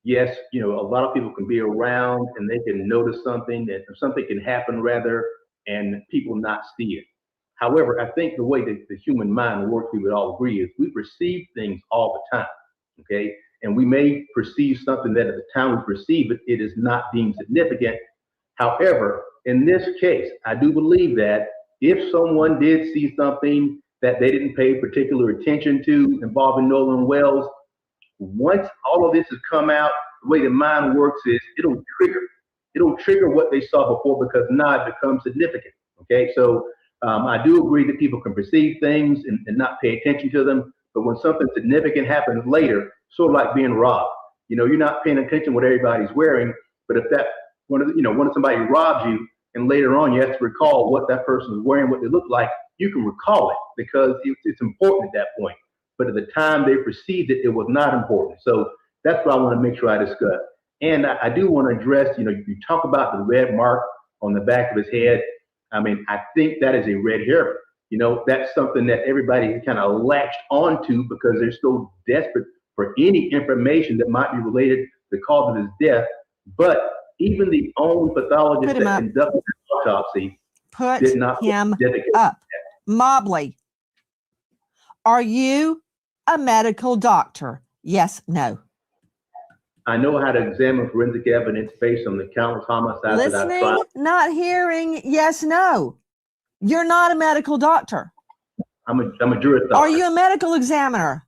yes, a lot of people can be around and they can notice something, that something can happen rather, and people not see it. However, I think the way that the human mind works, we would all agree, is we perceive things all the time, okay? And we may perceive something that at the time we perceive it, it is not deemed significant. However, in this case, I do believe that if someone did see something that they didn't pay particular attention to involving Nolan Wells, once all of this has come out, the way the mind works is it'll trigger what they saw before, because now it becomes significant, okay? So I do agree that people can perceive things and not pay attention to them, but when something significant happens later, sort of like being robbed, you're not paying attention to what everybody's wearing, but if that when somebody robs you and later on you have to recall what that person was wearing, what they looked like, you can recall it because it's important at that point. But at the time they perceived it, it was not important. So that's what I want to make sure I discuss. And I do want to address, you talk about the red mark on the back of his head. I mean, I think that is a red herring. That's something that everybody kind of latched onto because they're so desperate for any information that might be related to the cause of his death. But even the only pathologist that conducted the autopsy did not him up. Mobley, are you a medical doctor? Yes, no. I know how to examine forensic evidence based on the countless homicides that I've tried. Listening, not hearing, yes, no. You're not a medical doctor. I'm a juris doctor. Are you a medical examiner?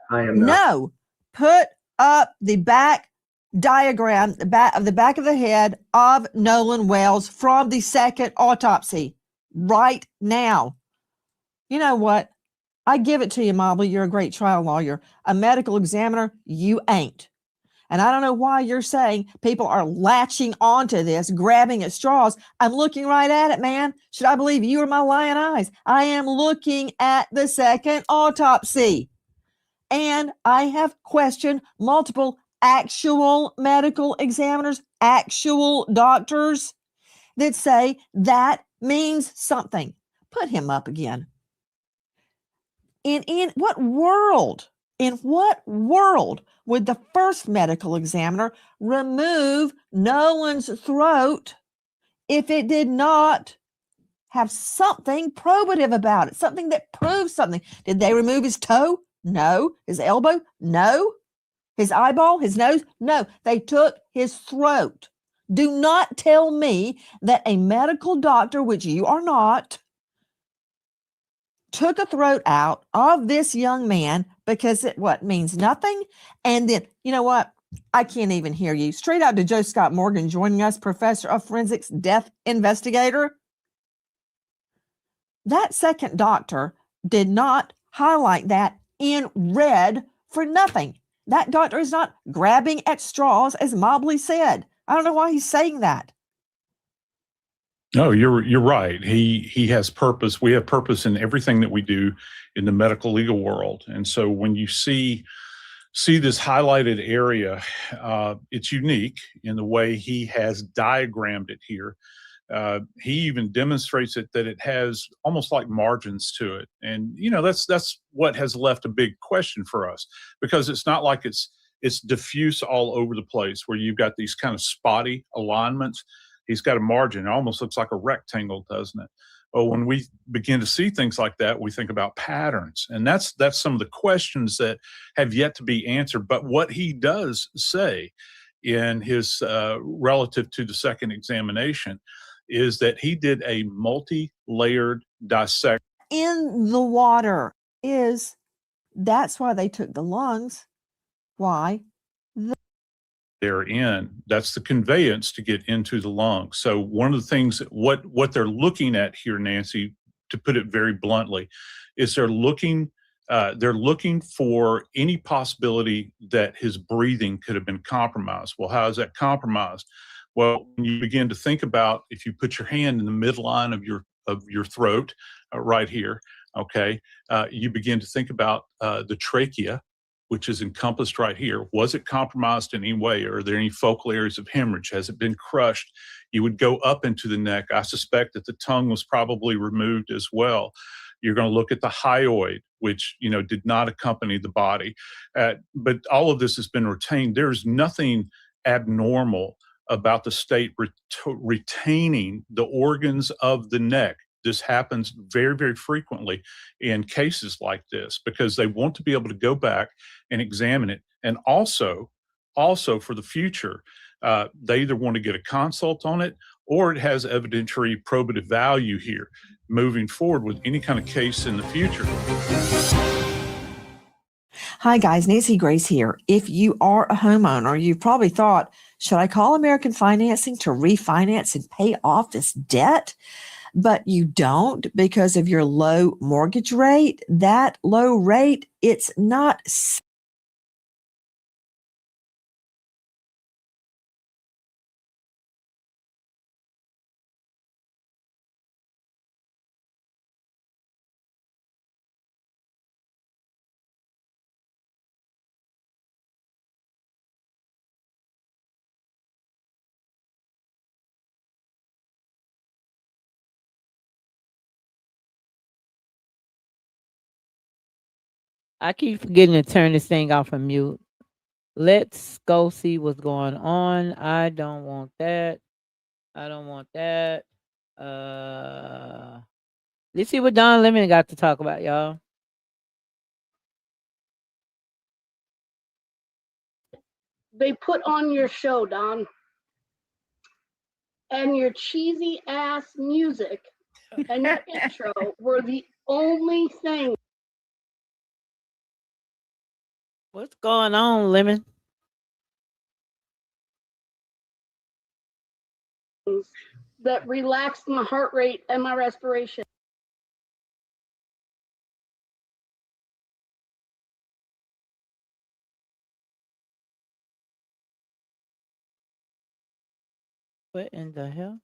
I am not. No. Put up the back diagram, the back of the head of Nolan Wells from the second autopsy right now. You know what? I give it to you, Mobley. You're a great trial lawyer. A medical examiner, you ain't. And I don't know why you're saying people are latching onto this, grabbing at straws. I'm looking right at it, man. Should I believe you or my lying eyes? I am looking at the second autopsy. And I have questioned multiple actual medical examiners, actual doctors that say that means something. Put him up again. In what world would the first medical examiner remove Nolan's throat if it did not have something probative about it, something that proves something? Did they remove his toe? No. His elbow? No. His eyeball? His nose? No. They took his throat. Do not tell me that a medical doctor, which you are not, took a throat out of this young man because it means nothing. And then, you know what? I can't even hear you. Straight out to Joe Scott Morgan joining us, professor of forensics, death investigator. That second doctor did not highlight that in red for nothing. That doctor is not grabbing at straws, as Mobley said. I don't know why he's saying that. No, you're right. He has purpose. We have purpose in everything that we do in the medical legal world. And so when you see this highlighted area, it's unique in the way he has diagrammed it here. He even demonstrates it that it has almost like margins to it. And, that's what has left a big question for us, because it's not like it's diffuse all over the place where you've got these kind of spotty alignments. He's got a margin. It almost looks like a rectangle, doesn't it? Well, when we begin to see things like that, we think about patterns. And that's some of the questions that have yet to be answered. But what he does say in his relative to the second examination is that he did a multi-layered dissection. In the water that's why they took the lungs. Why? They're in. That's the conveyance to get into the lungs. So one of the things that what they're looking at here, Nancy, to put it very bluntly, is they're looking for any possibility that his breathing could have been compromised. Well, how is that compromised? Well, when you begin to think about, if you put your hand in the midline of your throat, right here, okay, you begin to think about the trachea, which is encompassed right here. Was it compromised in any way? Are there any focal areas of hemorrhage? Has it been crushed? You would go up into the neck. I suspect that the tongue was probably removed as well. You're going to look at the hyoid, which, did not accompany the body. But all of this has been retained. There's nothing abnormal about the state retaining the organs of the neck. This happens very, very frequently in cases like this because they want to be able to go back and examine it. And also for the future, they either want to get a consult on it or it has evidentiary probative value here moving forward with any kind of case in the future. Hi guys, Nancy Grace here. If you are a homeowner, you've probably thought, should I call American Financing to refinance and pay off this debt? But you don't because of your low mortgage rate. That low rate, it's not I keep forgetting to turn this thing off of mute. Let's go see what's going on. I don't want that. I don't want that. Let's see what Don Lemon got to talk about, y'all. They put on your show, Don, and your cheesy ass music and your intro were the only thing. What's going on, Lemon? That relaxed my heart rate and my respiration. What in the hell?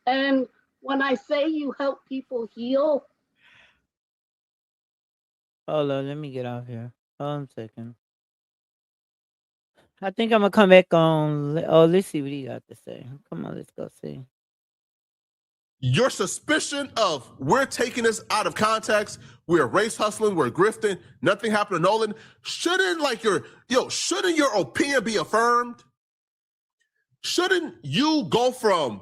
And when I say you help people heal. Hold on, let me get off here. Hold on a second. I think I'm gonna come back on. Let's see what he got to say. Come on, let's go see. Your suspicion of we're taking this out of context, we're race hustling, we're grifting, nothing happened to Nolan. Shouldn't your opinion be affirmed? Shouldn't you go from,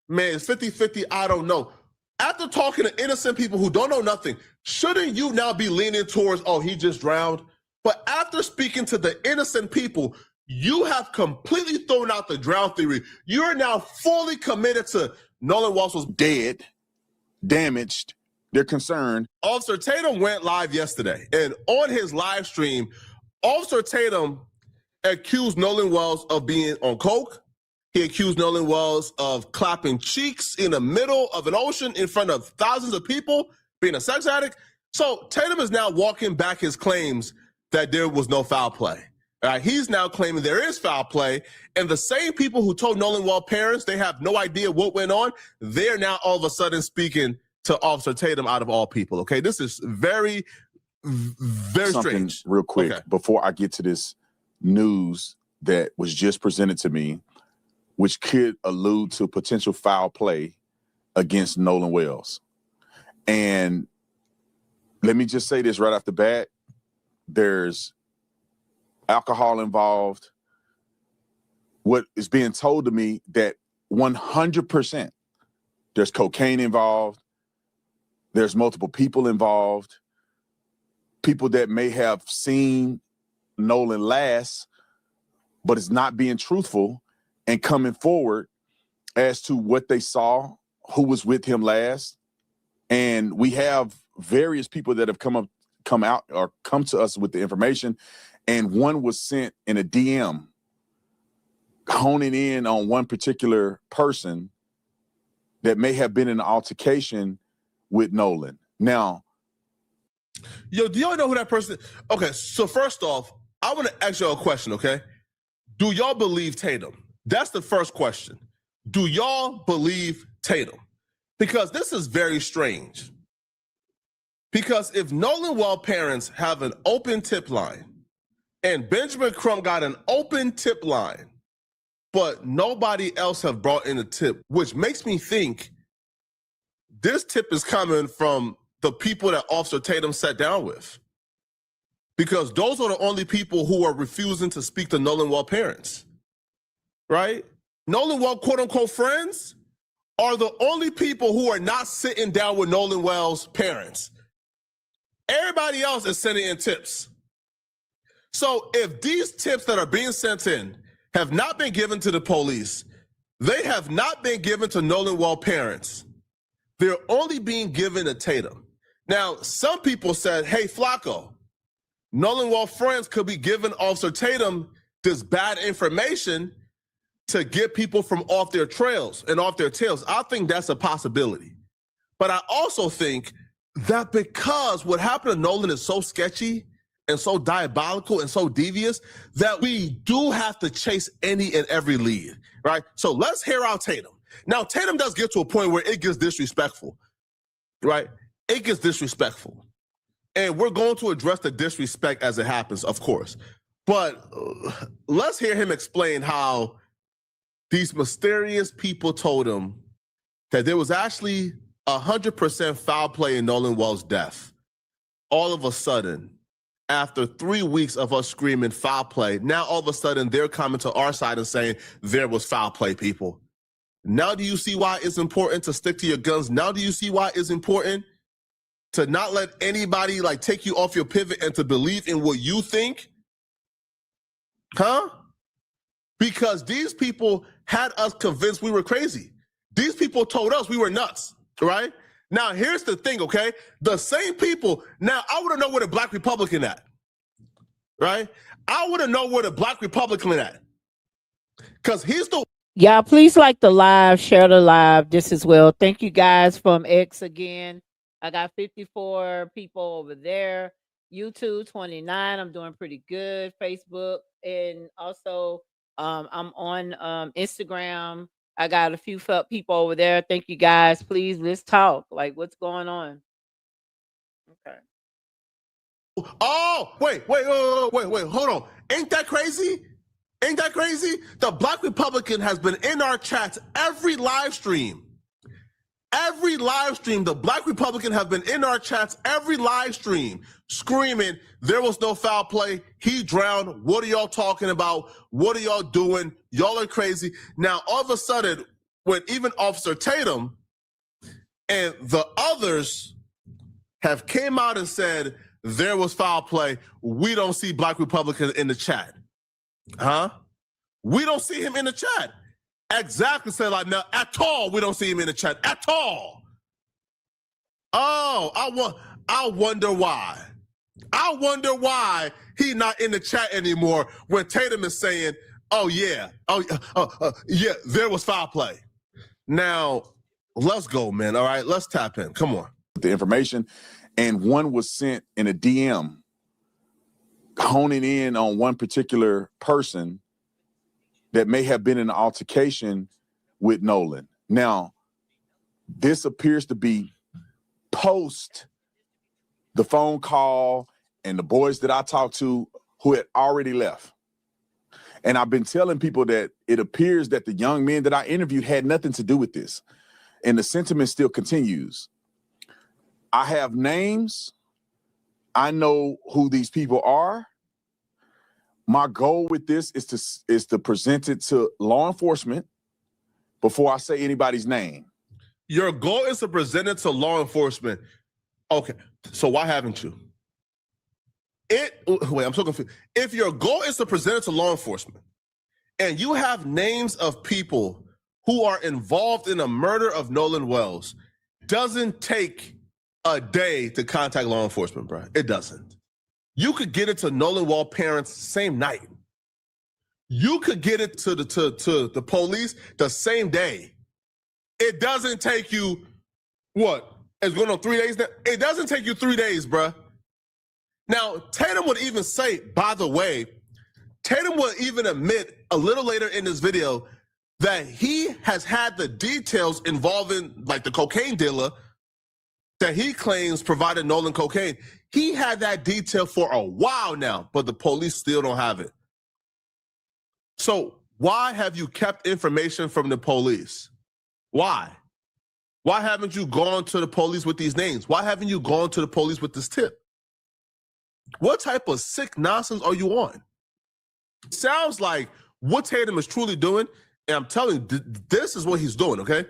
man, it's 50-50, I don't know. After talking to innocent people who don't know nothing, shouldn't you now be leaning towards, oh, he just drowned? But after speaking to the innocent people, you have completely thrown out the drown theory. You are now fully committed to Nolan Wells was dead, damaged. They're concerned. Officer Tatum went live yesterday, and on his live stream, Officer Tatum accused Nolan Wells of being on coke. He accused Nolan Wells of clapping cheeks in the middle of an ocean in front of thousands of people, being a sex addict. So Tatum is now walking back his claims that there was no foul play. He's now claiming there is foul play, and the same people who told Nolan Wells parents they have no idea what went on, they're now all of a sudden speaking to Officer Tatum out of all people. Okay, this is very, very Something strange. real quick Okay. before I get to this news that was just presented to me, which could allude to potential foul play against Nolan Wells. And let me just say this right off the bat. There's alcohol involved. What is being told to me that 100% there's cocaine involved. There's multiple people involved. People that may have seen Nolan last, but is not being truthful and coming forward as to what they saw, who was with him last. And we have various people that have come out or come to us with the information. And one was sent in a DM honing in on one particular person that may have been in an altercation with Nolan. Now, Yo, do y'all know who that person is? Okay, so first off, I want to ask y'all a question, okay? Do y'all believe Tatum? That's the first question. Do y'all believe Tatum? Because this is very strange. Because if Nolan Wells parents have an open tip line and Benjamin Crump got an open tip line, but nobody else have brought in a tip, which makes me think this tip is coming from the people that Officer Tatum sat down with. Because those are the only people who are refusing to speak to Nolan Wells' parents, right? Nolan Wells' quote unquote friends are the only people who are not sitting down with Nolan Wells' parents. Everybody else is sending in tips. So if these tips that are being sent in have not been given to the police, they have not been given to Nolan Wells' parents, they're only being given to Tatum. Now, some people said, hey, Flacco, Nolan Wells' friends could be giving Officer Tatum this bad information to get people from off their trails and off their tails. I think that's a possibility. But I also think that because what happened to Nolan is so sketchy and so diabolical and so devious that we do have to chase any and every lead, right? So let's hear out Tatum. Now, Tatum does get to a point where it gets disrespectful, right? It gets disrespectful. And we're going to address the disrespect as it happens, of course. But let's hear him explain how these mysterious people told him that there was actually 100% foul play in Nolan Wells' death. All of a sudden, after 3 weeks of us screaming foul play, now all of a sudden they're coming to our side and saying there was foul play, people. Now do you see why it's important to stick to your guns? Now do you see why it's important to not let anybody like take you off your pivot and to believe in what you think? Huh? Because these people had us convinced we were crazy. These people told us we were nuts, right? Now, here's the thing, okay? The same people, now I want to know where the Black Republican at, right? I want to know where the Black Republican at. Because he's the... Y'all, please like the live, share the live just as well. Thank you guys from X again. I got 54 people over there. YouTube, 29. I'm doing pretty good. Facebook, and also I'm on Instagram. I got a few people over there. Thank you guys. Please, let's talk. Like, what's going on? Okay. Oh, wait, hold on. Ain't that crazy? Ain't that crazy? The Black Republican has been in our chats every live stream. Every live stream, the Black Republican have been in our chats every live stream screaming, there was no foul play. He drowned. What are y'all talking about? What are y'all doing? Y'all are crazy. Now, all of a sudden, when even Officer Tatum and the others have came out and said there was foul play, we don't see Black Republicans in the chat. Huh? We don't see him in the chat. Exactly. Say like, no, at all. We don't see him in the chat at all. Oh, I wonder why. I wonder why he's not in the chat anymore when Tatum is saying, oh yeah, yeah, there was foul play. Now, let's go, man. All right, let's tap in. Come on. The information, and one was sent in a DM honing in on one particular person that may have been in an altercation with Nolan. Now, this appears to be post the phone call and the boys that I talked to who had already left. And I've been telling people that it appears that the young men that I interviewed had nothing to do with this. And the sentiment still continues. I have names. I know who these people are. My goal with this is to present it to law enforcement before I say anybody's name. Your goal is to present it to law enforcement. Okay, so why haven't you? Wait, I'm so confused. If your goal is to present it to law enforcement and you have names of people who are involved in a murder of Nolan Wells, doesn't take a day to contact law enforcement, bro. It doesn't. You could get it to Nolan Wells' parents same night. You could get it to the police the same day. It doesn't take you, what? It's going on 3 days now? It doesn't take you 3 days, bruh. Now, Tatum would even say, by the way, Tatum would even admit a little later in this video that he has had the details involving like the cocaine dealer that he claims provided Nolan cocaine. He had that detail for a while now, but the police still don't have it. So Why have you kept information from the police? Why? Why haven't you gone to the police with these names? Why haven't you gone to the police with this tip? What type of sick nonsense are you on? Sounds like what Tatum is truly doing, and I'm telling you, this is what he's doing, okay?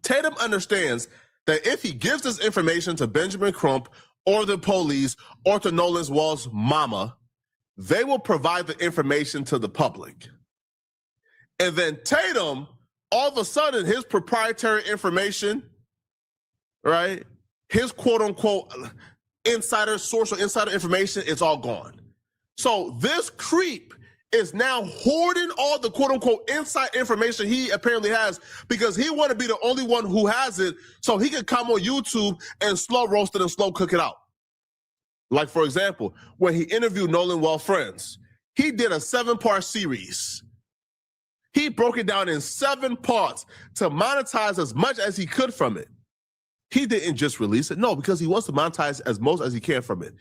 Tatum understands that if he gives this information to Benjamin Crump or the police or to Nolan Wells' mama, they will provide the information to the public. And then Tatum, all of a sudden, his proprietary information, right? His quote unquote insider source or insider information is all gone. So this creep is now hoarding all the quote unquote inside information he apparently has because he want to be the only one who has it so he can come on YouTube and slow roast it and slow cook it out. Like, for example, when he interviewed Nolan Wells' friends, he did a 7-part series. He broke it down in 7 parts to monetize as much as he could from it. He didn't just release it. No, because he wants to monetize as most as he can from it.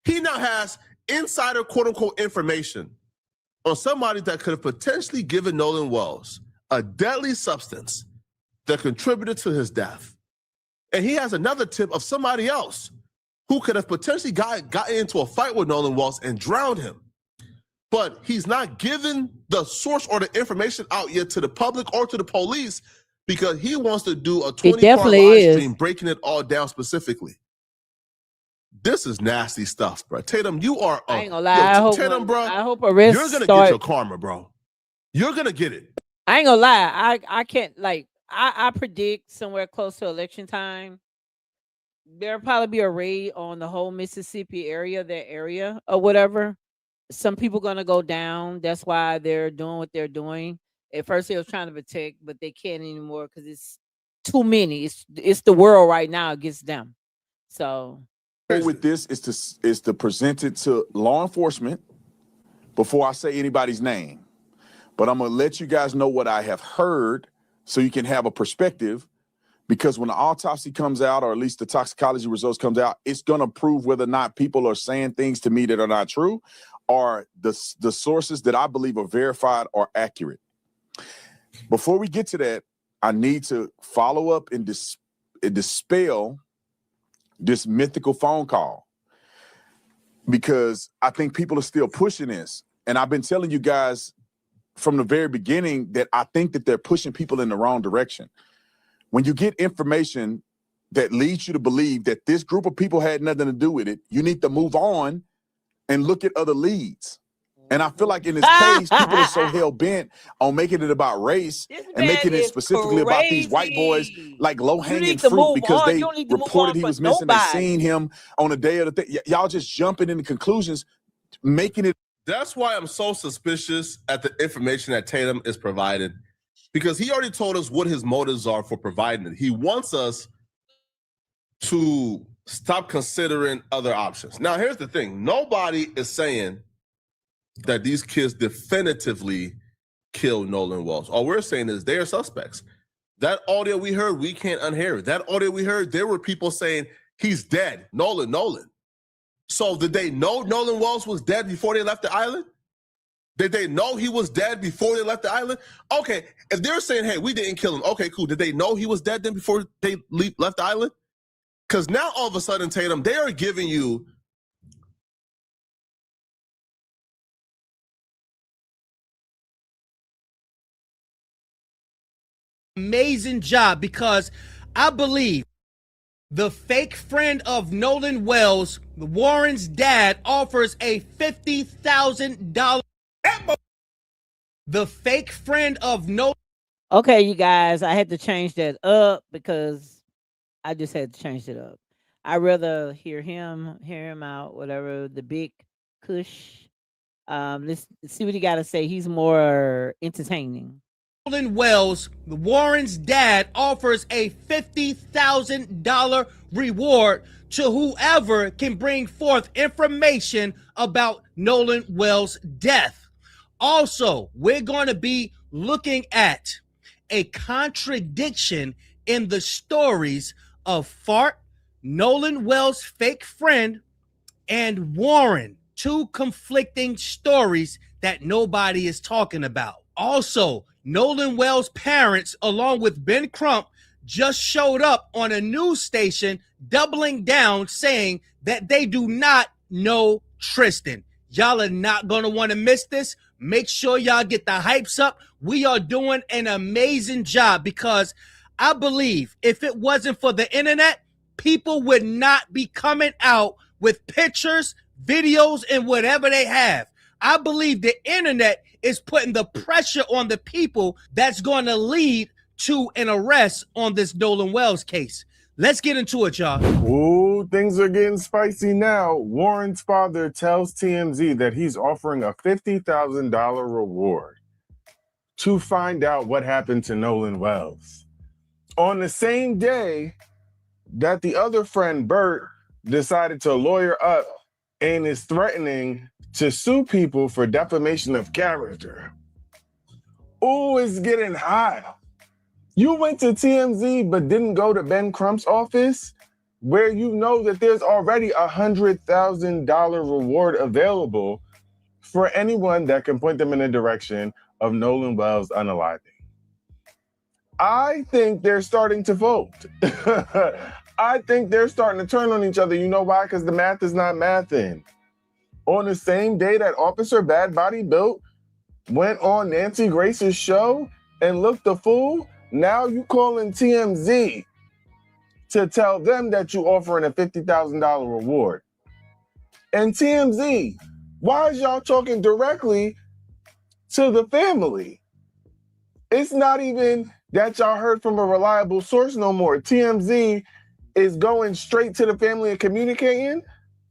He now has insider quote unquote information on somebody that could have potentially given Nolan Wells a deadly substance that contributed to his death. And he has another tip of somebody else who could have potentially gotten into a fight with Nolan Wells and drowned him. But he's not given the source or the information out yet to the public or to the police because he wants to do a 20-part live stream breaking it all down specifically. This is nasty stuff, bro. Tatum, you are I ain't gonna lie. Tatum, bro, I hope arrests you're gonna start. get your karma, bro. You're gonna get it. I ain't gonna lie. I can't like I predict somewhere close to election time, there'll probably be a raid on the whole Mississippi area, that area or whatever. Some people gonna go down. That's why they're doing what they're doing. At first they was trying to protect, but they can't anymore because it's too many. It's the world right now against them. So with this is to present it to law enforcement before I say anybody's name. But I'm gonna let you guys know what I have heard so you can have a perspective, because when the autopsy comes out, or at least the toxicology results comes out, it's gonna prove whether or not people are saying things to me that are not true, or the sources that I believe are verified or accurate. Before we get to that, I need to follow up and dispel this mythical phone call, because I think people are still pushing this. And I've been telling you guys from the very beginning that I think that they're pushing people in the wrong direction. When you get information that leads you to believe that this group of people had nothing to do with it, you need to move on and look at other leads. And I feel like in this case, people are so hell-bent on making it about race and making it specifically about these white boys like low-hanging fruit because they reported he was missing. They seen him on the day of the thing. Y'all just jumping into conclusions, making it. That's why I'm so suspicious at the information that Tatum is providing, because he already told us what his motives are for providing it. He wants us to stop considering other options. Now, here's the thing. Nobody is saying that these kids definitively killed Nolan Wells. All we're saying is they are suspects. That audio we heard, we can't unhear it. That audio we heard, there were people saying he's dead. Nolan. So did they know Nolan Wells was dead before they left the island? Did they know he was dead before they left the island? Okay, if they're saying, hey, we didn't kill him, okay, cool. Did they know he was dead then before they left the island? Because now all of a sudden, Tatum, they are giving you amazing job, because I believe the fake friend of Nolan Wells, Warren's dad, offers a $50,000. The fake friend of Nolan. okay, you guys, I had to change that up because I just had to change it up. I'd rather hear him out, whatever, the big Kush. Let's see what he got to say. He's more entertaining. Nolan Wells, Warren's dad, offers a $50,000 reward to whoever can bring forth information about Nolan Wells' death. Also, we're going to be looking at a contradiction in the stories of Fart, Nolan Wells' fake friend, and Warren. Two conflicting stories that nobody is talking about. Also, Nolan Wells' parents, along with Ben Crump, just showed up on a news station doubling down saying that they do not know Tristan. Y'all are not going to want to miss this. Make sure y'all get the hypes up. We are doing an amazing job because I believe if it wasn't for the internet, people would not be coming out with pictures, videos, and whatever they have. I believe the internet is putting the pressure on the people that's going to lead to an arrest on this Nolan Wells case. Let's get into it, y'all. Ooh, things are getting spicy now. Warren's father tells TMZ that he's offering a $50,000 reward to find out what happened to Nolan Wells. On the same day that the other friend, Bert, decided to lawyer up and is threatening to sue people for defamation of character. Ooh, it's getting hot. You went to TMZ but didn't go to Ben Crump's office, where you know that there's already a $100,000 reward available for anyone that can point them in the direction of Nolan Wells unaliving. I think they're starting to vote. I think they're starting to turn on each other. You know why? Because the math is not mathing. On the same day that Officer Bad Body Built went on Nancy Grace's show and looked a fool, now you calling TMZ to tell them that you offering a $50,000 reward. And TMZ, why is y'all talking directly to the family? It's not even that y'all heard from a reliable source no more. TMZ is going straight to the family and communicating,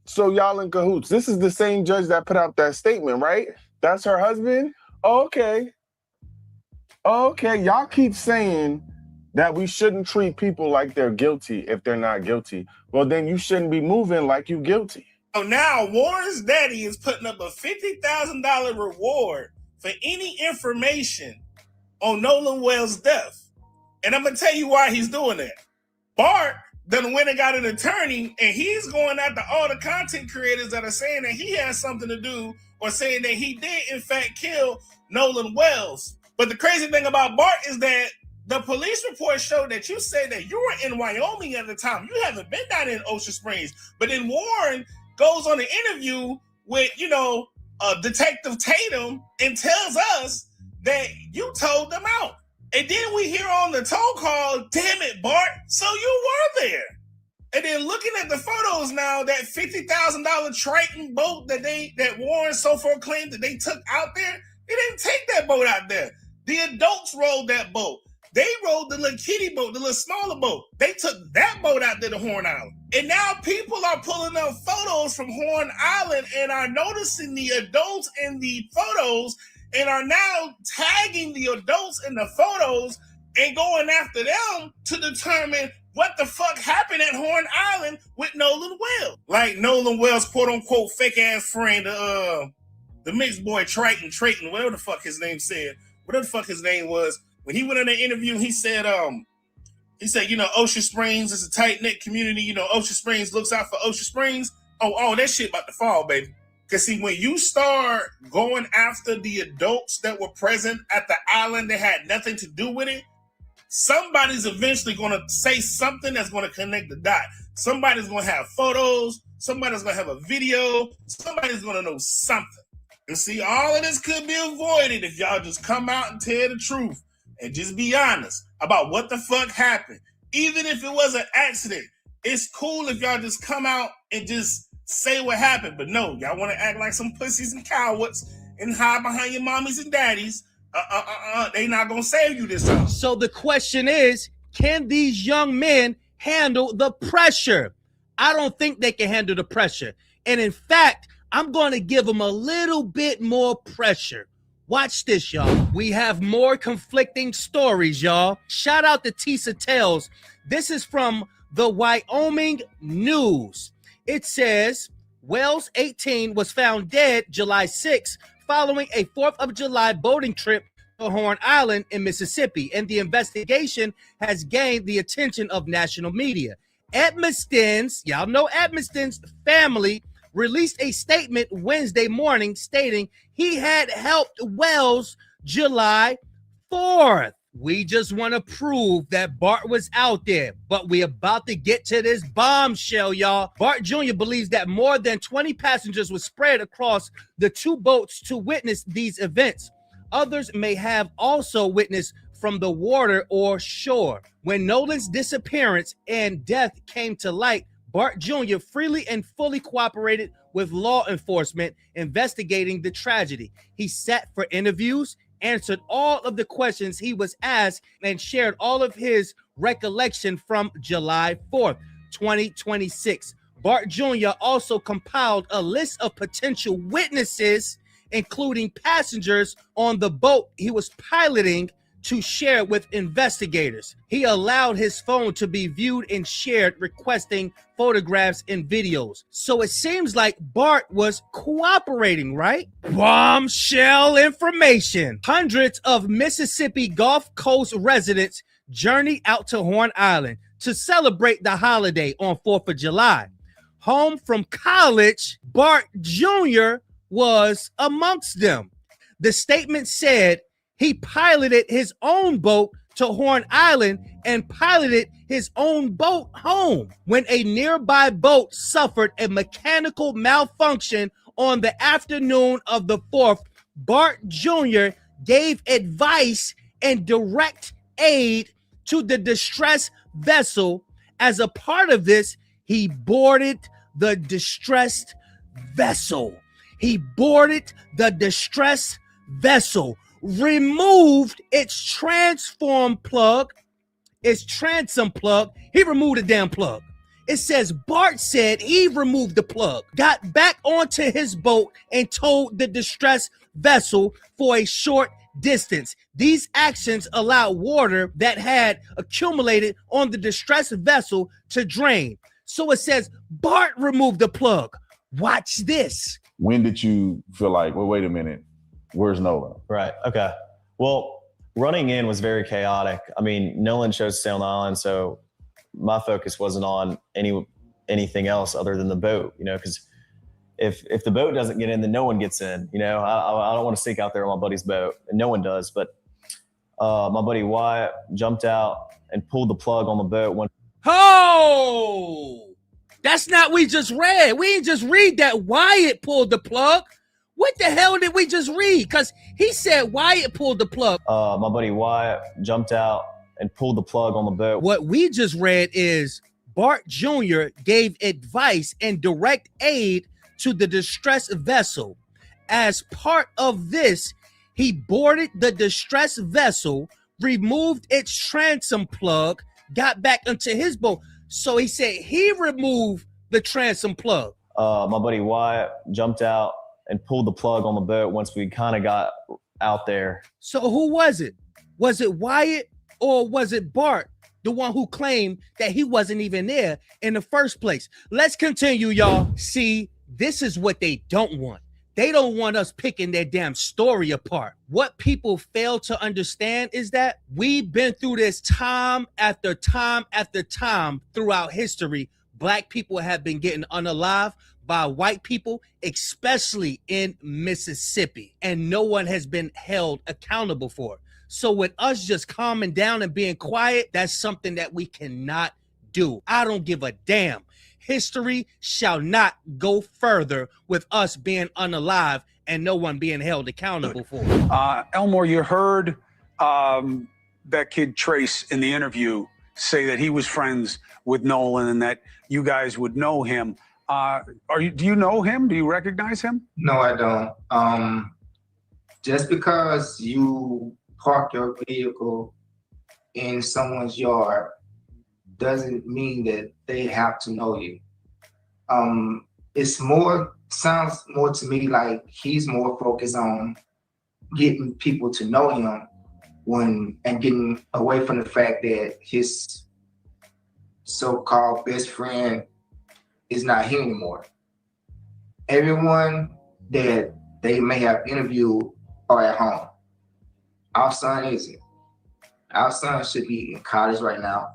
so y'all in cahoots. This is the same judge that put out that statement, right? That's her husband? Okay. Okay, y'all keep saying that we shouldn't treat people like they're guilty if they're not guilty. Well, then you shouldn't be moving like you guilty. So now Warren's daddy is putting up a $50,000 reward for any information on Nolan Wells' death. And I'm going to tell you why he's doing that. Bart done went and got an attorney, and he's going after all the content creators that are saying that he has something to do or saying that he did, in fact, kill Nolan Wells. But the crazy thing about Bart is that the police report showed that you said that you were in Wyoming at the time. You haven't been down in Ocean Springs. But then Warren goes on an interview with, Detective Tatum and tells us that you told them out. And then we hear on the toll call, damn it, Bart, so you were there. And then looking at the photos now, that $50,000 Triton boat that Warren so far claimed that they took out there, they didn't take that boat out there. The adults rode that boat. They rode the little kiddie boat, the little smaller boat. They took that boat out there to Horn Island. And now people are pulling up photos from Horn Island and are noticing the adults in the photos and are now tagging the adults in the photos and going after them to determine what the fuck happened at Horn Island with Nolan Wells. Like Nolan Wells' quote-unquote fake-ass friend, the mixed boy Triton, whatever the fuck his name said, whatever the fuck his name was, when he went in the interview, he said, Ocean Springs is a tight-knit community. Ocean Springs looks out for Ocean Springs. Oh, that shit about to fall, baby. Because see, when you start going after the adults that were present at the island that had nothing to do with it, somebody's eventually going to say something that's going to connect the dot. Somebody's going to have photos. Somebody's going to have a video. Somebody's going to know something. And see, all of this could be avoided if y'all just come out and tell the truth and just be honest about what the fuck happened. Even if it was an accident, it's cool if y'all just come out and just say what happened. But no, y'all want to act like some pussies and cowards and hide behind your mommies and daddies. They not going to save you this time. So the question is, can these young men handle the pressure? I don't think they can handle the pressure. And in fact, I'm going to give them a little bit more pressure. Watch this, y'all. We have more conflicting stories, y'all. Shout out to Tisa Tales. This is from the Wyoming News. It says, Wells, 18, was found dead July 6 following a 4th of July boating trip to Horn Island in Mississippi, and the investigation has gained the attention of national media. Edmiston's, y'all know Edmiston's family released a statement Wednesday morning stating he had helped Wells July 4th. We just want to prove that Bart was out there, but we about to get to this bombshell, y'all. Bart Jr. believes that more than 20 passengers were spread across the two boats to witness these events. Others may have also witnessed from the water or shore. When Nolan's disappearance and death came to light, Bart Jr. freely and fully cooperated with law enforcement investigating the tragedy. He sat for interviews, answered all of the questions he was asked, and shared all of his recollection from July 4th, 2026. Bart Jr. also compiled a list of potential witnesses, including passengers on the boat he was piloting, to share with investigators. He allowed his phone to be viewed and shared, requesting photographs and videos. So it seems like Bart was cooperating, right? Bombshell information. Hundreds of Mississippi Gulf Coast residents journeyed out to Horn Island to celebrate the holiday on 4th of July. Home from college, Bart Jr. was amongst them. The statement said he piloted his own boat to Horn Island and piloted his own boat home when a nearby boat suffered a mechanical malfunction on the afternoon of the 4th. Bart Jr. gave advice and direct aid to the distressed vessel. As a part of this, he boarded the distressed vessel. He boarded the distressed vessel, removed its transom plug. He removed the damn plug. It says Bart said he removed the plug, got back onto his boat, and towed the distressed vessel for a short distance. These actions allowed water that had accumulated on the distressed vessel to drain. So it says Bart removed the plug. Watch this. When did you feel like, well, wait a minute, where's Nolan? Right. Okay. Well, running in was very chaotic. I mean, Nolan chose to stay on the island, so my focus wasn't on anything else other than the boat, because if the boat doesn't get in, then no one gets in. I don't want to sneak out there on my buddy's boat, and no one does. But my buddy Wyatt jumped out and pulled the plug on the boat. Oh, that's not what we just read. We didn't just read that Wyatt pulled the plug. What the hell did we just read? Because he said Wyatt pulled the plug. My buddy Wyatt jumped out and pulled the plug on the boat. What we just read is Bart Jr. gave advice and direct aid to the distressed vessel. As part of this, he boarded the distressed vessel, removed its transom plug, got back into his boat. So he said he removed the transom plug. My buddy Wyatt jumped out and pulled the plug on the boat once we kind of got out there. So who was it? Was it Wyatt or was it Bart, the one who claimed that he wasn't even there in the first place? Let's continue, y'all. See, this is what they don't want. They don't want us picking their damn story apart. What people fail to understand is that we've been through this time after time after time throughout history. Black people have been getting unalived by white people, especially in Mississippi, and no one has been held accountable for it. So with us just calming down and being quiet, that's something that we cannot do. I don't give a damn. History shall not go further with us being unalive and no one being held accountable for it. Elmore, you heard that kid Trace in the interview say that he was friends with Nolan and that you guys would know him. Do you know him? Do you recognize him? No, I don't. Just because you park your vehicle in someone's yard doesn't mean that they have to know you. Sounds more to me like he's more focused on getting people to know him and getting away from the fact that his so-called best friend is not here anymore. Everyone that they may have interviewed are at home. Our son isn't. Our son should be in college right now.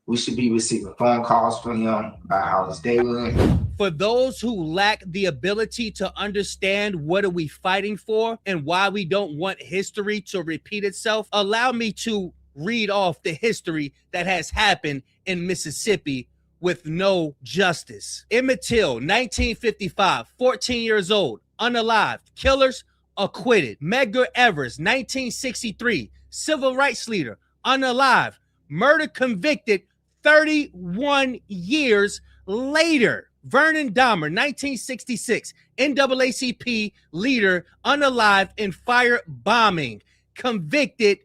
We should be receiving phone calls from him about how his day went. For those who lack the ability to understand what are we fighting for and why we don't want history to repeat itself, allow me to read off the history that has happened in Mississippi with no justice. Emmett Till, 1955, 14 years old, unalived. Killers acquitted. Medgar Evers, 1963, civil rights leader, unalived. Murder convicted 31 years later. Vernon Dahmer, 1966, NAACP leader, unalived in fire bombing, convicted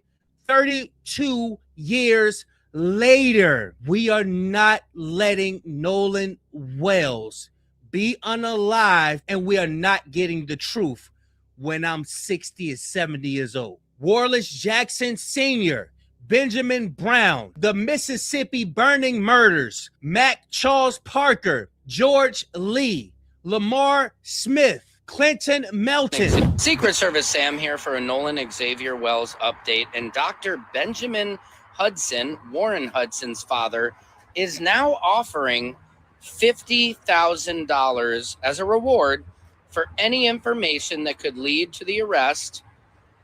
32 years later. We are not letting Nolan Wells be unalive, and we are not getting the truth when I'm 60 or 70 years old. Wallace Jackson Sr., Benjamin Brown, the Mississippi burning murders, Mac Charles Parker, George Lee, Lamar Smith, Clinton Melton. Secret Service Sam here for a Nolan Xavier Wells update. And Dr. Benjamin Hudson, Warren Hudson's father, is now offering $50,000 as a reward for any information that could lead to the arrest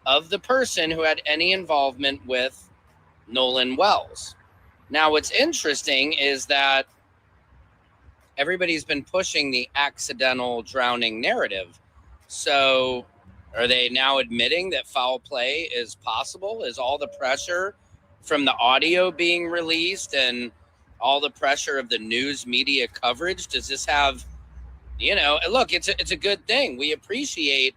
of the person who had any involvement with Nolan Wells. Now, what's interesting is that everybody's been pushing the accidental drowning narrative. So are they now admitting that foul play is possible? Is all the pressure from the audio being released and all the pressure of the news media coverage? Does this have, look, it's a good thing. We appreciate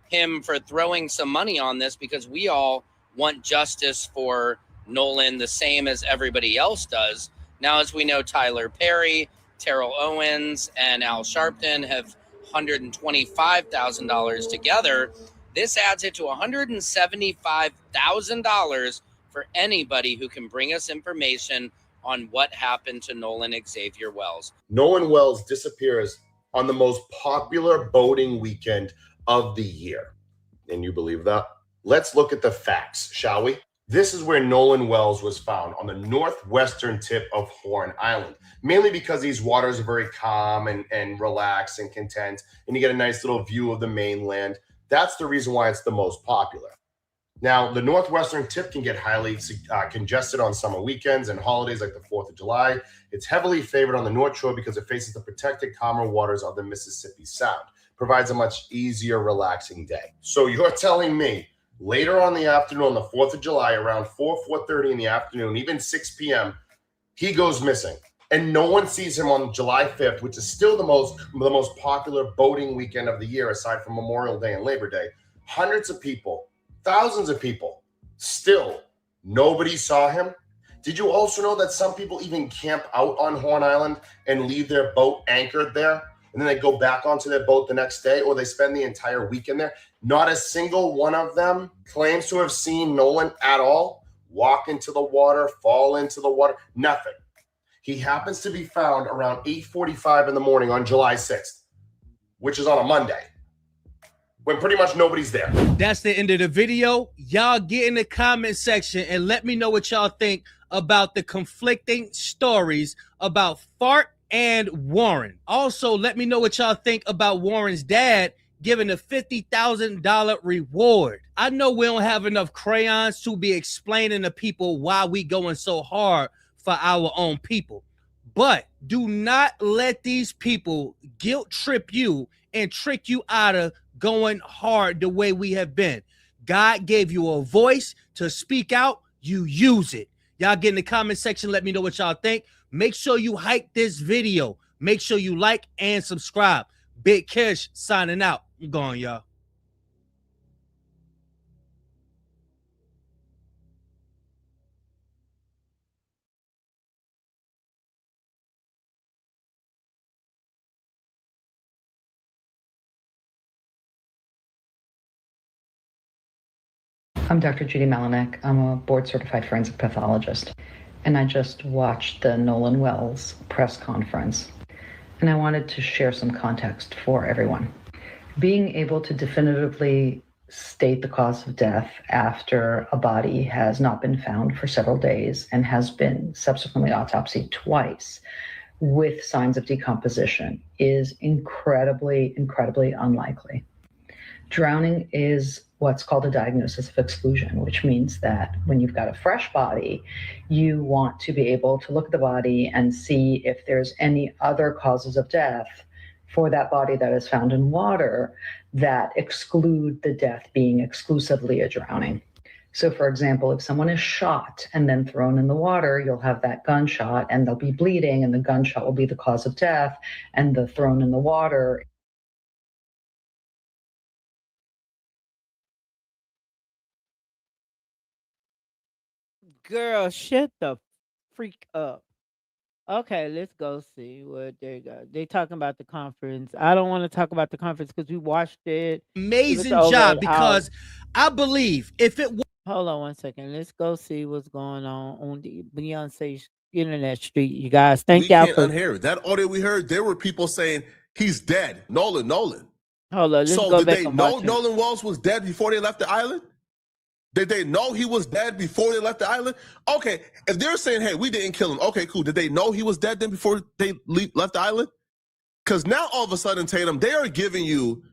him for throwing some money on this because we all want justice for Nolan the same as everybody else does. Now, as we know, Tyler Perry, Terrell Owens, and Al Sharpton have $125,000 together. This adds it to $175,000 for anybody who can bring us information on what happened to Nolan Xavier Wells. Nolan Wells disappears on the most popular boating weekend of the year. And you believe that? Let's look at the facts, shall we? This is where Nolan Wells was found, on the northwestern tip of Horn Island, mainly because these waters are very calm and relaxed and content, and you get a nice little view of the mainland. That's the reason why it's the most popular. Now, the northwestern tip can get highly congested on summer weekends and holidays like the 4th of July. It's heavily favored on the North Shore because it faces the protected, calmer waters of the Mississippi Sound. Provides a much easier, relaxing day. So you're telling me later on the afternoon, on the 4th of July, around 4:30 in the afternoon, even 6 p.m., he goes missing. And no one sees him on July 5th, which is still the most popular boating weekend of the year, aside from Memorial Day and Labor Day. Hundreds of people, thousands of people, still nobody saw him. Did you also know that some people even camp out on Horn Island and leave their boat anchored there? And then they go back onto their boat the next day, or they spend the entire weekend there. Not a single one of them claims to have seen Nolan at all walk into the water, fall into the water, nothing. He happens to be found around 8:45 in the morning on July 6th, which is on a Monday, when pretty much nobody's there. That's the end of the video. Y'all get in the comment section and let me know what y'all think about the conflicting stories about Fart and Warren. Also, let me know what y'all think about Warren's dad giving a $50,000 reward. I know we don't have enough crayons to be explaining to people why we going so hard for our own people. But do not let these people guilt trip you and trick you out of going hard the way we have been. God gave you a voice to speak out. You use it. Y'all get in the comment section. Let me know what y'all think. Make sure you hype this video. Make sure you like and subscribe. Big Kish signing out. I'm gone, y'all. I'm Dr. Judy Malinek. I'm a board-certified forensic pathologist, and I just watched the Nolan Wells press conference, and I wanted to share some context for everyone. Being able to definitively state the cause of death after a body has not been found for several days and has been subsequently autopsied twice with signs of decomposition is incredibly, incredibly unlikely. Drowning is what's called a diagnosis of exclusion, which means that when you've got a fresh body, you want to be able to look at the body and see if there's any other causes of death for that body that is found in water that exclude the death being exclusively a drowning. So, for example, if someone is shot and then thrown in the water, you'll have that gunshot and they'll be bleeding, and the gunshot will be the cause of death, and the thrown in the water. Girl, shut the freak up. Okay, let's go see what they got. They talking about the conference. I don't want to talk about the conference because we watched it. It was Amazing over job, an hour. because I believe if it Hold on one second. Let's go see what's going on the Beyonce internet street. You guys, thank We y'all can't for. unhear it. That audio we heard, there were people saying he's dead. Nolan. Hold on, let's So go did back they and know watch it. Nolan Wells was dead before they left the island? Did they know he was dead before they left the island? Okay, if they're saying, hey, we didn't kill him, okay, cool. Did they know he was dead then before they left the island? Because now all of a sudden, Tatum, they are giving you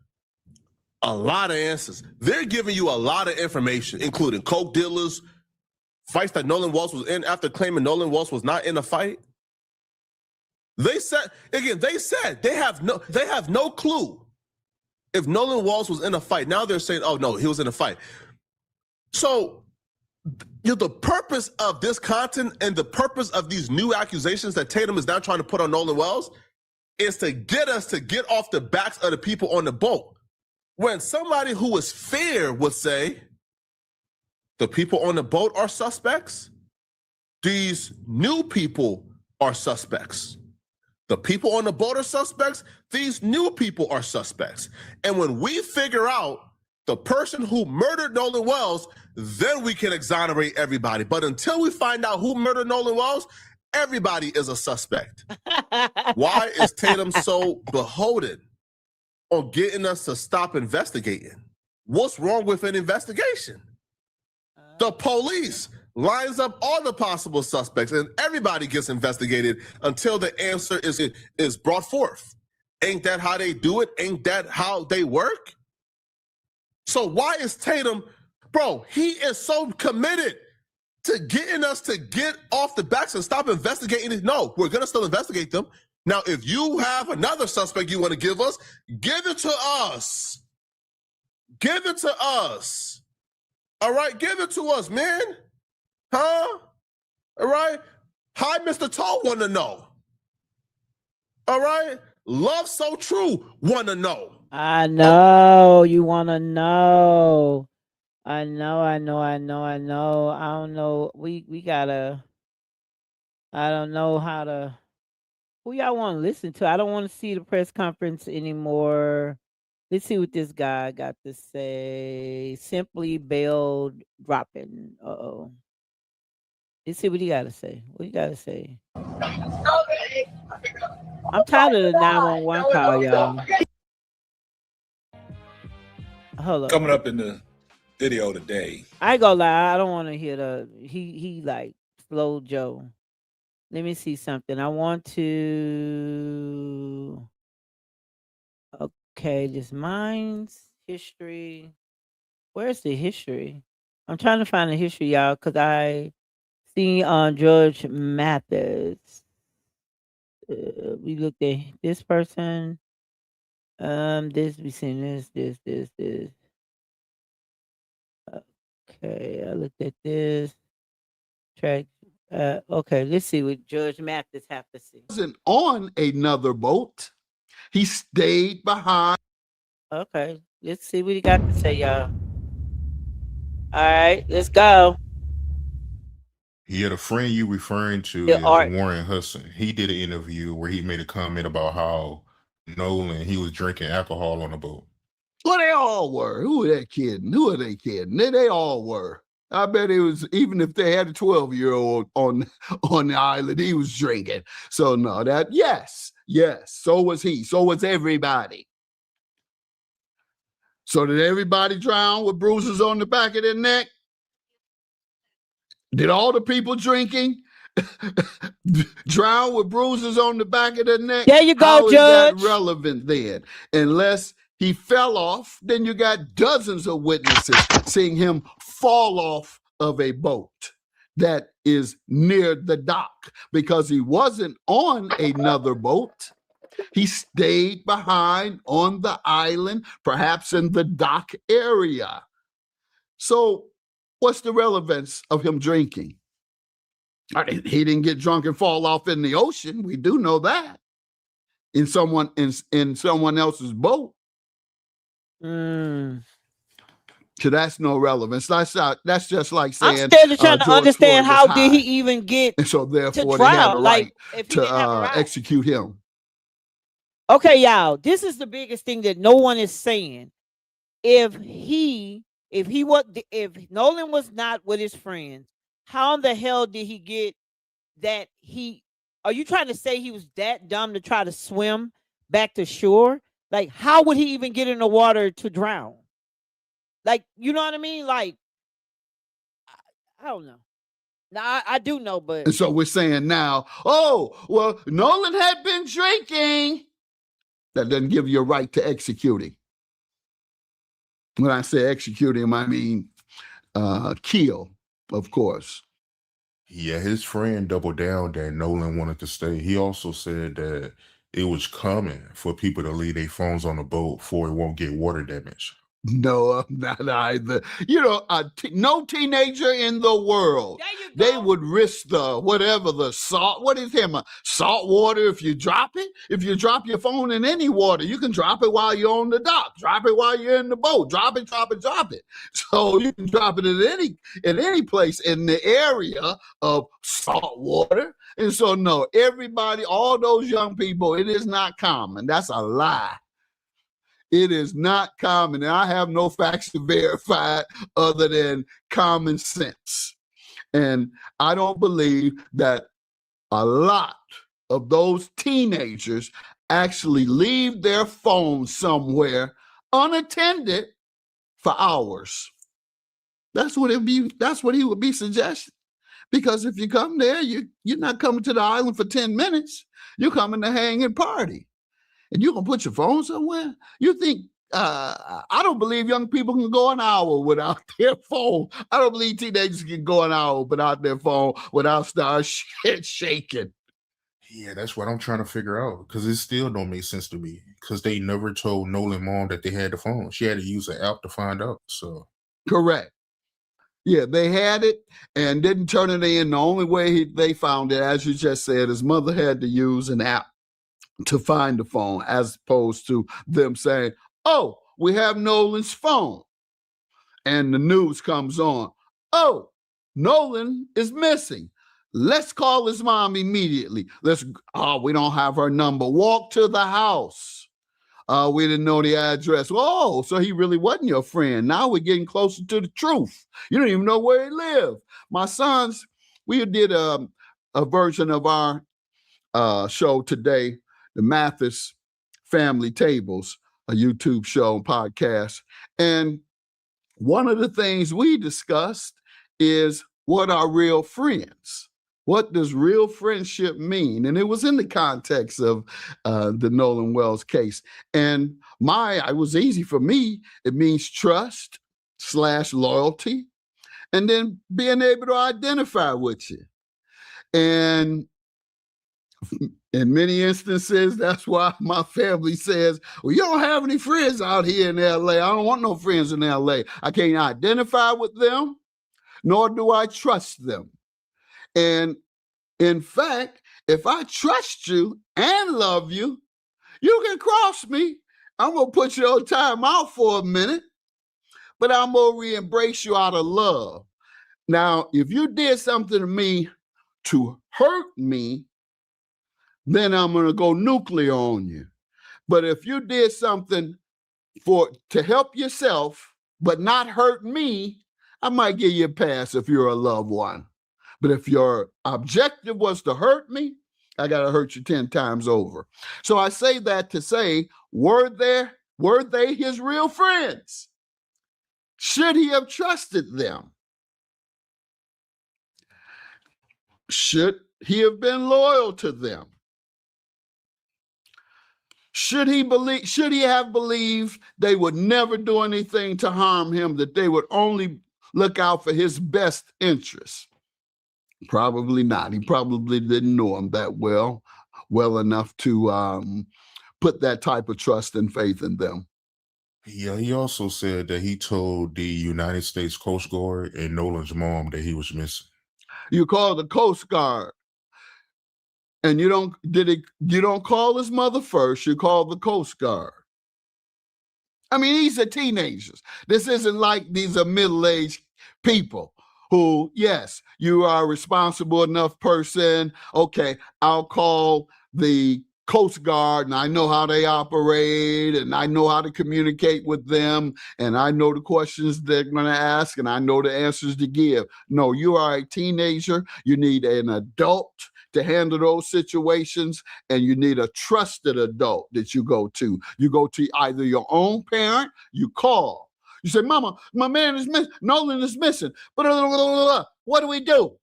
a lot of answers. They're giving you a lot of information, including coke dealers, fights that Nolan Wells was in after claiming Nolan Wells was not in a fight. They said they have no clue if Nolan Wells was in a fight. Now they're saying, oh no, he was in a fight. So the purpose of this content and the purpose of these new accusations that Tatum is now trying to put on Nolan Wells is to get us to get off the backs of the people on the boat. When somebody who is fair would say, the people on the boat are suspects, these new people are suspects. The people on the boat are suspects, these new people are suspects. And when we figure out the person who murdered Nolan Wells, then we can exonerate everybody. But until we find out who murdered Nolan Wells, everybody is a suspect. Why is Tatum so beholden on getting us to stop investigating? What's wrong with an investigation? The police lines up all the possible suspects and everybody gets investigated until the answer is brought forth. Ain't that how they do it? Ain't that how they work? So why is Tatum, bro, he is so committed to getting us to get off the backs and stop investigating it. No, we're going to still investigate them. Now, if you have another suspect you want to give us, give it to us. Give it to us. All right, give it to us, man. Huh? All right? Hi, Mr. Tall want to know. All right? Love So True want to know. I know you want to know. I know. I don't know. We gotta. I don't know how to. Who y'all want to listen to? I don't want to see the press conference anymore. Let's see what this guy got to say. Simply bail dropping. Uh-oh. Let's see what he got to say. What he got to say? I'm tired of the 911 call, y'all. Hold up. Coming up in the video today. I ain't gonna lie. I don't want to hear he like slow Joe. Let me see something. I want to. Okay, this mine's history. Where's the history? I'm trying to find the history, y'all, because I see on Judge Mathis. We looked at this person. This we seen this. Okay, I looked at this track. Okay, let's see what Judge Mathis have to say. Wasn't on another boat. He stayed behind. Okay, let's see what he got to say, y'all. All right, let's go. Yeah, the friend you referring to The is art. Warren Hudson. He did an interview where he made a comment about how Nolan, he was drinking alcohol on the boat. Well, they all were. Who are they kidding? Who are they kidding? They all were. I bet it was, even if they had a 12-year-old on the island, he was drinking. So no, yes. So was he. So was everybody. So did everybody drown with bruises on the back of their neck? Did all the people drinking drowned with bruises on the back of the neck. There you go, How is that Judge. relevant then? Unless he fell off, then you got dozens of witnesses seeing him fall off of a boat that is near the dock because he wasn't on another boat. He stayed behind on the island, perhaps in the dock area. So what's the relevance of him drinking? He didn't get drunk and fall off in the ocean. We do know that. In someone else's boat. So that's no relevance. That's just like saying I'm still trying to George understand Floyd how was did he high. even get And so to therefore they had trial? a Like right if he didn't have a to right. execute him. Okay, y'all. This is the biggest thing that no one is saying. If Nolan was not with his friends, how in the hell did he get that are you trying to say he was that dumb to try to swim back to shore? Like, how would he even get in the water to drown? Like, you know what I mean? Like, I don't know. Now, I do know, but And so we're saying now, oh, well, Nolan had been drinking. That doesn't give you a right to execute him. When I say execute him, I mean kill, of course. Yeah, his friend doubled down that Nolan wanted to stay. He also said that it was common for people to leave their phones on the boat for it won't get water damage. No, not either. You know, no teenager in the world, they would risk the salt. What is him? Salt water if you drop it? If you drop your phone in any water, you can drop it while you're on the dock. Drop it while you're in the boat. Drop it. So you can drop it at any place in the area of salt water. And so, no, everybody, all those young people, it is not common. That's a lie. It is not common. And I have no facts to verify it other than common sense. And I don't believe that a lot of those teenagers actually leave their phones somewhere unattended for hours. That's what he would be suggesting. Because if you come there, you're not coming to the island for 10 minutes. You're coming to hang and party. And you're going to put your phone somewhere? You think, I don't believe young people can go an hour without their phone. I don't believe teenagers can go an hour without their phone, without start shaking. Yeah, that's what I'm trying to figure out because it still don't make sense to me because they never told Nolan mom that they had the phone. She had to use an app to find out. So Correct. Yeah, they had it and didn't turn it in. The only way they found it, as you just said, his mother had to use an app to find the phone, as opposed to them saying, oh, we have Nolan's phone. And the news comes on. Oh, Nolan is missing. Let's call his mom immediately. We don't have her number. Walk to the house. We didn't know the address. Oh, so he really wasn't your friend. Now we're getting closer to the truth. You don't even know where he lived. My sons, we did a version of our show today, the Mathis Family Tables, a YouTube show and podcast. And one of the things we discussed is what are real friends? What does real friendship mean? And it was in the context of the Nolan Wells case. And it was easy for me. It means trust / loyalty, and then being able to identify with you. And in many instances, that's why my family says, well, you don't have any friends out here in LA. I don't want no friends in LA. I can't identify with them, nor do I trust them. And in fact, if I trust you and love you, you can cross me. I'm going to put you on time out for a minute, but I'm going to re-embrace you out of love. Now, if you did something to me to hurt me, then I'm going to go nuclear on you. But if you did something to help yourself, but not hurt me, I might give you a pass if you're a loved one. But if your objective was to hurt me, I got to hurt you 10 times over. So I say that to say, were they his real friends? Should he have trusted them? Should he have been loyal to them? Should he have believed they would never do anything to harm him, that they would only look out for his best interests? Probably not. He probably didn't know him that well enough to put that type of trust and faith in them. Yeah, he also said that he told the United States Coast Guard and Nolan's mom that he was missing. You call the Coast Guard, and you don't call his mother first. You call the Coast Guard. I mean, these are teenagers. This isn't like these are middle-aged people who, yes, you are a responsible enough person. Okay, I'll call the Coast Guard, and I know how they operate, and I know how to communicate with them, and I know the questions they're going to ask, and I know the answers to give. No, you are a teenager. You need an adult to handle those situations, and you need a trusted adult that you go to. You go to either your own parent, you call. You say, Mama, my man is missing. Nolan is missing. What do we do?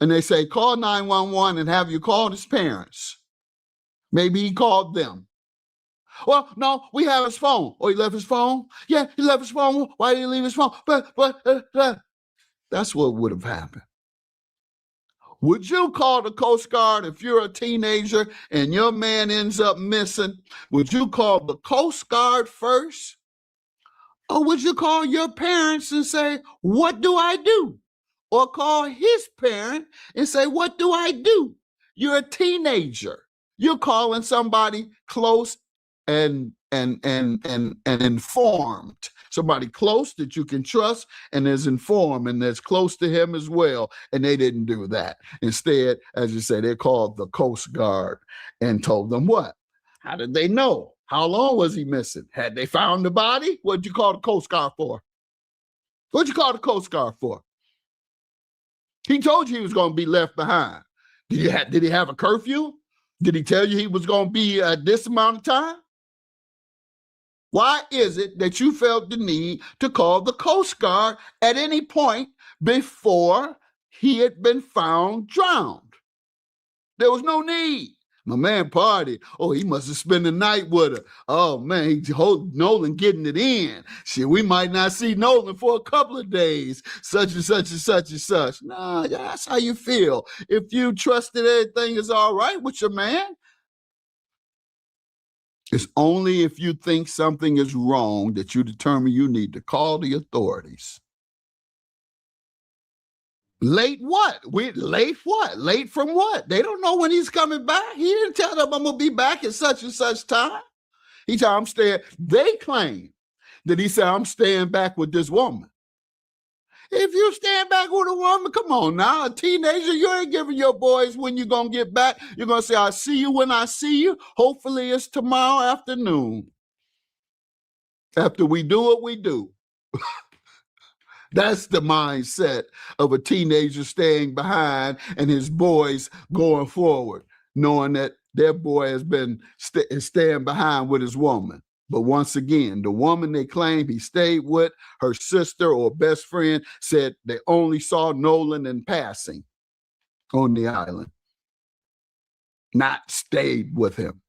And they say, call 911 and have you call his parents. Maybe he called them. Well, no, we have his phone. Oh, he left his phone? Yeah, he left his phone. Why did he leave his phone? That's what would have happened. Would you call the Coast Guard if you're a teenager and your man ends up missing? Would you call the Coast Guard first? Or would you call your parents and say, what do I do? Or call his parent and say, what do I do? You're a teenager. You're calling somebody close and informed. Somebody close that you can trust and is informed and that's close to him as well. And they didn't do that. Instead, as you say, they called the Coast Guard and told them what? How did they know? How long was he missing? Had they found the body? What'd you call the Coast Guard for? What'd you call the Coast Guard for? He told you he was going to be left behind. Did he have a curfew? Did he tell you he was going to be at this amount of time? Why is it that you felt the need to call the Coast Guard at any point before he had been found drowned? There was no need. My man partied. Oh, he must have spent the night with her. Oh, man, Nolan getting it in. Shit, we might not see Nolan for a couple of days. Such and such and such and such. Nah, that's how you feel. If you trust that everything is all right with your man, it's only if you think something is wrong that you determine you need to call the authorities. Late what? Late what? Late from what? They don't know when he's coming back. He didn't tell them I'm going to be back at such and such time. He said, I'm staying. They claim that he said, I'm staying back with this woman. If you stand back with a woman, come on now, a teenager, you ain't giving your boys when you're going to get back. You're going to say, I'll see you when I see you. Hopefully it's tomorrow afternoon. After we do what we do. That's the mindset of a teenager staying behind and his boys going forward, knowing that their boy has been staying behind with his woman. But once again, the woman they claim he stayed with, her sister or best friend, said they only saw Nolan in passing on the island, not stayed with him.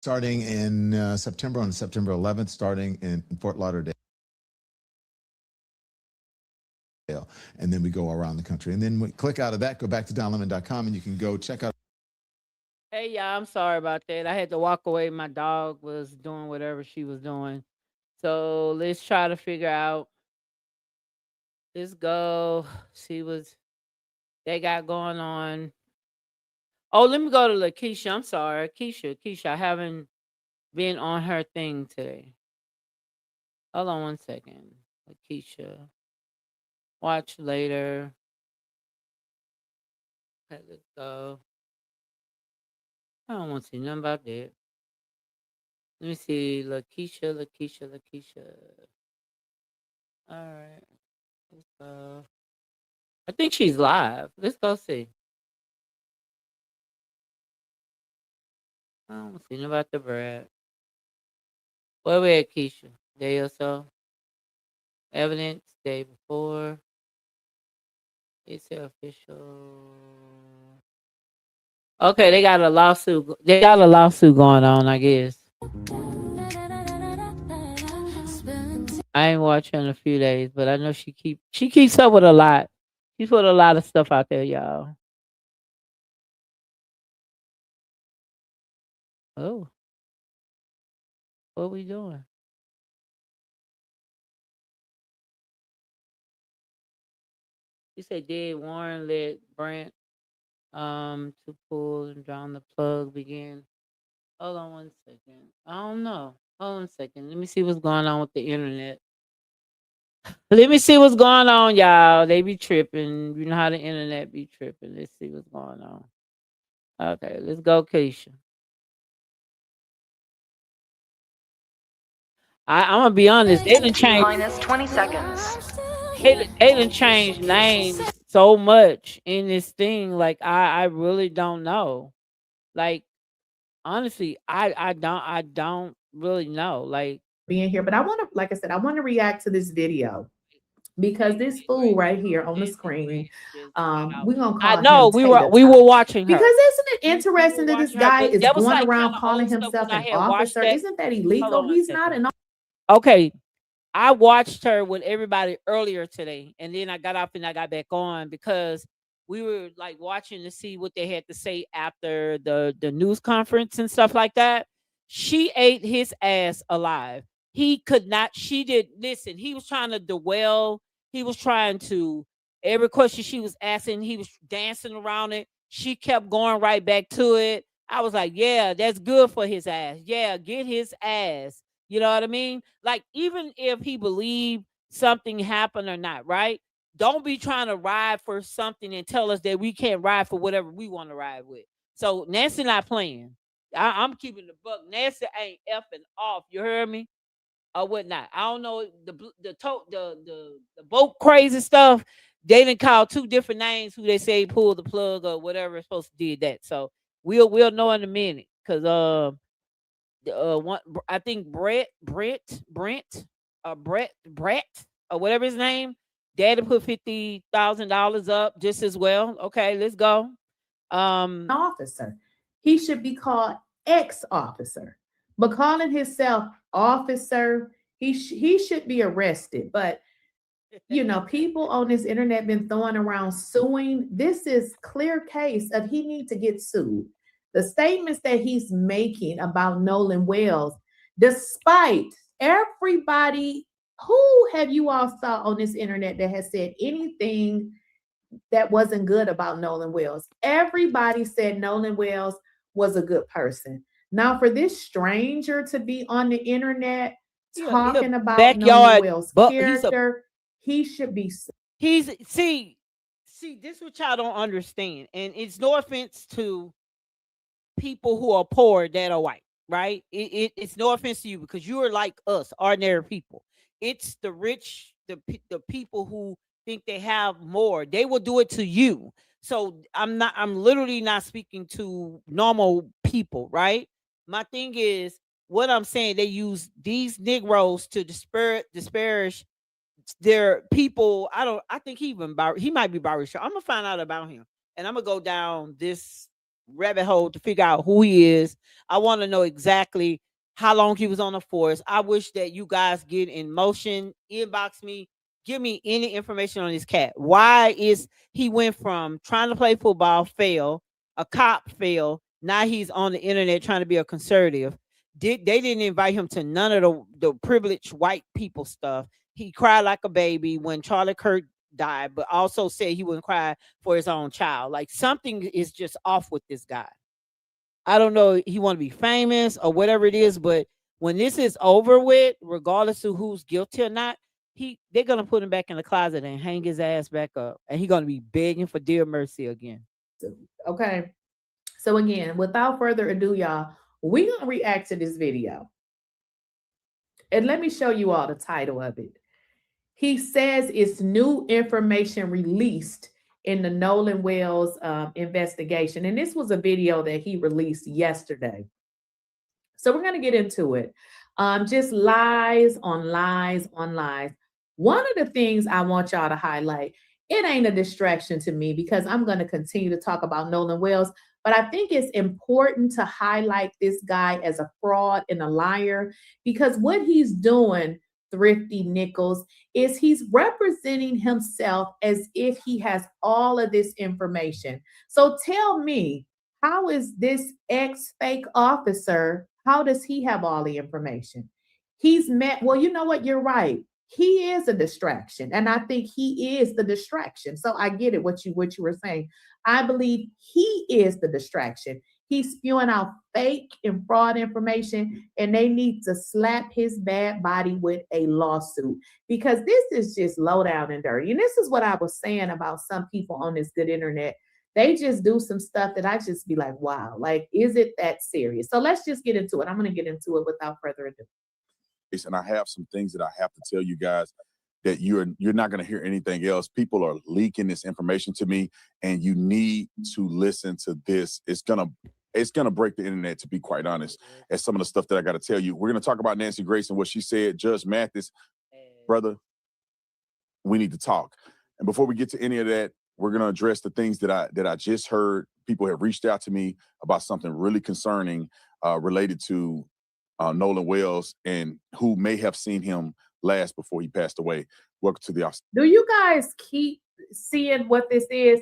starting in September, on September 11th, starting in Fort Lauderdale. And then we go around the country. And then we click out of that, go back to donlemon.com, and you can go check out. Hey, y'all, I'm sorry about that. I had to walk away. My dog was doing whatever she was doing. So let's try to figure out. Let's go see what they got going on. Oh, let me go to Lakeisha. I'm sorry. Keisha, I haven't been on her thing today. Hold on one second. Lakeisha. Watch later. Okay, let's go. I don't want to see nothing about that. Let me see. Lakeisha. All right. Let's go. I think she's live. Let's go see. I don't see nothing about the Brad. Where we at, Keisha? Day or so? Evidence, day before. It's official. Okay, they got a lawsuit. They got a lawsuit going on, I guess. I ain't watched her in a few days, but I know she keeps up with a lot. She put a lot of stuff out there, y'all. Oh, what we doing? You said did Warren let Brent to pull and drown the plug begin? Hold on one second. I don't know. Hold on a second. Let me see what's going on with the internet. Let me see what's going on, y'all. They be tripping. You know how the internet be tripping. Let's see what's going on. Okay, let's go, Keisha. I'm gonna be honest. They done changed. Minus 20 seconds. They done changed names so much in this thing. Like I really don't know. Like honestly, I don't really know. Like being here, but I want to, like I said, I want to react to this video because this fool right here on the screen, we're gonna I call know him we Tater were Tot. watching her. Because isn't it interesting that this guy is that was going like around kinda calling old stuff himself when I an had watched officer? that. Isn't that Hold illegal? on one He's not second. an Okay, I watched her with everybody earlier today, and then I got off and I got back on because we were like watching to see what they had to say after the news conference and stuff like that. She ate his ass alive. He could not. She did listen. He was trying to dwell. He was trying to every question she was asking. He was dancing around it. She kept going right back to it. I was like, yeah, that's good for his ass. Yeah, get his ass. You know what I mean? Like, even if he believed something happened or not, right? Don't be trying to ride for something and tell us that we can't ride for whatever we want to ride with. So Nancy not playing. I'm keeping the buck. Nancy ain't effing off. You heard me? Or whatnot. I don't know the boat crazy stuff. They didn't call two different names who they say pulled the plug or whatever is supposed to did that. So we'll know in a minute. Cause one I think Brett or whatever his name, daddy put $50,000 up just as well. Okay, let's go. officer. He should be called ex-officer. But calling himself officer, he should be arrested. But you know, people on this internet been throwing around suing. This is clear case of he need to get sued. The statements that he's making about Nolan Wells, despite everybody, who have you all saw on this internet that has said anything that wasn't good about Nolan Wells? Everybody said Nolan Wells was a good person. Now, for this stranger to be on the internet talking about Nolan Wells' character, he should be. He's see, this what y'all don't understand, and it's no offense to people who are poor that are white, right? It's no offense to you because you are like us, ordinary people. It's the rich, the people who think they have more. They will do it to you. So I'm literally not speaking to normal people, right? My thing is what I'm saying. They use these Negroes to disparage their people. I think he might be biracial. I'm gonna find out about him, and I'm gonna go down this rabbit hole to figure out who he is. I want to know exactly how long he was on the force. I wish that you guys get in motion, inbox me, give me any information on this cat. Why is he went from trying to play football, fail, a cop, fail. Now he's on the internet trying to be a conservative. They didn't invite him to none of the privileged white people stuff. He cried like a baby when Charlie Kirk died, but also said he wouldn't cry for his own child. Like something is just off with this guy. I don't know, he want to be famous or whatever it is, but when this is over with, regardless of who's guilty or not, they're gonna put him back in the closet and hang his ass back up, and he's gonna be begging for dear mercy again. Okay. So again, without further ado, y'all, we're gonna react to this video. And let me show you all the title of it. He says it's new information released in the Nolan Wells investigation. And this was a video that he released yesterday. So we're going to get into it. Just lies on lies on lies. One of the things I want y'all to highlight, it ain't a distraction to me because I'm going to continue to talk about Nolan Wells, but I think it's important to highlight this guy as a fraud and a liar because what he's doing, Thrifty Nichols, is he's representing himself as if he has all of this information. So tell me, how is this ex-fake officer, how does he have all the information? He's met, well, you know what, you're right. He is a distraction, and I think he is the distraction. So I get it, what you were saying. I believe he is the distraction. He's spewing out fake and fraud information, and they need to slap his bad body with a lawsuit because this is just low down and dirty. And this is what I was saying about some people on this good internet. They just do some stuff that I just be like, wow, like, is it that serious? So let's just get into it. I'm going to get into it without further ado. And I have some things that I have to tell you guys that you're not going to hear anything else. People are leaking this information to me, and you need to listen to this. It's gonna break the internet, to be quite honest, as some of the stuff that I got to tell you. We're going to talk about Nancy Grace and what she said. Judge Mathis, brother, we need to talk. And before we get to any of that, we're going to address the things that I just heard. People have reached out to me about something really concerning related to Nolan Wells and who may have seen him last before he passed away. Welcome to the office. Do you guys keep seeing what this is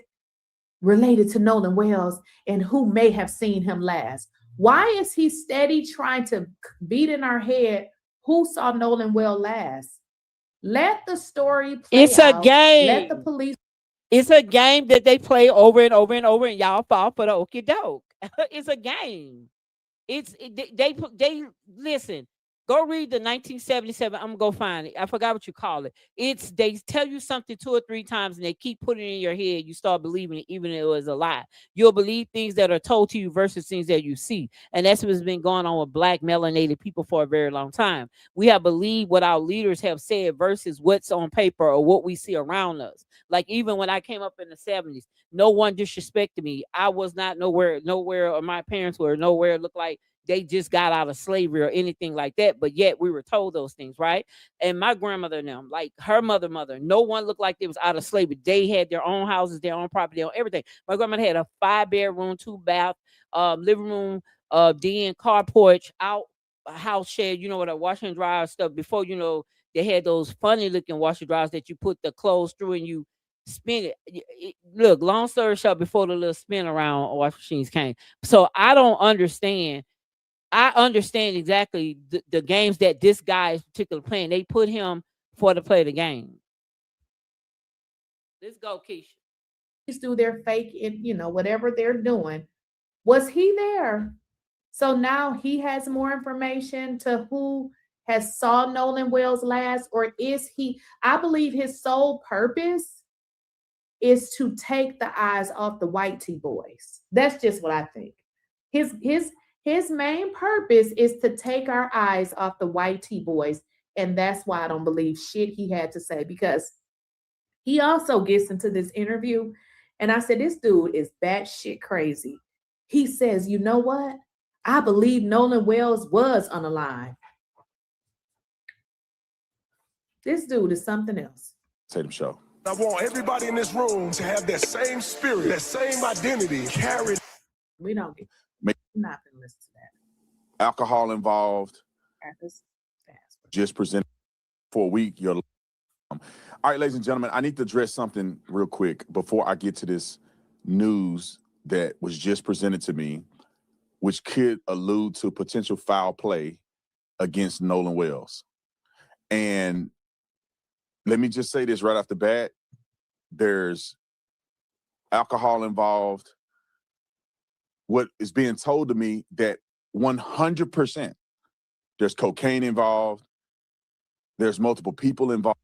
related to Nolan Wells and who may have seen him last? Why is he steady trying to beat in our head who saw Nolan Wells last? Let the story play It's out. a game. Let the police. It's a game that they play over and over and over, and y'all fall for the okie doke. It's a game. They listen. Go read the 1977. I'm gonna go find it. I forgot what you call it. They tell you something 2 or 3 times, and they keep putting it in your head. You start believing it, even if it was a lie. You'll believe things that are told to you versus things that you see, and that's what's been going on with Black melanated people for a very long time. We have believed what our leaders have said versus what's on paper or what we see around us. Like even when I came up in the 70s, no one disrespected me. I was not nowhere, or my parents were nowhere looked like they just got out of slavery or anything like that, but yet we were told those things, right? And my grandmother and them, like her mother, no one looked like they was out of slavery. They had their own houses, their own property, their own everything. My grandmother had a 5-bedroom, 2-bath, living room, den, car porch, out house shed, with a washer and dryer stuff. Before, they had those funny looking washer dryers that you put the clothes through and you spin it. Look, long story short, before the little spin around wash machines came. So I don't understand. I understand exactly the games that this guy is particularly playing. They put him to play the game. Let's go, Keisha. Please do their fake and whatever they're doing. Was he there? So now he has more information to who has saw Nolan Wells last, or is he? I believe his sole purpose is to take the eyes off the white T boys. That's just what I think. His main purpose is to take our eyes off the white T boys. And that's why I don't believe shit he had to say, because he also gets into this interview. And I said, this dude is batshit crazy. He says, you know what? I believe Nolan Wells was unalive. This dude is something else. Tatum Show. I want everybody in this room to have that same spirit, that same identity carried. We don't get. May- I'm not gonna listen to that. Alcohol involved. That's fast. Just presented for a week. All right, ladies and gentlemen, I need to address something real quick before I get to this news that was just presented to me, which could allude to potential foul play against Nolan Wells. And let me just say this right off the bat. There's alcohol involved. What is being told to me that 100% there's cocaine involved. There's multiple people involved.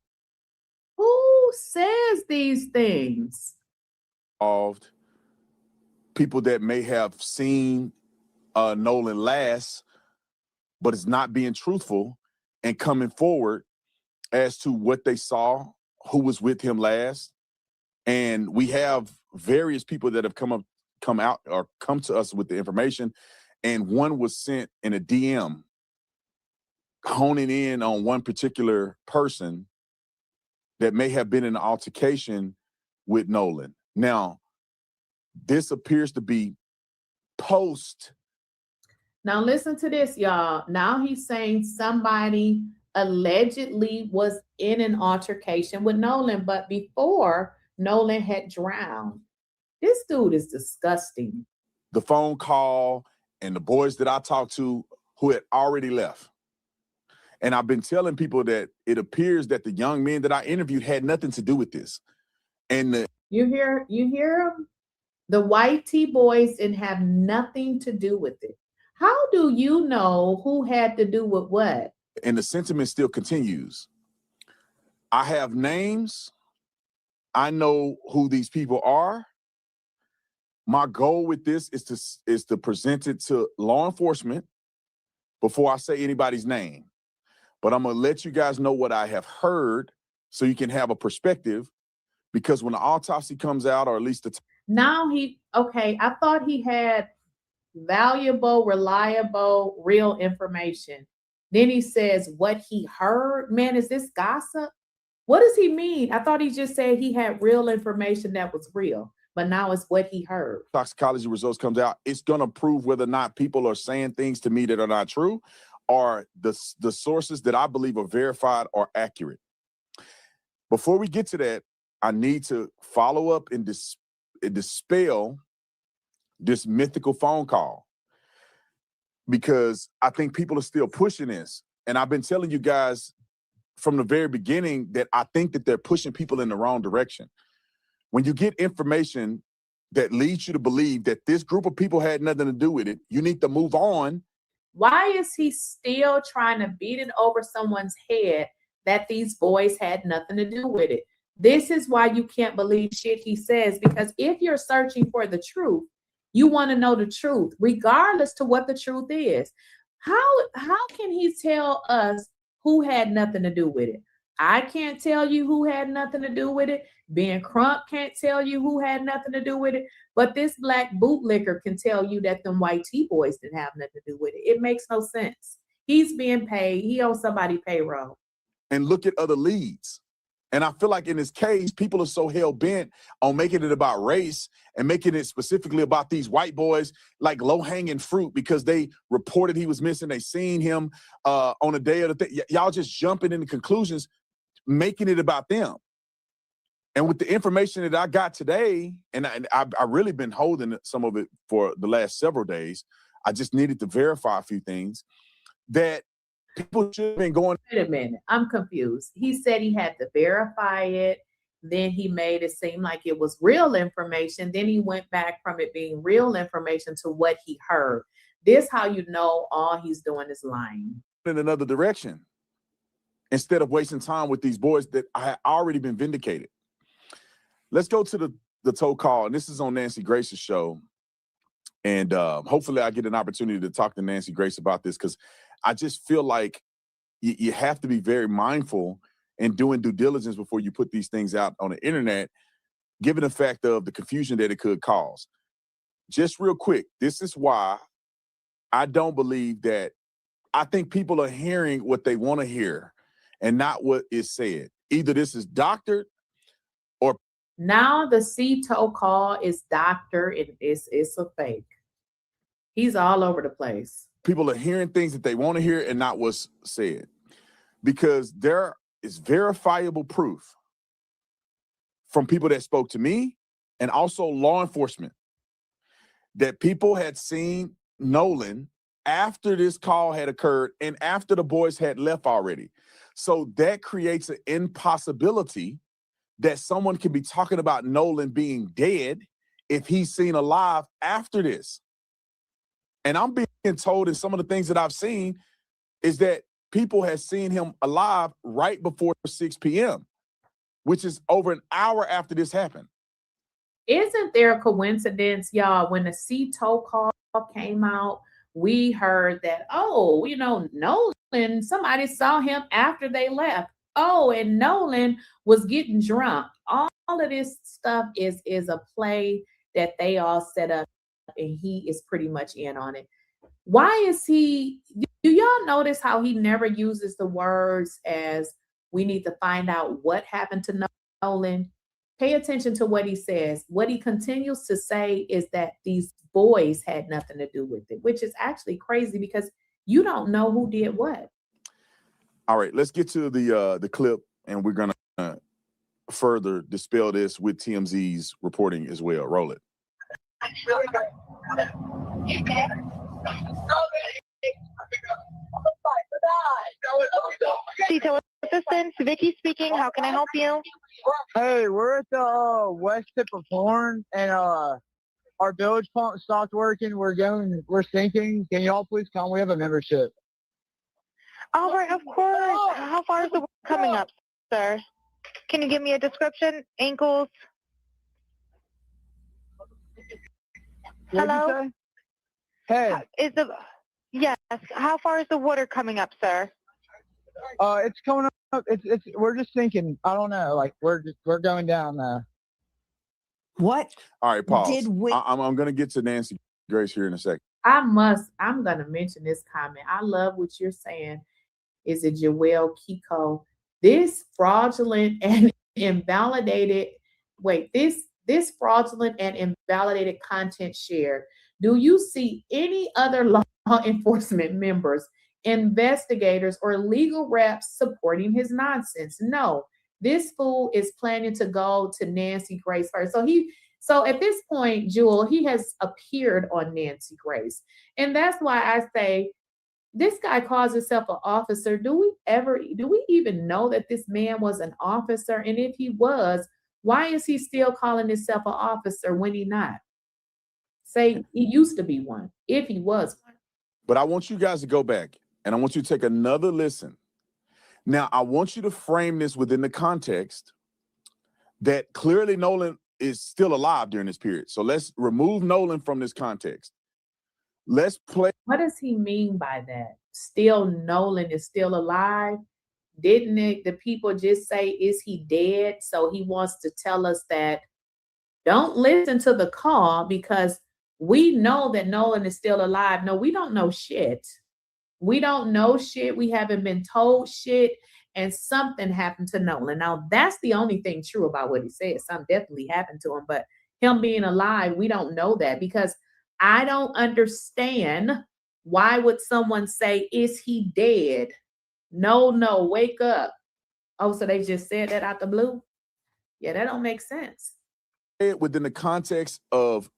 Who says these things? People that may have seen Nolan last, but is not being truthful and coming forward as to what they saw, who was with him last. And we have various people that have come out or come to us with the information. And one was sent in a DM honing in on one particular person that may have been in an altercation with Nolan. Now, this appears to be post. Now listen to this, y'all. Now he's saying somebody allegedly was in an altercation with Nolan, but before Nolan had drowned. This dude is disgusting. The phone call and the boys that I talked to who had already left. And I've been telling people that it appears that the young men that I interviewed had nothing to do with this. And you hear him? The white T boys didn't have nothing to do with it. How do you know who had to do with what? And the sentiment still continues. I have names. I know who these people are. My goal with this is to present it to law enforcement before I say anybody's name. But I'm going to let you guys know what I have heard so you can have a perspective, because when the autopsy comes out, or at least I thought he had valuable, reliable, real information. Then he says what he heard. Man, is this gossip? What does he mean? I thought he just said he had real information that was real, but now it's what he heard. Toxicology results comes out. It's going to prove whether or not people are saying things to me that are not true, or the sources that I believe are verified are accurate. Before we get to that, I need to follow up and dispel this mythical phone call, because I think people are still pushing this. And I've been telling you guys from the very beginning that I think that they're pushing people in the wrong direction. When you get information that leads you to believe that this group of people had nothing to do with it, you need to move on. Why is he still trying to beat it over someone's head that these boys had nothing to do with it? This is why you can't believe shit he says, because if you're searching for the truth, you want to know the truth, regardless to what the truth is. How can he tell us who had nothing to do with it? I can't tell you who had nothing to do with it. Ben Crump can't tell you who had nothing to do with it. But this black bootlicker can tell you that them white T-boys didn't have nothing to do with it. It makes no sense. He's being paid. He owes somebody payroll. And look at other leads. And I feel like in this case, people are so hell-bent on making it about race and making it specifically about these white boys like low-hanging fruit because they reported he was missing. They seen him on a day of the thing. Y'all just jumping into conclusions, making it about them. And with the information that I got today, and I've really been holding some of it for the last several days, I just needed to verify a few things that people should have been going. Wait a minute, I'm confused. He said he had to verify it. Then he made it seem like it was real information. Then he went back from it being real information to what he heard. This how you know all he's doing is lying. In another direction, instead of wasting time with these boys that I had already been vindicated. Let's go to the tow call, and this is on Nancy Grace's show. And hopefully I get an opportunity to talk to Nancy Grace about this, because I just feel like you have to be very mindful in doing due diligence before you put these things out on the internet, given the fact of the confusion that it could cause. Just real quick, this is why I don't believe that. I think people are hearing what they want to hear and not what is said. Either this is doctored or... Now the C tow call is doctor. It's a fake. He's all over the place. People are hearing things that they want to hear and not what's said, because there is verifiable proof from people that spoke to me and also law enforcement that people had seen Nolan after this call had occurred and after the boys had left already. So that creates an impossibility that someone could be talking about Nolan being dead if he's seen alive after this. And I'm being told in some of the things that I've seen is that people have seen him alive right before 6 p.m., which is over an hour after this happened. Isn't there a coincidence, y'all, when the CTO call came out, we heard that, oh, Nolan, somebody saw him after they left. Oh, and Nolan was getting drunk. All of this stuff is a play that they all set up, and he is pretty much in on it. Why is he, do y'all notice how he never uses the words as we need to find out what happened to Nolan? Pay attention to what he says. What he continues to say is that these boys had nothing to do with it, which is actually crazy because you don't know who did what. All right, let's get to the clip, and we're going to further dispel this with TMZ's reporting as well. Roll it. CTO assistant, Vicky speaking. How can I help you? Hey, we're at the west tip of Horn, and our village pump stopped working. We're sinking. Can y'all please come? We have a membership. All right, of course. How far is the work coming up, sir? Can you give me a description? Ankles? Hello? Hey. Yes. How far is the water coming up, sir? It's coming up. We're just sinking. I don't know. Like we're going down. What? All right, pause. Did we? I'm going to get to Nancy Grace here in a second. I'm going to mention this comment. I love what you're saying. Is it Joelle Kiko? This fraudulent and invalidated, this fraudulent and invalidated content shared. Do you see any other law enforcement members, investigators, or legal reps supporting his nonsense? No. This fool is planning to go to Nancy Grace first. So at this point, Jewel, he has appeared on Nancy Grace. And that's why I say, this guy calls himself an officer. Do we even know that this man was an officer? And if he was, why is he still calling himself an officer when he not? Say he used to be one, if he was one. But I want you guys to go back, and I want you to take another listen. Now, I want you to frame this within the context that clearly Nolan is still alive during this period. So let's remove Nolan from this context. Let's play. What does he mean by that? Still, Nolan is still alive? Didn't the people just say, is he dead? So he wants to tell us that don't listen to the call because we know that Nolan is still alive. No, we don't know shit. We don't know shit. We haven't been told shit. And something happened to Nolan. Now, that's the only thing true about what he said. Something definitely happened to him. But him being alive, we don't know that because I don't understand why would someone say, is he dead? No, wake up. Oh, so they just said that out the blue? Yeah, that don't make sense. Within the context of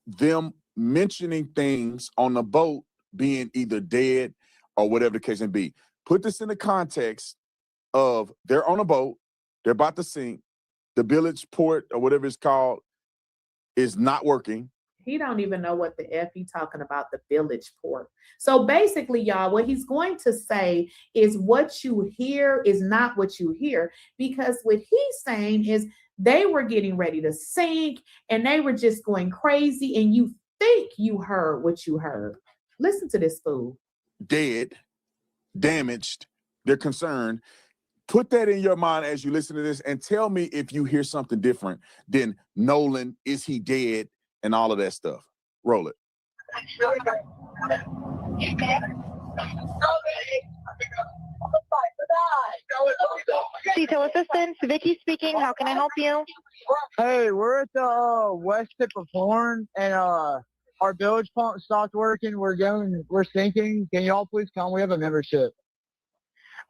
them mentioning things on the boat being either dead or whatever the case may be. Put this in the context of they're on a boat, they're about to sink, the village port or whatever it's called is not working. He don't even know what the F he talking about, the village port. So basically, y'all, what he's going to say is what you hear is not what you hear, because what he's saying is they were getting ready to sink and they were just going crazy and you think you heard what you heard. Listen to this fool. Dead, damaged, they're concerned. Put that in your mind as you listen to this and tell me if you hear something different than Nolan, is he dead, and all of that stuff. Roll it. CTO assistant, Vicky speaking. How can I help you? Hey, we're at the west tip of Horn, and our bilge pump stopped working. We're sinking. Can y'all please come? We have a membership.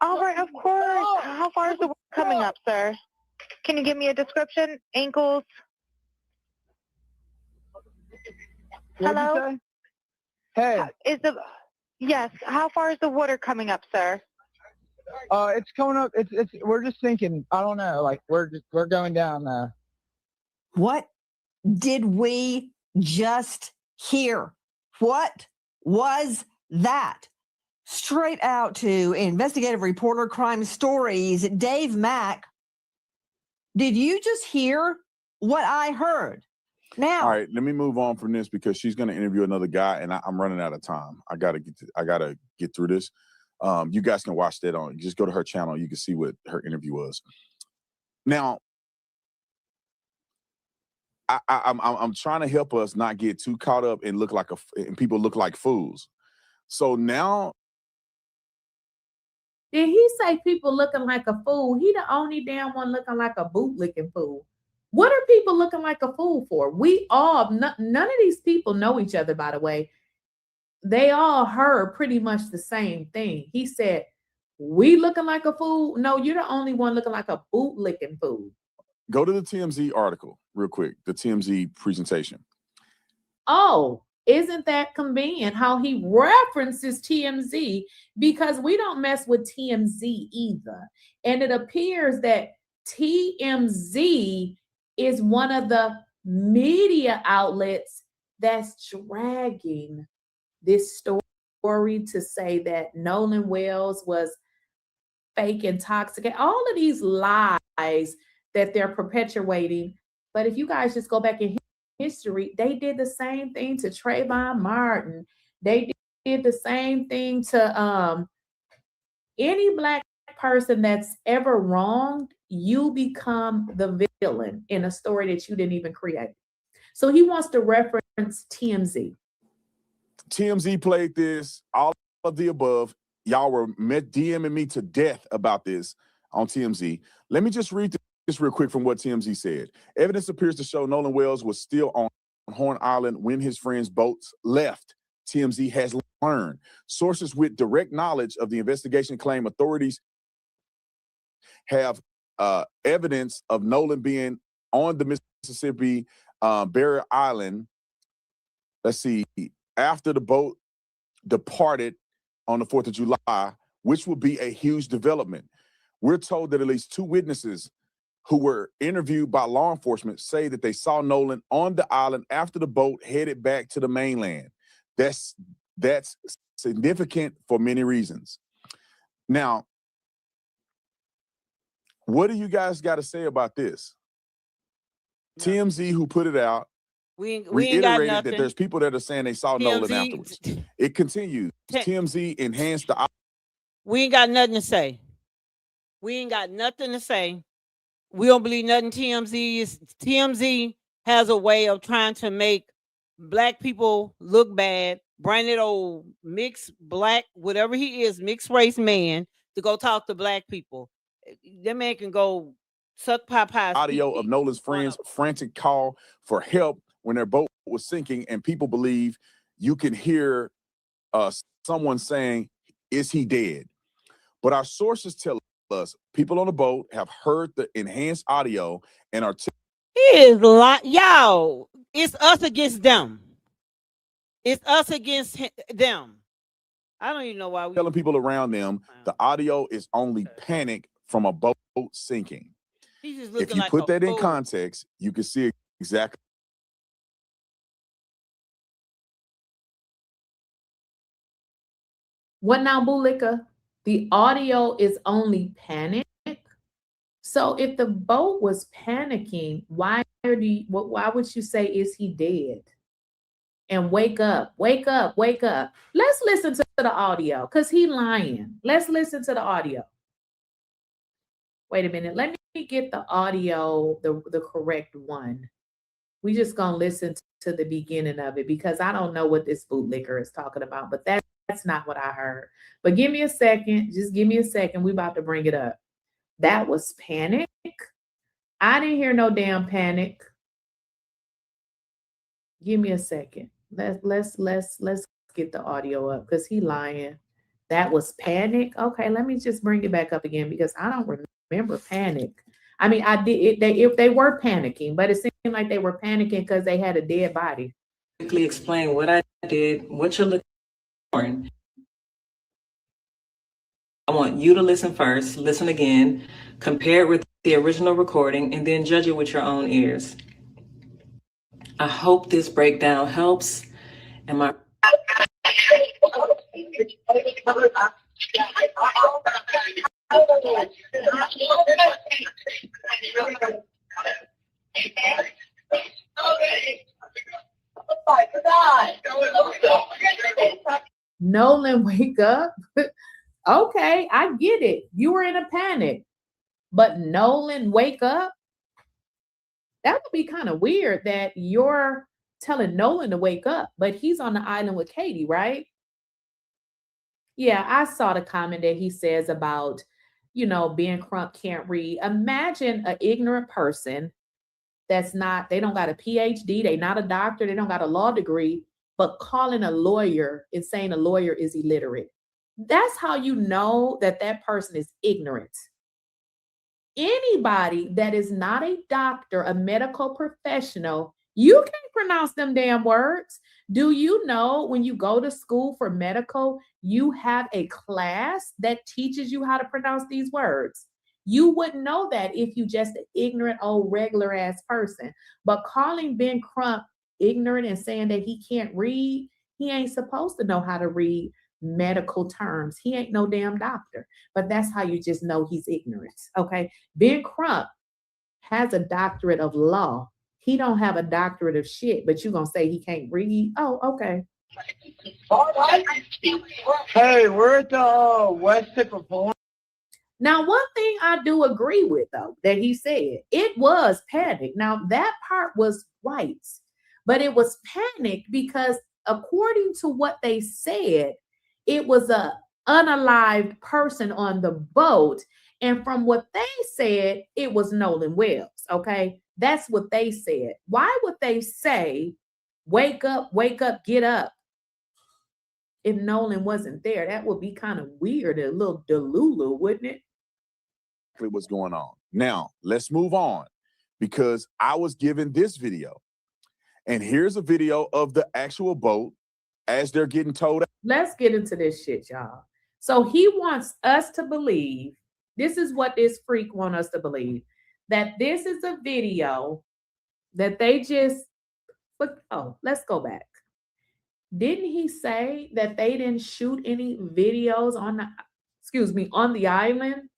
All right, of course. How far is the work coming up, sir? Can you give me a description? Ankles? What'd you Hello? say? Hey. Yes, how far is the water coming up, sir? It's coming up. We're just sinking. I don't know. Like we're going down now. What did we just hear? What was that? Straight out to investigative reporter Crime Stories, Dave Mack. Did you just hear what I heard? Now, all right, let me move on from this because she's going to interview another guy, and I'm running out of time. I gotta get through this. You guys can watch that on. Just go to her channel. You can see what her interview was. Now, I'm trying to help us not get too caught up and and people look like fools. So now, Did he say people looking like a fool? He the only damn one looking like a bootlicking fool. What are people looking like a fool for? None of these people know each other, by the way. They all heard pretty much the same thing. He said, we looking like a fool? No, you're the only one looking like a bootlicking fool. go to the TMZ article real quick, the TMZ presentation. Oh, isn't that convenient how he references TMZ? Because we don't mess with TMZ either. And it appears that TMZ is one of the media outlets that's dragging this story to say that Nolan Wells was fake intoxicated. All of these lies that they're perpetuating. But if you guys just go back in history, they did the same thing to Trayvon Martin. They did the same thing to any Black person that's ever wronged. You become the villain in a story that you didn't even create. So he wants to reference TMZ. TMZ played this, all of the above. Y'all were DMing me to death about this on TMZ. Let me just read this real quick from what TMZ said. Evidence appears to show Nolan Wells was still on Horn Island when his friend's boats left. TMZ has learned. Sources with direct knowledge of the investigation claim authorities have evidence of Nolan being on the Mississippi Barrier Island. Let's see, after the boat departed on the 4th of July, which will be a huge development. We're told that at least 2 witnesses who were interviewed by law enforcement say that they saw Nolan on the island after the boat headed back to the mainland. That's significant for many reasons. Now, what do you guys got to say about this? No. TMZ, who put it out, we ain't got reiterated nothing. that there's people that are saying they saw Nolan afterwards. It continues. TMZ enhanced the. We ain't got nothing to say. We ain't got nothing to say. We don't believe nothing TMZ is. TMZ has a way of trying to make Black people look bad. Bring that old mixed Black, whatever he is, mixed race man to go talk to Black people. That man can go suck Popeye's audio of Nolan's friend's frantic call for help when their boat was sinking, and people believe you can hear someone saying, "Is he dead?" But our sources tell us people on the boat have heard the enhanced audio and are. He is like, y'all. It's us against them. It's us against them. I don't even know why we telling people around them the audio is only panic from a boat sinking. If you put that in context, you can see exactly. What now, Bulika? The audio is only panic. So if the boat was panicking, why would you say, is he dead? And wake up, wake up, wake up. Let's listen to the audio because he lying. Let's listen to the audio. Wait a minute. Let me get the audio, the correct one. We just gonna listen to the beginning of it because I don't know what this bootlicker is talking about, but that's not what I heard. But give me a second. Just give me a second. We about to bring it up. That was panic. I didn't hear no damn panic. Give me a second. Let's get the audio up because he lying. That was panic. Okay, let me just bring it back up again because I don't remember panic. I mean, I did. If they were panicking, but it seemed like they were panicking because they had a dead body. Quickly explain what I did, what you're looking for. I want you to listen first, listen again, compare it with the original recording, and then judge it with your own ears. I hope this breakdown helps. And my Nolan, wake up. Okay, I get it. You were in a panic. But Nolan, wake up. That would be kind of weird that you're telling Nolan to wake up, but he's on the island with Katie, right? Yeah, I saw the comment that he says about, Ben Crump can't read. Imagine an ignorant person that's not, they don't got a PhD, they not a doctor, they don't got a law degree, but calling a lawyer and saying a lawyer is illiterate. That's how you know that that person is ignorant. Anybody that is not a doctor, a medical professional, you can't pronounce them damn words. Do you know when you go to school for medical, you have a class that teaches you how to pronounce these words? You wouldn't know that if you just an ignorant old regular ass person. But calling Ben Crump ignorant and saying that he can't read, he ain't supposed to know how to read medical terms. He ain't no damn doctor. But that's how you just know he's ignorant. Okay. Ben Crump has a doctorate of law. He don't have a doctorate of shit, but you gonna say he can't read? Oh, okay. Hey, we're at the west tip of Florida. Now, one thing I do agree with, though, that he said, it was panic. Now, that part was right, but it was panic because according to what they said, it was a unalived person on the boat. And from what they said, it was Nolan Wells, okay? That's what they said. Why would they say, wake up, get up, if Nolan wasn't there? That would be kind of weird, a little delulu, wouldn't it? What's going on. Now, let's move on because I was given this video. And here's a video of the actual boat as they're getting towed out. Let's get into this shit, y'all. So he wants us to believe, this is what this freak wants us to believe, that this is a video that they just, let's go back. Didn't he say that they didn't shoot any videos on the island?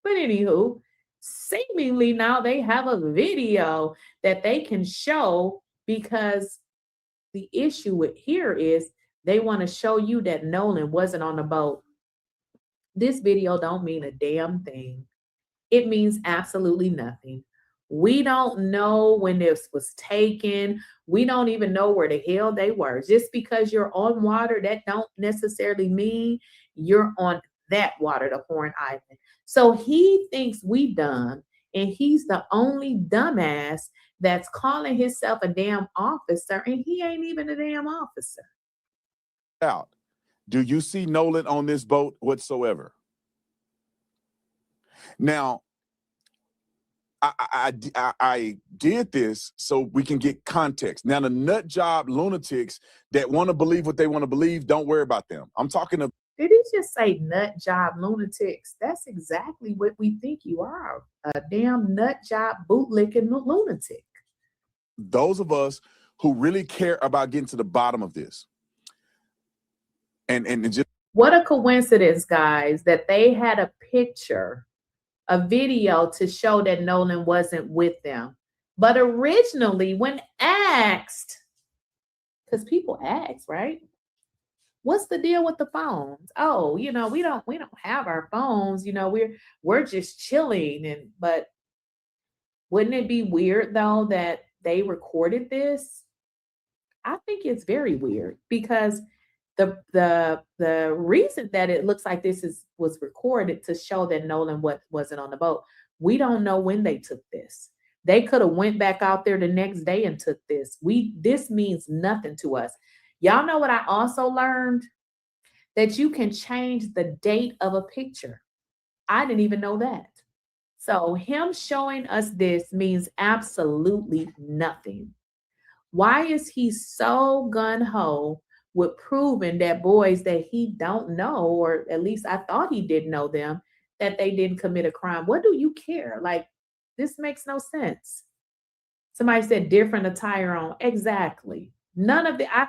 But anywho, seemingly now they have a video that they can show because the issue with here is they want to show you that Nolan wasn't on the boat. This video don't mean a damn thing. It means absolutely nothing. We don't know when this was taken. We don't even know where the hell they were. Just because you're on water, that don't necessarily mean you're on that water, the Horn Island. So he thinks we dumb, and he's the only dumbass that's calling himself a damn officer, and he ain't even a damn officer. Out. Do you see Nolan on this boat whatsoever? Now, I did this so we can get context. Now, the nut job lunatics that want to believe what they want to believe, don't worry about them. I'm talking to. Did he just say nut job lunatics? That's exactly what we think you are. A damn nut job bootlicking lunatic. Those of us who really care about getting to the bottom of this. And just. What a coincidence, guys, that they had a picture, a video to show that Nolan wasn't with them. But originally, when asked, because people ask, right? What's the deal with the phones? Oh, we don't have our phones. We're just chilling. But wouldn't it be weird though that they recorded this? I think it's very weird because the reason that it looks like this was recorded to show that Nolan wasn't on the boat. We don't know when they took this. They could have went back out there the next day and took this. This means nothing to us. Y'all know what I also learned? That you can change the date of a picture. I didn't even know that. So him showing us this means absolutely nothing. Why is he so gun-ho with proving that boys that he don't know, or at least I thought he didn't know them, that they didn't commit a crime? What do you care? Like, this makes no sense. Somebody said different attire on. Exactly. None of the, I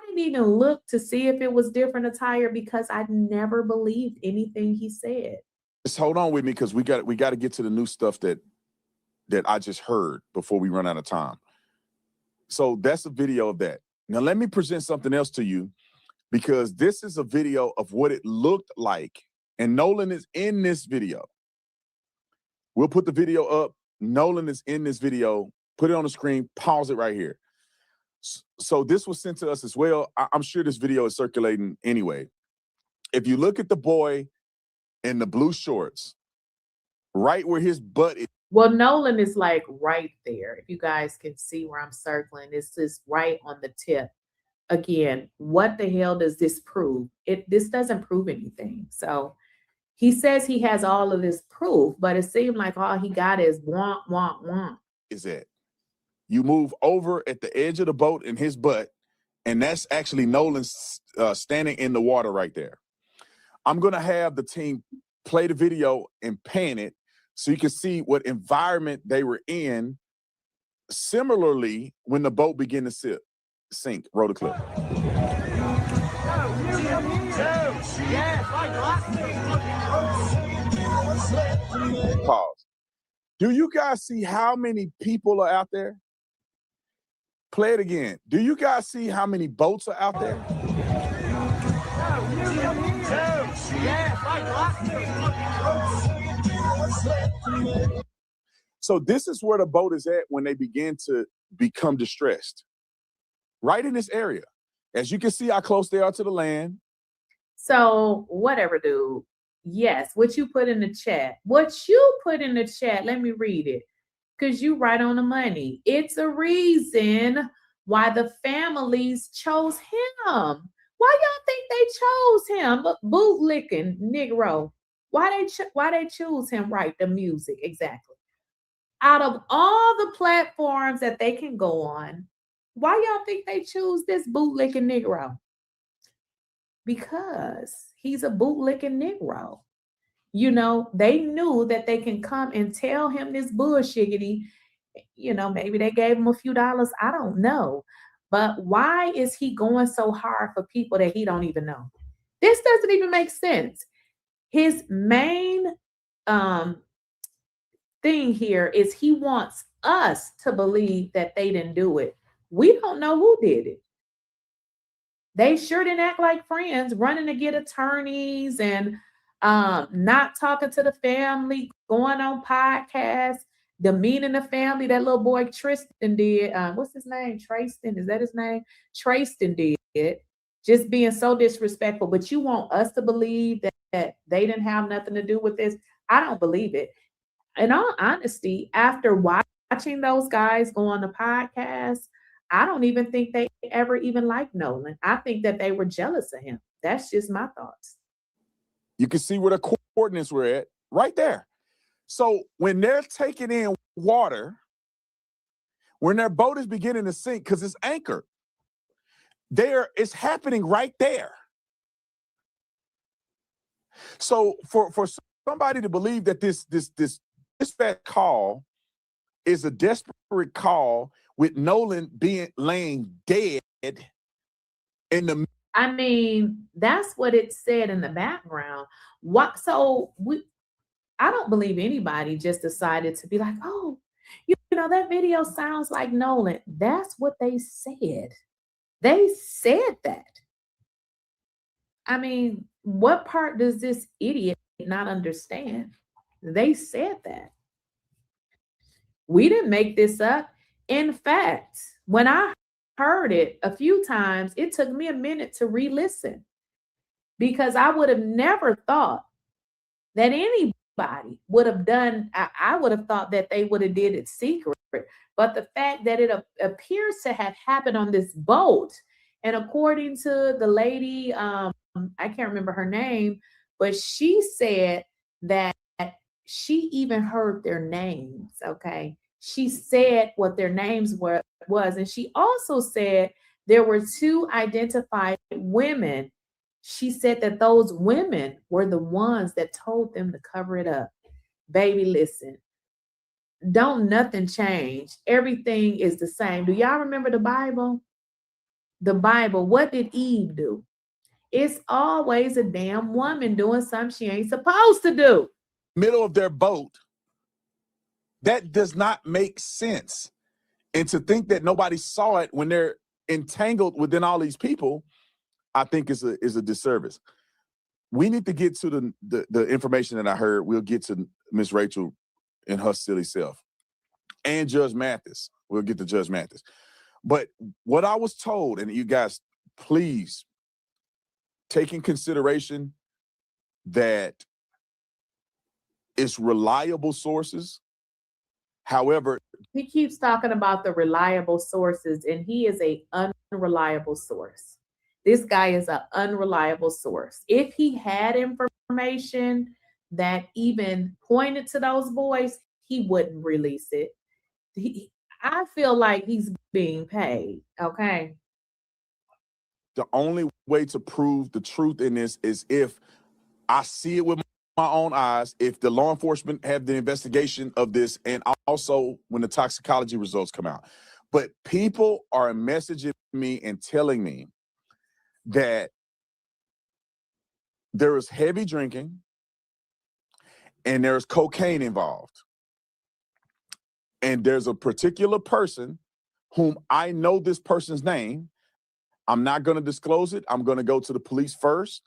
didn't even look to see if it was different attire because I never believed anything he said. Just hold on with me because we got to get to the new stuff that I just heard before we run out of time. So that's a video of that. Now let me present something else to you, because this is a video of what it looked like, and Nolan is in this video. We'll put the video up. Nolan is in this video. Put it on the screen. Pause it right here. So this was sent to us as well. I'm sure this video is circulating anyway. If you look at the boy in the blue shorts, right where his butt is. Well, Nolan is like right there. If you guys can see where I'm circling, this is right on the tip. Again, what the hell does this prove? This doesn't prove anything. So he says he has all of this proof, but it seemed like all he got is want. Is that you move over at the edge of the boat in his butt, and that's actually Nolan standing in the water right there. I'm going to have the team play the video and pan it so you can see what environment they were in. Similarly, when the boat began to sink. Roll the clip. Pause. Do you guys see how many people are out there? Play it again. Do you guys see how many boats are out there? So this is where the boat is at when they begin to become distressed. Right in this area. As you can see how close they are to the land. So whatever, dude. Yes, what you put in the chat. What you put in the chat, let me read it. Because you right on the money. It's a reason why the families chose him. Why y'all think they chose him? Bootlicking Negro. Why they choose him? Right, the music, exactly. Out of all the platforms that they can go on, why y'all think they choose this bootlicking Negro? Because he's a bootlicking Negro. You know, they knew that they can come and tell him this bullshiggity. You know, maybe they gave him a few dollars. I don't know. But why is he going so hard for people that he don't even know? This doesn't even make sense. His main thing here is he wants us to believe that they didn't do it. We don't know who did it. They sure didn't act like friends, running to get attorneys and not talking to the family, going on podcasts, demeaning the family. That little boy Tristan did. What's his name? Tristan. Is that his name? Tristan did. Just being so disrespectful. But you want us to believe that they didn't have nothing to do with this? I don't believe it. In all honesty, after watching those guys go on the podcast, I don't even think they ever even liked Nolan. I think that they were jealous of him. That's just my thoughts. You can see where the coordinates were at, right there. So when they're taking in water, when their boat is beginning to sink because it's anchored, it's happening right there. So for somebody to believe that this dispatch call is a desperate call with Nolan laying dead in the. I mean, that's what it said in the background. I don't believe anybody just decided to be like, oh, you know, that video sounds like Nolan. That's what they said. They said that. I mean, what part does this idiot not understand? They said that. We didn't make this up. In fact, when I heard it a few times, it took me a minute to re-listen because I would have never thought that anybody would have done. I would have thought that they would have did it secret, but the fact that it appears to have happened on this boat, and according to the lady, I can't remember her name, but she said that she even heard their names. Okay, she said what their names was, and she also said there were 2 identified women. She said that those women were the ones that told them to cover it up. Baby, listen, don't nothing change. Everything is the same. Do y'all remember the Bible? The Bible, what did Eve do? It's always a damn woman doing something she ain't supposed to do. Middle of their boat. That does not make sense. And to think that nobody saw it when they're entangled within all these people, I think is a disservice. We need to get to the information that I heard. We'll get to Miss Rachel and her silly self. And Judge Mathis. We'll get to Judge Mathis. But what I was told, and you guys, please take in consideration that it's reliable sources. However, he keeps talking about the reliable sources, and he is an unreliable source. This guy is an unreliable source. If he had information that even pointed to those boys, he wouldn't release it. I feel like he's being paid, okay? The only way to prove the truth in this is if I see it with my own eyes, if the law enforcement have the investigation of this, and also when the toxicology results come out. But people are messaging me and telling me that there is heavy drinking and there's cocaine involved. And there's a particular person whom I know this person's name. I'm not going to disclose it. I'm going to go to the police first,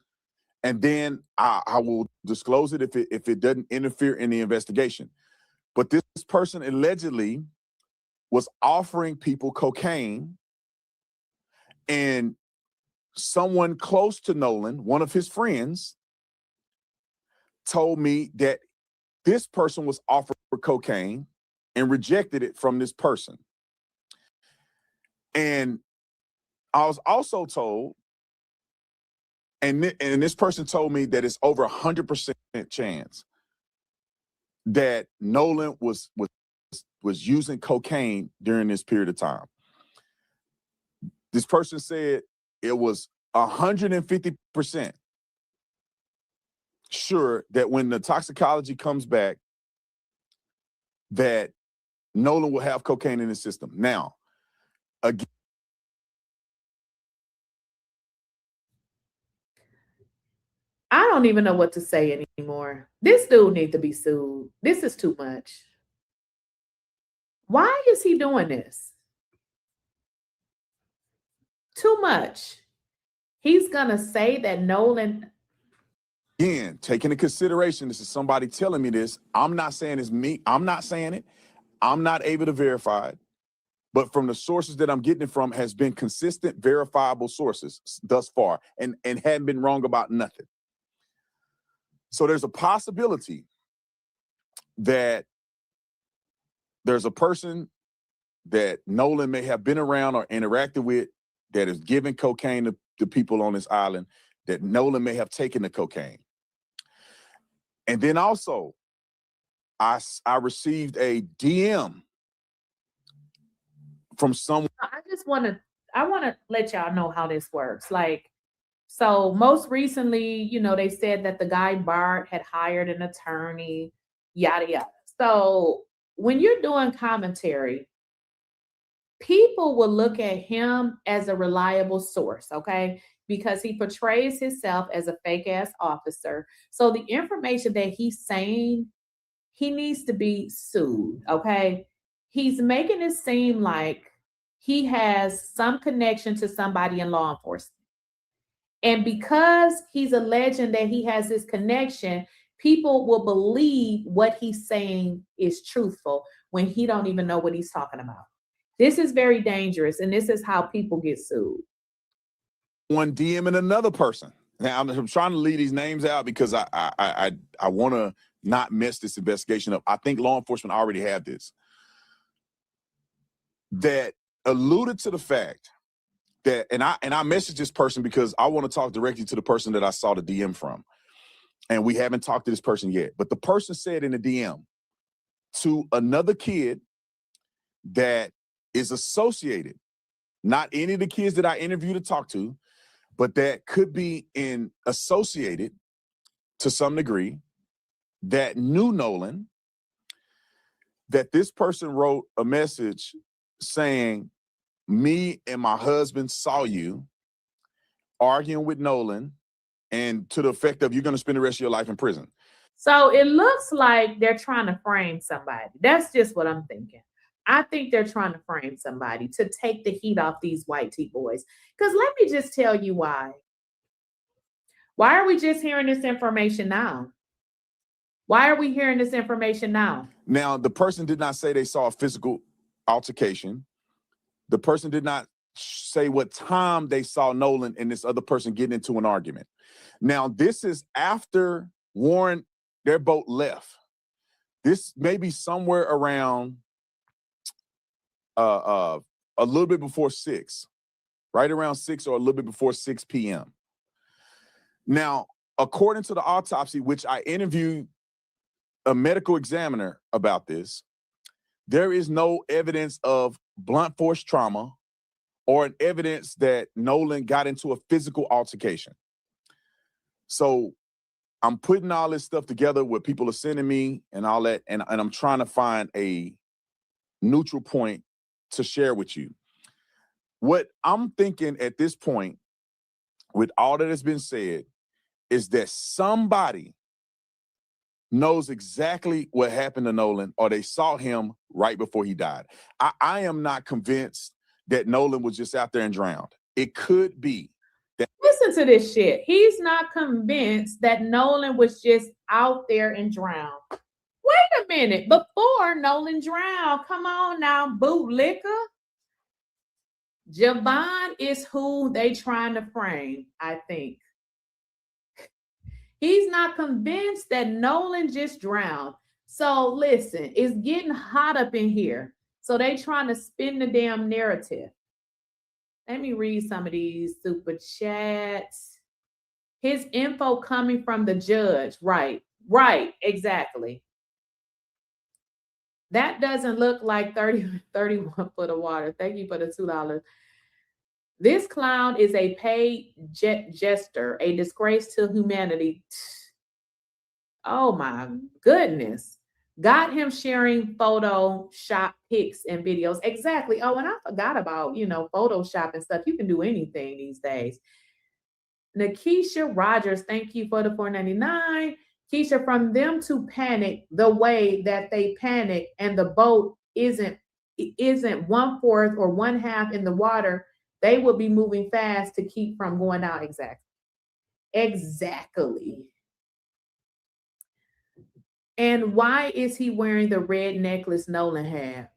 and then I will disclose it if it doesn't interfere in the investigation. But this person allegedly was offering people cocaine, and someone close to Nolan, one of his friends, told me that this person was offered cocaine and rejected it from this person. And I was also told, and this person told me that it's over 100% chance that Nolan was using cocaine during this period of time. This person said it was 150% sure that when the toxicology comes back, that Nolan will have cocaine in his system. Now, again, I don't even know what to say anymore. This dude needs to be sued. This is too much. Why is he doing this? Too much. He's gonna say that Nolan. Again, taking into consideration, this is somebody telling me this. I'm not saying it's me. I'm not saying it. I'm not able to verify it. But from the sources that I'm getting it from has been consistent, verifiable sources thus far, and hadn't been wrong about nothing. So there's a possibility that there's a person that Nolan may have been around or interacted with that is giving cocaine to people on this island, that Nolan may have taken the cocaine. And then also, I received a DM from someone. I want to let y'all know how this works. Like, so most recently, they said that the guy Bart had hired an attorney, yada, yada. So when you're doing commentary, people will look at him as a reliable source, okay? Because he portrays himself as a fake ass officer. So the information that he's saying, he needs to be sued, okay? He's making it seem like he has some connection to somebody in law enforcement. And because he's alleging that he has this connection, people will believe what he's saying is truthful when he don't even know what he's talking about. This is very dangerous, and this is how people get sued. One DMing another person. Now I'm trying to leave these names out because I want to not mess this investigation up. I think law enforcement already have this. That alluded to the fact that, and I messaged this person because I want to talk directly to the person that I saw the DM from. And we haven't talked to this person yet. But the person said in the DM to another kid that is associated, not any of the kids that I interviewed to talk to, but that could be associated to some degree, that knew Nolan, that this person wrote a message saying, me and my husband saw you arguing with Nolan, and to the effect of, you're going to spend the rest of your life in prison. So it looks like they're trying to frame somebody. That's just what I'm thinking. I think they're trying to frame somebody to take the heat off these white tea boys. Because let me just tell you why. Why are we just hearing this information now? Why are we hearing this information now? Now, the person did not say they saw a physical altercation. The person did not say what time they saw Nolan and this other person getting into an argument. Now, this is after Warren, their boat left. This may be somewhere around a little bit before 6, right around 6 or a little bit before 6 p.m. Now, according to the autopsy, which I interviewed a medical examiner about this, there is no evidence of blunt force trauma or an evidence that Nolan got into a physical altercation. So I'm putting all this stuff together, what people are sending me and all that, and I'm trying to find a neutral point to share with you. What I'm thinking at this point, with all that has been said, is that somebody knows exactly what happened to Nolan, or they saw him right before he died. I am not convinced that Nolan was just out there and drowned. It could be that. Listen to this shit. He's not convinced that Nolan was just out there and drowned. Wait a minute. Before Nolan drowned, come on now, bootlicker. Javon is who they trying to frame, I think. He's not convinced that Nolan just drowned. So listen, it's getting hot up in here. So they trying to spin the damn narrative. Let me read some of these super chats. His info coming from the judge. Right, exactly. That doesn't look like 31 foot of water. Thank you for the $2. This clown is a paid jester, a disgrace to humanity. Oh my goodness. Got him sharing Photoshop pics and videos. Exactly. Oh, and I forgot about, Photoshop and stuff. You can do anything these days. Nakisha Rogers, thank you for the $4.99. Keisha, from them to panic the way that they panic and the boat isn't 1/4 or 1/2 in the water, they will be moving fast to keep from going out. Exactly. And why is he wearing the red necklace Nolan had?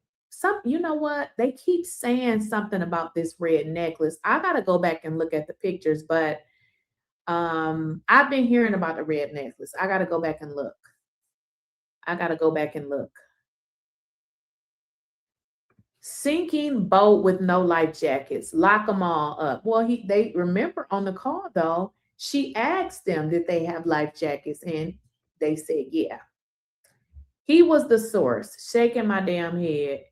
You know what? They keep saying something about this red necklace. I got to go back and look at the pictures, but I've been hearing about the red necklace. I got to go back and look. Sinking boat with no life jackets. Lock them all up. Well, they remember on the call, though, she asked them, did they have life jackets? And they said, yeah. He was the source. Shaking my damn head.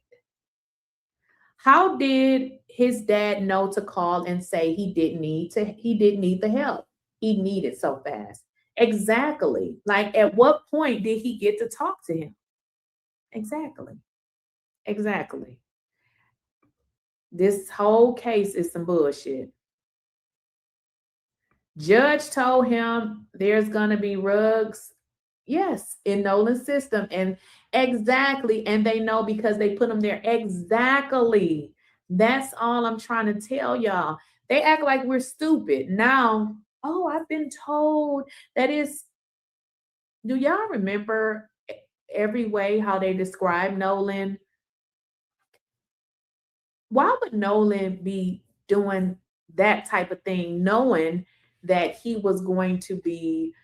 How did his dad know to call and say he didn't need the help? He needed so fast. Exactly. Like, at what point did he get to talk to him? Exactly. This whole case is some bullshit. Judge told him there's gonna be rugs. Yes, in Nolan's system. And exactly. And they know because they put them there. Exactly. That's all I'm trying to tell y'all. They act like we're stupid. Now, oh, I've been told that is. Do y'all remember every way how they describe Nolan? Why would Nolan be doing that type of thing, knowing that he was going to be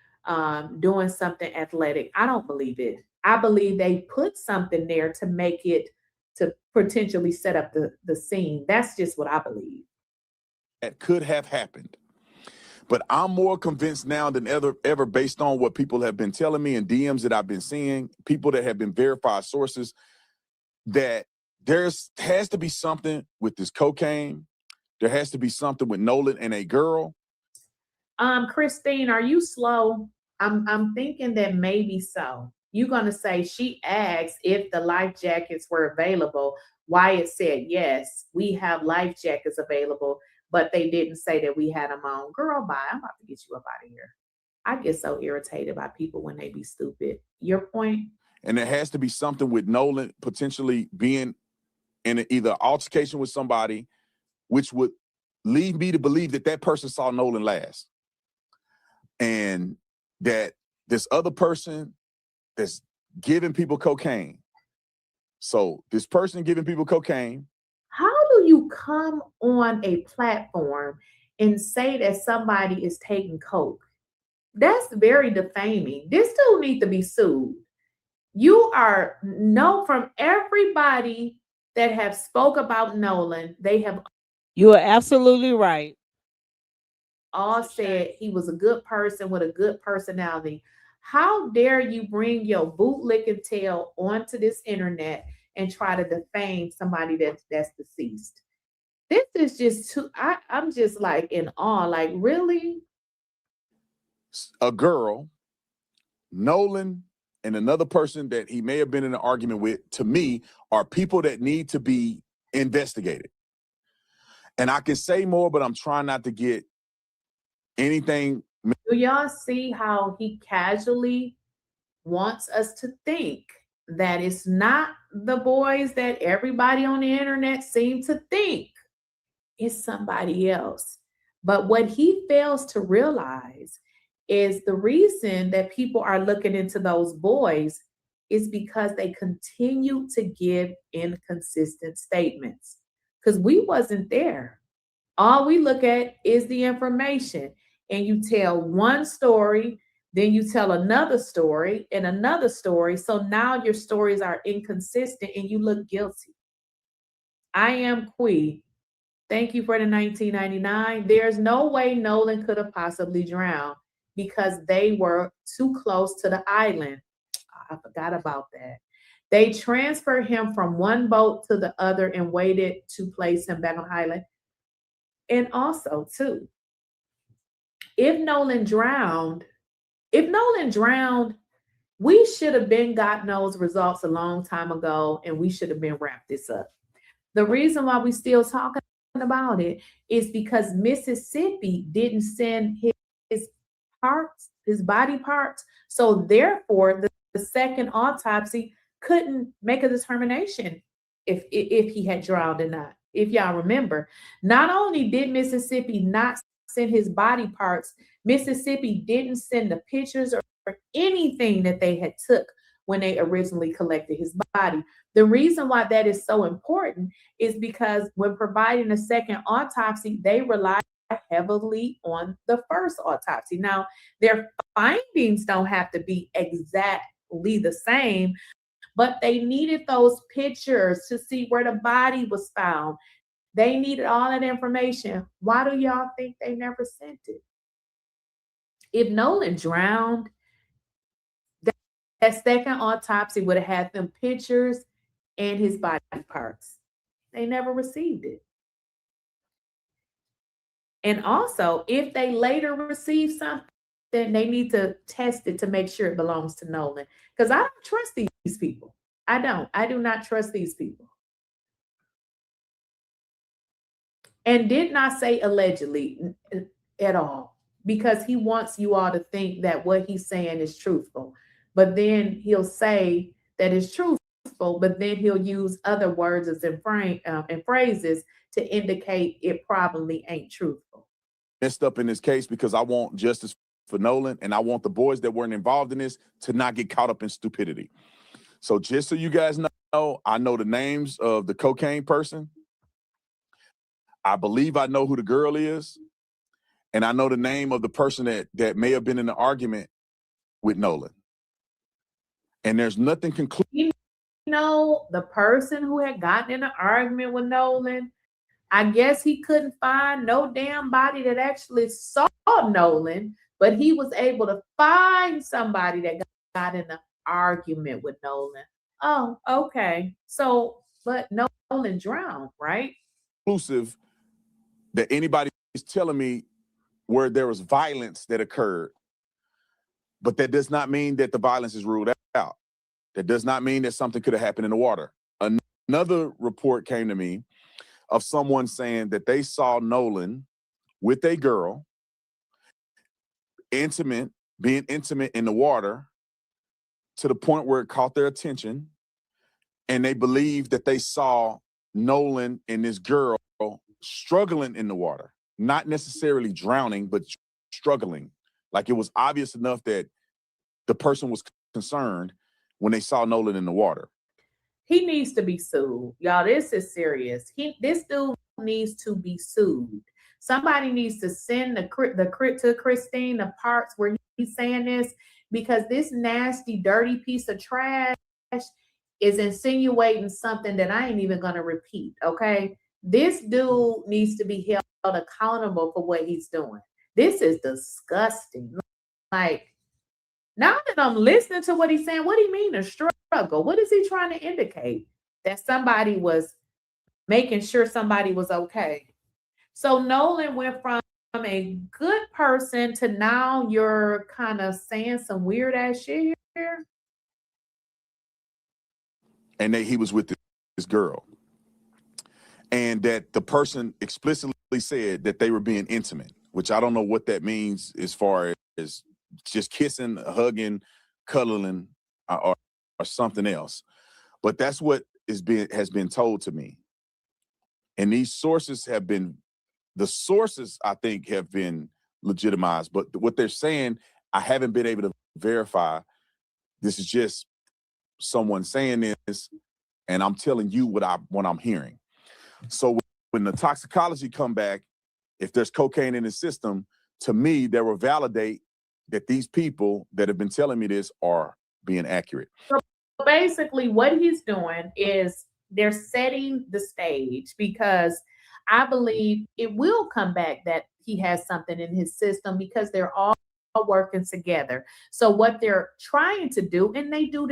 doing something athletic. I don't believe it. I believe they put something there to make it, to potentially set up the scene. That's just what I believe. That could have happened. But I'm more convinced now than ever based on what people have been telling me and DMs that I've been seeing, people that have been verified sources, that has to be something with this cocaine. There has to be something with Nolan and a girl. Christine, are you slow? I'm thinking that maybe so. You're gonna say she asked if the life jackets were available. Wyatt said yes, we have life jackets available, but they didn't say that we had them on. Girl, bye. I'm about to get you up out of here. I get so irritated by people when they be stupid. Your point? And there has to be something with Nolan potentially being in either altercation with somebody, which would lead me to believe that that person saw Nolan last. And that this other person that's giving people cocaine. So this person giving people cocaine. How do you come on a platform and say that somebody is taking coke? That's very defaming. This dude needs to be sued. You know, from everybody that have spoke about Nolan, they have. You are absolutely right. All said he was a good person with a good personality. How dare you bring your bootlicking tail onto this internet and try to defame somebody that's deceased? This is just too, I'm just like in awe. Like, really? A girl, Nolan, and another person that he may have been in an argument with, to me, are people that need to be investigated. And I can say more, but I'm trying not to get anything. Do y'all see how he casually wants us to think that it's not the boys that everybody on the internet seem to think? It's somebody else. But what he fails to realize is the reason that people are looking into those boys is because they continue to give inconsistent statements. Because we wasn't there. All we look at is the information. And you tell one story, then you tell another story and another story. So now your stories are inconsistent and you look guilty. I am Quee. Thank you for the 1999. There's no way Nolan could have possibly drowned because they were too close to the island. I forgot about that. They transferred him from one boat to the other and waited to place him back on the island. And also, too, if Nolan drowned, we should have been got those results a long time ago, and we should have been wrapped this up. The reason why we still talking about it is because Mississippi didn't send his parts, his body parts. So therefore, the second autopsy couldn't make a determination if he had drowned or not. If y'all remember, not only did Mississippi not send his body parts, Mississippi didn't send the pictures or anything that they had took when they originally collected his body. The reason why that is so important is because when providing a second autopsy, they rely heavily on the first autopsy. Now, their findings don't have to be exactly the same, but they needed those pictures to see where the body was found. They needed all that information. Why do y'all think they never sent it? If Nolan drowned, that second autopsy would have had them pictures and his body parts. They never received it. And also, if they later receive something, then they need to test it to make sure it belongs to Nolan. Because I don't trust these people. I don't. I do not trust these people. And did not say allegedly at all, because he wants you all to think that what he's saying is truthful. But then he'll say that it's truthful, but then he'll use other words and phrases to indicate it probably ain't truthful. Messed up in this case because I want justice for Nolan, and I want the boys that weren't involved in this to not get caught up in stupidity. So just so you guys know, I know the names of the cocaine person. I believe I know who the girl is. And I know the name of the person that may have been in the argument with Nolan. And there's nothing conclusive. You know, the person who had gotten in an argument with Nolan, I guess he couldn't find no damn body that actually saw Nolan, but he was able to find somebody that got in an argument with Nolan. Oh, okay. So, but Nolan drowned, right? Conclusive that anybody is telling me where there was violence that occurred, but that does not mean that the violence is ruled out. That does not mean that something could have happened in the water. Another report came to me of someone saying that they saw Nolan with a girl, being intimate in the water to the point where it caught their attention. And they believe that they saw Nolan and this girl struggling in the water, not necessarily drowning, but struggling. Like it was obvious enough that the person was concerned when they saw Nolan in the water. He needs to be sued. Y'all, this is serious. This dude needs to be sued. Somebody needs to send the to Christine the parts where he's saying this, because this nasty, dirty piece of trash is insinuating something that I ain't even gonna repeat, okay? This dude needs to be held accountable for what he's doing. This is disgusting. Like, now that I'm listening to what he's saying, what do you mean a struggle? What is he trying to indicate? That somebody was making sure somebody was okay. So Nolan went from a good person to now you're kind of saying some weird ass shit here. And that he was with this girl. And that the person explicitly said that they were being intimate, which I don't know what that means as far as just kissing, hugging, cuddling, or something else. But that's what has been told to me. And these sources I think, have been legitimized. But what they're saying, I haven't been able to verify. This is just someone saying this, and I'm telling you what I'm hearing. So when the toxicology come back, if there's cocaine in the system, to me, that will validate that these people that have been telling me this are being accurate. So basically what he's doing is they're setting the stage, because I believe it will come back that he has something in his system, because they're all working together. So what they're trying to do, and they do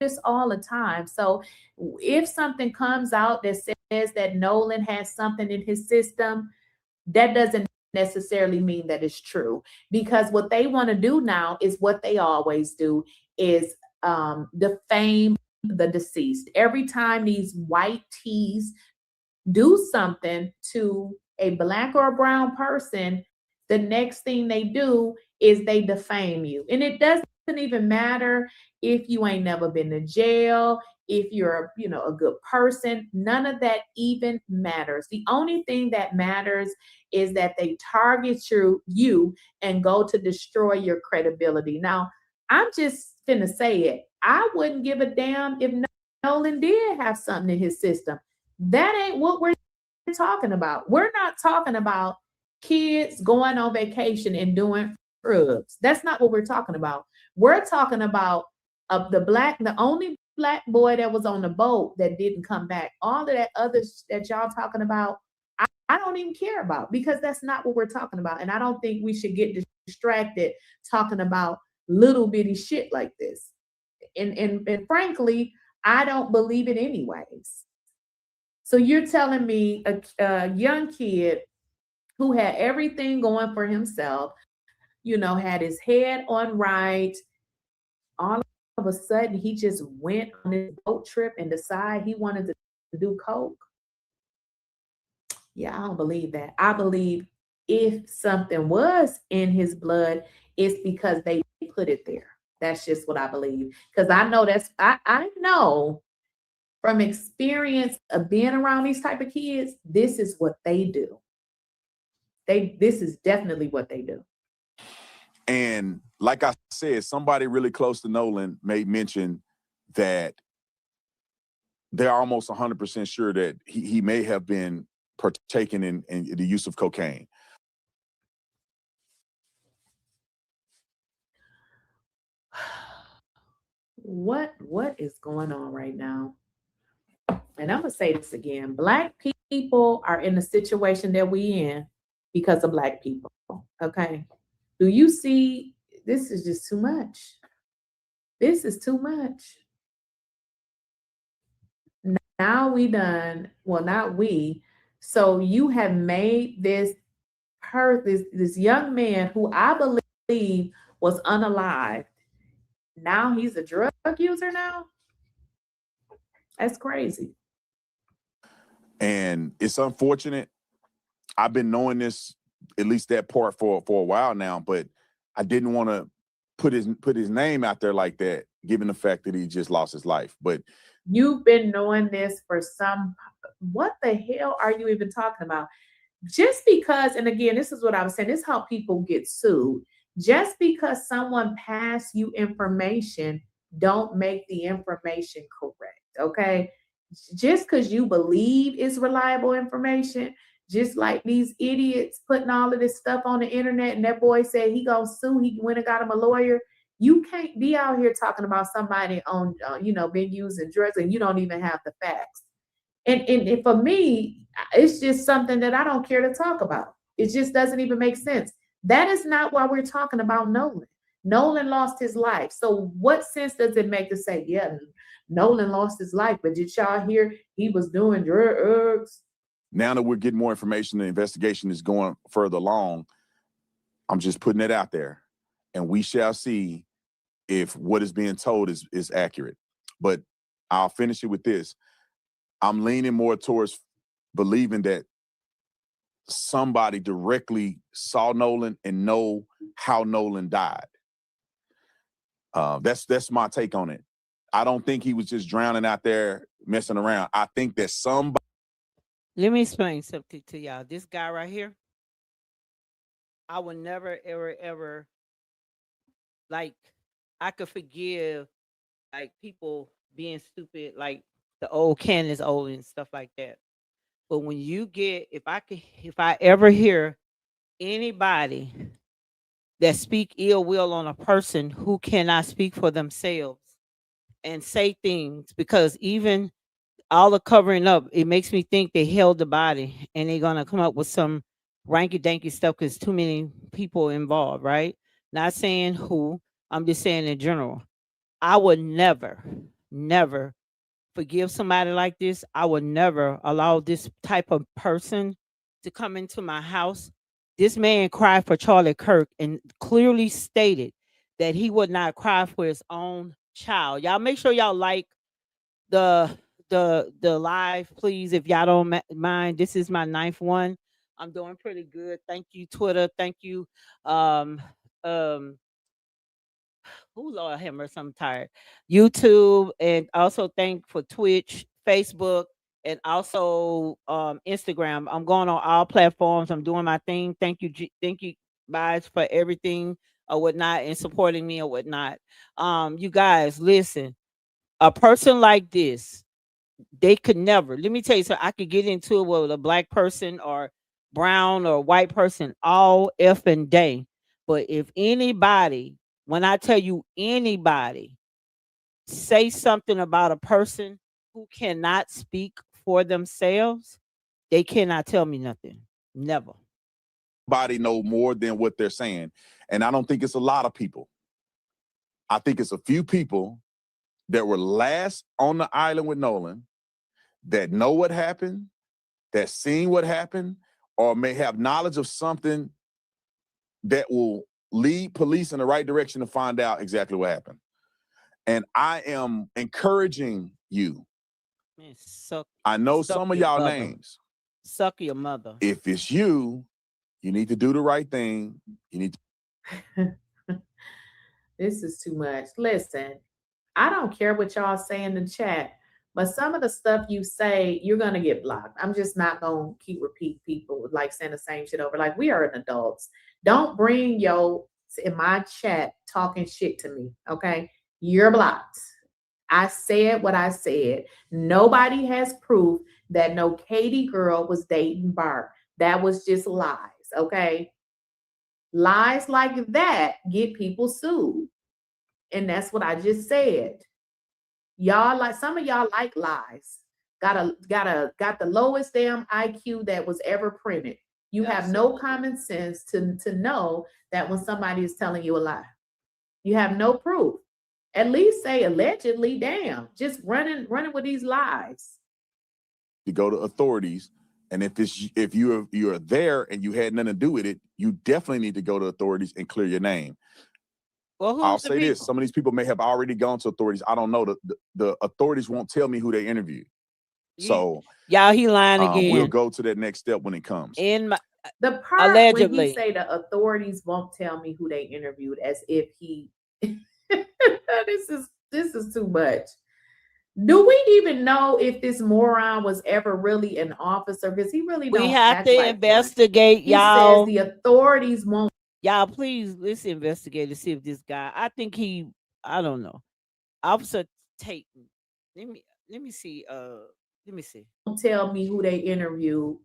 this all the time. So if something comes out that says that Nolan has something in his system, that doesn't necessarily mean that it's true, because what they want to do now is what they always do, is defame the deceased. Every time these white tees do something to a black or a brown person, the next thing they do is they defame you. And it doesn't even matter if you ain't never been to jail, if you're, a good person. None of that even matters. The only thing that matters is that they target you and go to destroy your credibility. Now, I'm just finna say it. I wouldn't give a damn if Nolan did have something in his system. That ain't what we're talking about. We're not talking about kids going on vacation and doing drugs. That's not what we're talking about. We're talking about the only black boy that was on the boat that didn't come back. All of that other that y'all talking about, I don't even care about, because that's not what we're talking about. And I don't think we should get distracted talking about little bitty shit like this. And frankly, I don't believe it anyways. So you're telling me a young kid who had everything going for himself, had his head on right, all of a sudden he just went on his boat trip and decided he wanted to do coke? Yeah, I don't believe that. I believe if something was in his blood, it's because they put it there. That's just what I believe. Because I know I know from experience of being around these type of kids, this is what they do. This is definitely what they do. And like I said, somebody really close to Nolan made mention that they're almost 100% sure that he may have been partaking in the use of cocaine. What is going on right now? And I'm gonna say this again. Black people are in the situation that we in because of Black people. Okay. Do you see this is just too much? This is too much. Now we done, well, not we. So you have made this this young man who I believe was unalived. Now he's a drug user now? That's crazy. And it's unfortunate. I've been knowing this, at least that part for a while now, but I didn't want to put his name out there like that, given the fact that he just lost his life. But you've been knowing this for what the hell are you even talking about? Just because, and again, this is what I was saying, this is how people get sued. Just because someone passed you information, don't make the information correct, okay? Just because you believe it's reliable information, just like these idiots putting all of this stuff on the internet and that boy said he gonna sue, he went and got him a lawyer. You can't be out here talking about somebody on, been using drugs and you don't even have the facts. And for me, it's just something that I don't care to talk about. It just doesn't even make sense. That is not why we're talking about Nolan. Nolan lost his life. So what sense does it make to say, yeah, Nolan lost his life, but did y'all hear he was doing drugs? Now that we're getting more information, the investigation is going further along. I'm just putting it out there, and we shall see if what is being told is accurate. But I'll finish it with this. I'm leaning more towards believing that somebody directly saw Nolan and know how Nolan died. That's my take on it. I don't think he was just drowning out there messing around. I think that somebody. Let me explain something to y'all. This guy right here, I would never, ever, ever, like, I could forgive, like, people being stupid, like the old Candace Old and stuff like that. But when you get, if I ever hear anybody that speak ill will on a person who cannot speak for themselves and say things, because even all the covering up, it makes me think they held the body and they're gonna come up with some ranky danky stuff because too many people involved, right? Not saying who, I'm just saying in general. I would never, never forgive somebody like this. I would never allow this type of person to come into my house. This man cried for Charlie Kirk and clearly stated that he would not cry for his own child. Y'all make sure y'all like the live, please, if y'all don't mind. This is my 9th one. I'm doing pretty good. Thank you, Twitter. Thank you, oh Lord have mercy, I'm tired. YouTube, and also thank for Twitch, Facebook, and also Instagram. I'm going on all platforms. I'm doing my thing. Thank you, thank you guys for everything or whatnot and supporting me or whatnot. You guys, listen. A person like this, they could never. Let me tell you something. I could get into it with a black person or brown or white person all effing day. But if anybody, when I tell you anybody, say something about a person who cannot speak for themselves, they cannot tell me nothing. Never. Body know more than what they're saying. And I don't think it's a lot of people. I think it's a few people that were last on the island with Nolan that know what happened, that seen what happened, or may have knowledge of something that will lead police in the right direction to find out exactly what happened. And I am encouraging you. Man, I know some of y'all names. Suck your mother. If it's you, you need to do the right thing. You need to. This is too much. Listen, I don't care what y'all say in the chat, but some of the stuff you say, you're going to get blocked. I'm just not going to keep repeat people like saying the same shit over. Like, we are adults. Don't bring in my chat talking shit to me, okay? You're blocked. I said what I said. Nobody has proof that no Katie girl was dating Bart. That was just lies, okay? Lies like that get people sued. And that's what I just said. Y'all like some of y'all like lies. Got the lowest damn IQ that was ever printed. You have no common sense to know that when somebody is telling you a lie. You have no proof. At least say allegedly, damn. Just running with these lies. You go to authorities, and if you're there and you had nothing to do with it, you definitely need to go to authorities and clear your name. Well, I'll say this: some of these people may have already gone to authorities. I don't know. The authorities won't tell me who they interviewed. So y'all, he lying again. We'll go to that next step when it comes. In my the part allegedly, when he say the authorities won't tell me who they interviewed, as if he this is too much. Do we even know if this moron was ever really an officer? Because he really don't. We have act to like investigate, one. y'all. He says the authorities won't. Y'all, please let's investigate to see if this guy. I think I don't know. Officer Tatum. Let me see. Let me see. Don't tell me who they interviewed.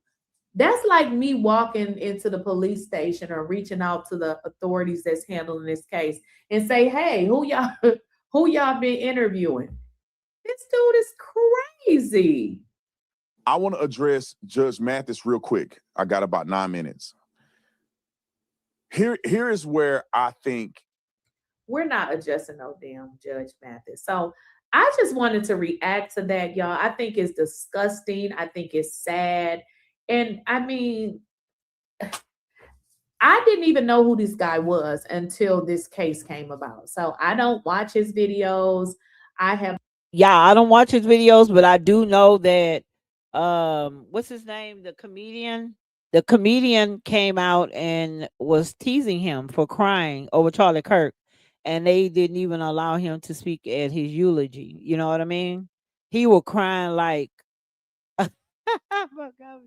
That's like me walking into the police station or reaching out to the authorities that's handling this case and say, "Hey, who y'all been interviewing?" This dude is crazy. I want to address Judge Mathis real quick. I got about 9 minutes. Here is where I think we're not adjusting no damn Judge Mathis. So I just wanted to react to that, y'all. I think it's disgusting. I think it's sad. And I mean, I didn't even know who this guy was until this case came about. So I don't watch his videos. I don't watch his videos, but I do know that what's his name? The comedian came out and was teasing him for crying over Charlie Kirk, and they didn't even allow him to speak at his eulogy. You know what I mean? He was crying like oh my God.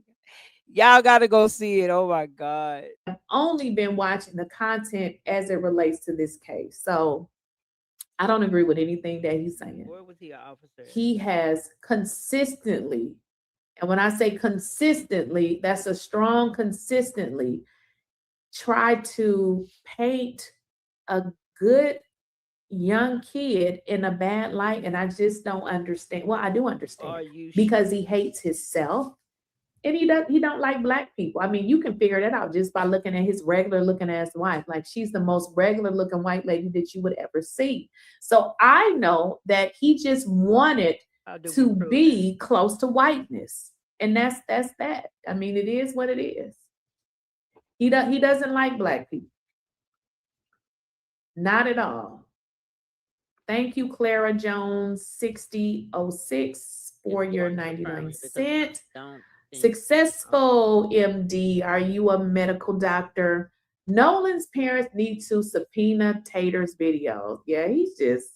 Y'all gotta go see it. Oh my God. I've only been watching the content as it relates to this case. So I don't agree with anything that he's saying. Where was he an officer? He has consistently, and when I say consistently, that's a strong consistently, tried to paint a good young kid in a bad light. And I just don't understand. Well, I do understand because he hates himself. And he don't like Black people. I mean, you can figure that out just by looking at his regular looking ass wife. Like, she's the most regular looking white lady that you would ever see. So I know that he just wanted to be close to whiteness. And that's that. I mean, it is what it is. He doesn't like Black people. Not at all. Thank you, Clara Jones 6006 for your 99 cents. Successful MD, are you a medical doctor? Nolan's parents need to subpoena Tater's videos. Yeah, he's just,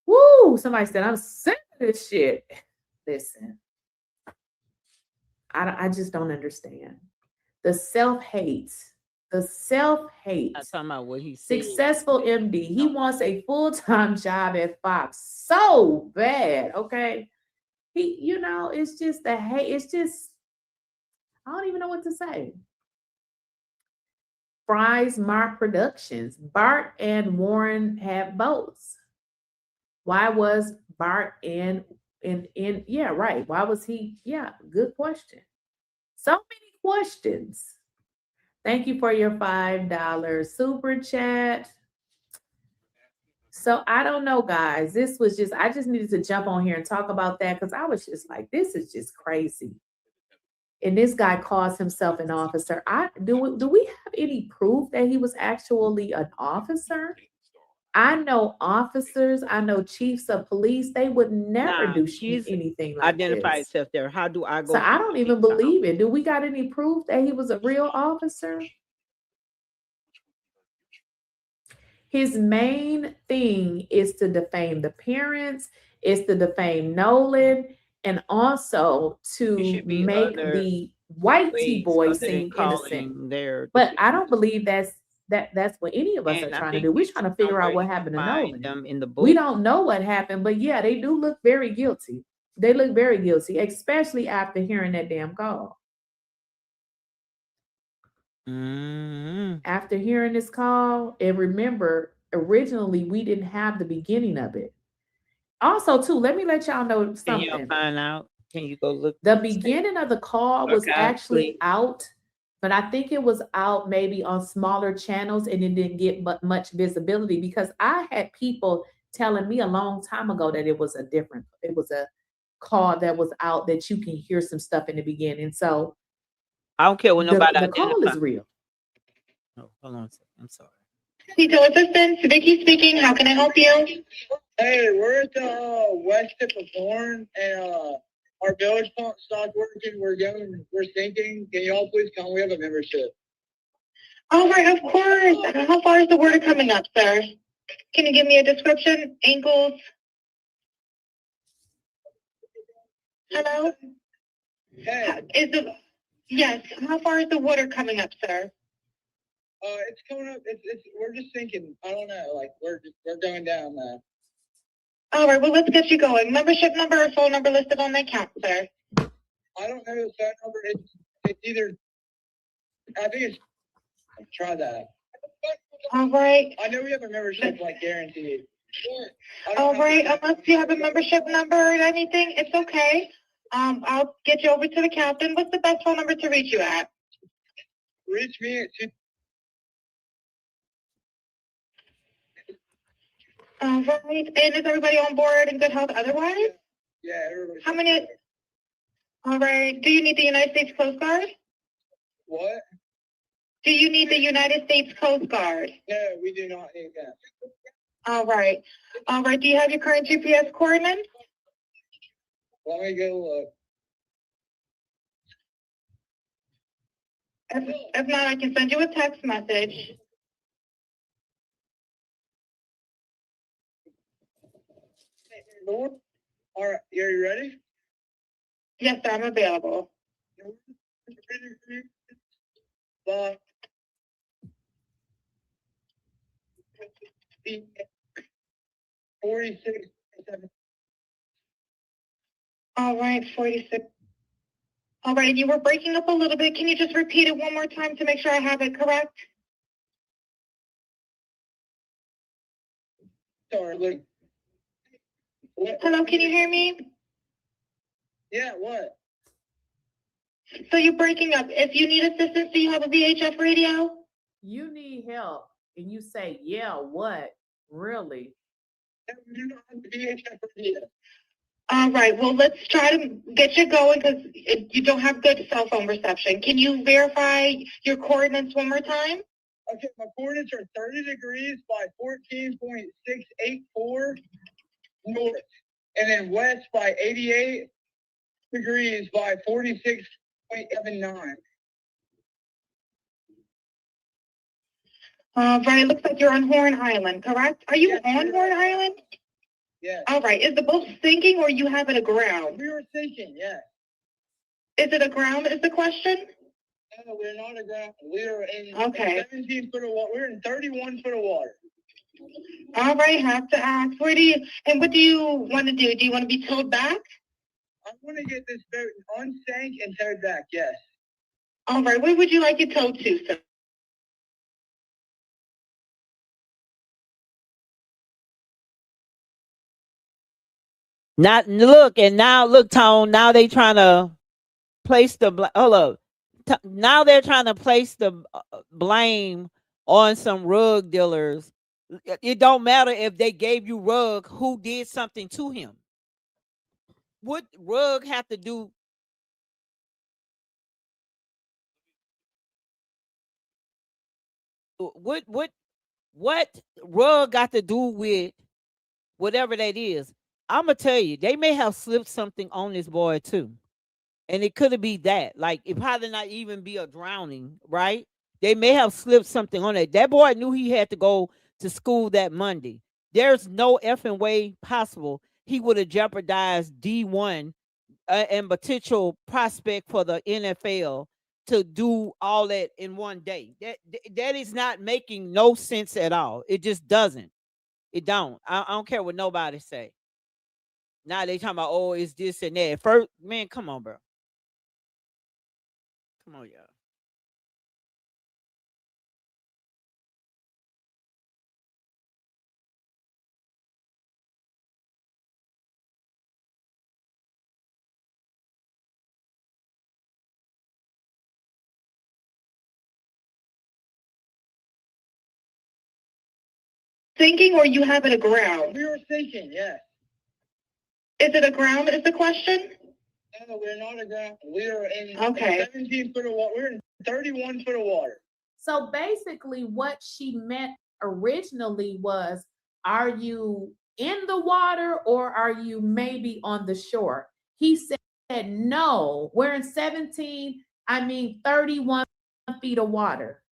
woo. Somebody said, I'm sick of this shit. Listen, I just don't understand. The self-hate. I'm talking about what he said. Successful MD. He wants a full-time job at Fox so bad, okay? It's just the hate. It's just, I don't even know what to say. Fry's Mark Productions. Bart and Warren had votes. Why was Bart in yeah, right. Why was he? Yeah, good question. So many questions. Thank you for your $5 super chat. So I don't know, guys. I just needed to jump on here and talk about that because I was just like, this is just crazy. And this guy calls himself an officer. Do we have any proof that he was actually an officer? I know officers, I know chiefs of police, they would never do anything like identify this. Himself there. How do I go? So I don't even believe it. Do we got any proof that he was a real officer? His main thing is to defame the parents, is to defame Nolan, and also to make the white boy seem innocent. But I don't believe that's what any of us are trying to do. We're trying to figure out what happened to Nolan. We don't know what happened, but yeah, they do look very guilty. They look very guilty, especially after hearing that damn call. After hearing this call, and remember, originally we didn't have the beginning of it. Also, too, let me let y'all know Can y'all something. find out? Can you go look? The beginning of the call was Okay, actually please. out, but I think it was out maybe on smaller channels and it didn't get much visibility because I had people telling me a long time ago that it was a call that was out that you can hear some stuff in the beginning. So I don't care what nobody the call identify. is real. Oh, hold on a second. I'm sorry. Detail assistance, Vicky speaking. How can I help you? Hey, we're at the west tip of Horn, and our village pump stopped working. We're sinking. Can y'all please come? We have a membership. All right, of course. How far is the water coming up, sir? Can you give me a description? Ankles? Hello? Hey. Yes. How far is the water coming up, sir? It's coming up. We're just sinking. I don't know. Like we're going down now. All right, well, let's get you going. Membership number or phone number listed on the account, sir. I don't know the phone number. It's either. I think it's. Try that. All right. I know we have a membership, like guaranteed. All right, unless you have a membership number or anything, it's okay. I'll get you over to the captain. What's the best phone number to reach you at? Reach me at All right, and is everybody on board in good health otherwise? Yeah, everybody. How many? All right, do you need the United States Coast Guard? What? Do you need the United States Coast Guard? No, we do not need that. All right. All right, do you have your current GPS coordinates? Let me go look. If not, I can send you a text message. All right, are you ready? Yes, sir, I'm available. Bye. 46. All right, 46. All right, you were breaking up a little bit. Can you just repeat it one more time to make sure I have it correct? Sorry, look. Hello, can you hear me? Yeah, what? So you're breaking up. If you need assistance, do you have a VHF radio? You need help, and you say, "Yeah, what? Really?" You don't have the VHF radio. All right, well, let's try to get you going because you don't have good cell phone reception. Can you verify your coordinates one more time? Okay, my coordinates are 30 degrees by 14.684 north, and then west by 88 degrees by 46.79. Right, it looks like you're on Horn Island, correct? Are you on Horn Island? Yes. All right, is the boat sinking or you have it aground? We were sinking, yes. Is it aground is the question? No, we're not aground. We are in Okay. 17 foot of water. We're in 31 foot of water. All right, have to ask. What do you want to do? Do you want to be towed back? I want to get this boat unsank and towed back, yes. All right, where would you like it towed to, sir? Not look and now look, Tone. Now they trying to place the hold up. Now they're trying to place the blame on some rug dealers. It don't matter if they gave you rug who did something to him. What rug have to do? What rug got to do with whatever that is? I'm gonna tell you, they may have slipped something on this boy too. And it could be that. Like it probably not even be a drowning, right? They may have slipped something on it. That boy knew he had to go to school that Monday. There's no effing way possible he would have jeopardized D1 and potential prospect for the NFL to do all that in one day. That is not making no sense at all. It just doesn't. It don't. I don't care what nobody say. Now they talking about, oh, it's this and that. First, man, come on, bro. Come on, y'all. sinking or you have it aground? We were sinking, yeah. Is it aground is the question? No, we're not aground. We are in Okay. 17 foot of water. We're in 31 foot of water. So basically, what she meant originally was, are you in the water or are you maybe on the shore? He said, no, we're in 31 feet of water.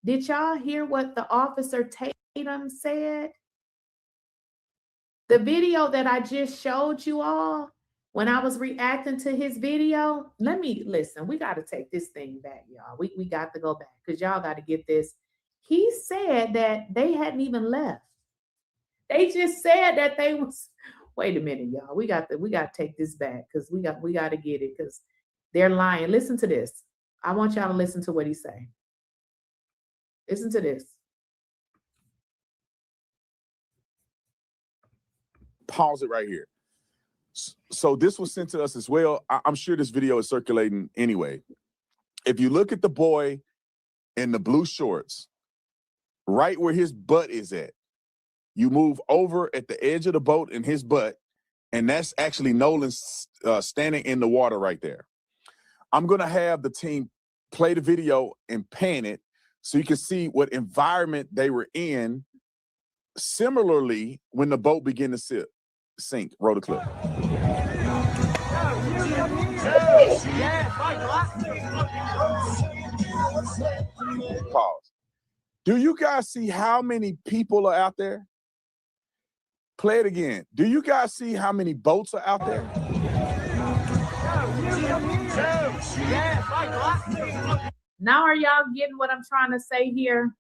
Did y'all hear what the Officer Tatum said? The video that I just showed you all, when I was reacting to his video, let me listen. We got to take this thing back, y'all. We got to go back because y'all got to get this. He said that they hadn't even left. They just said that they was. Wait a minute, y'all. We got to take this back because we got to get it because they're lying. Listen to this. I want y'all to listen to what he's saying. Listen to this. Pause it right here. So this was sent to us as well. I'm sure this video is circulating anyway. If you look at the boy in the blue shorts, right where his butt is at, you move over at the edge of the boat in his butt, and that's actually Nolan standing in the water right there. I'm going to have the team play the video and pan it so you can see what environment they were in. Similarly, when the boat began to sink. Roll the clip. Pause. Do you guys see how many people are out there? Play it again. Do you guys see how many boats are out there? Now are y'all getting what I'm trying to say here?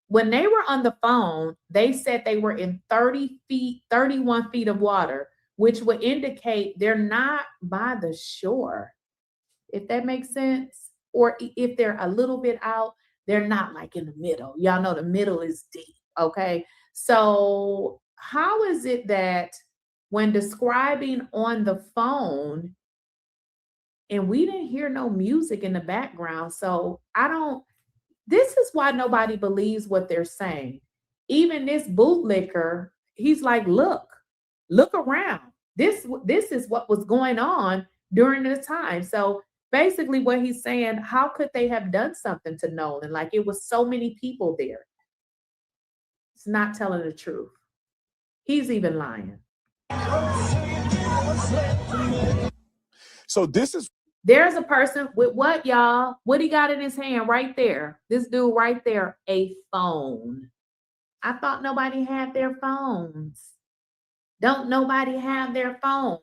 When they were on the phone, they said they were in 31 feet of water, which would indicate they're not by the shore, if that makes sense. Or if they're a little bit out, they're not like in the middle. Y'all know the middle is deep, okay? So how is it that when describing on the phone, and we didn't hear no music in the background, so this is why nobody believes what they're saying. Even this bootlicker, he's like, look around. This is what was going on during this time. So basically what he's saying, how could they have done something to Nolan? Like it was so many people there. It's not telling the truth. He's even lying. So there's a person with what, y'all? What he got in his hand right there? This dude right there, a phone. I thought nobody had their phones. Don't nobody have their phones?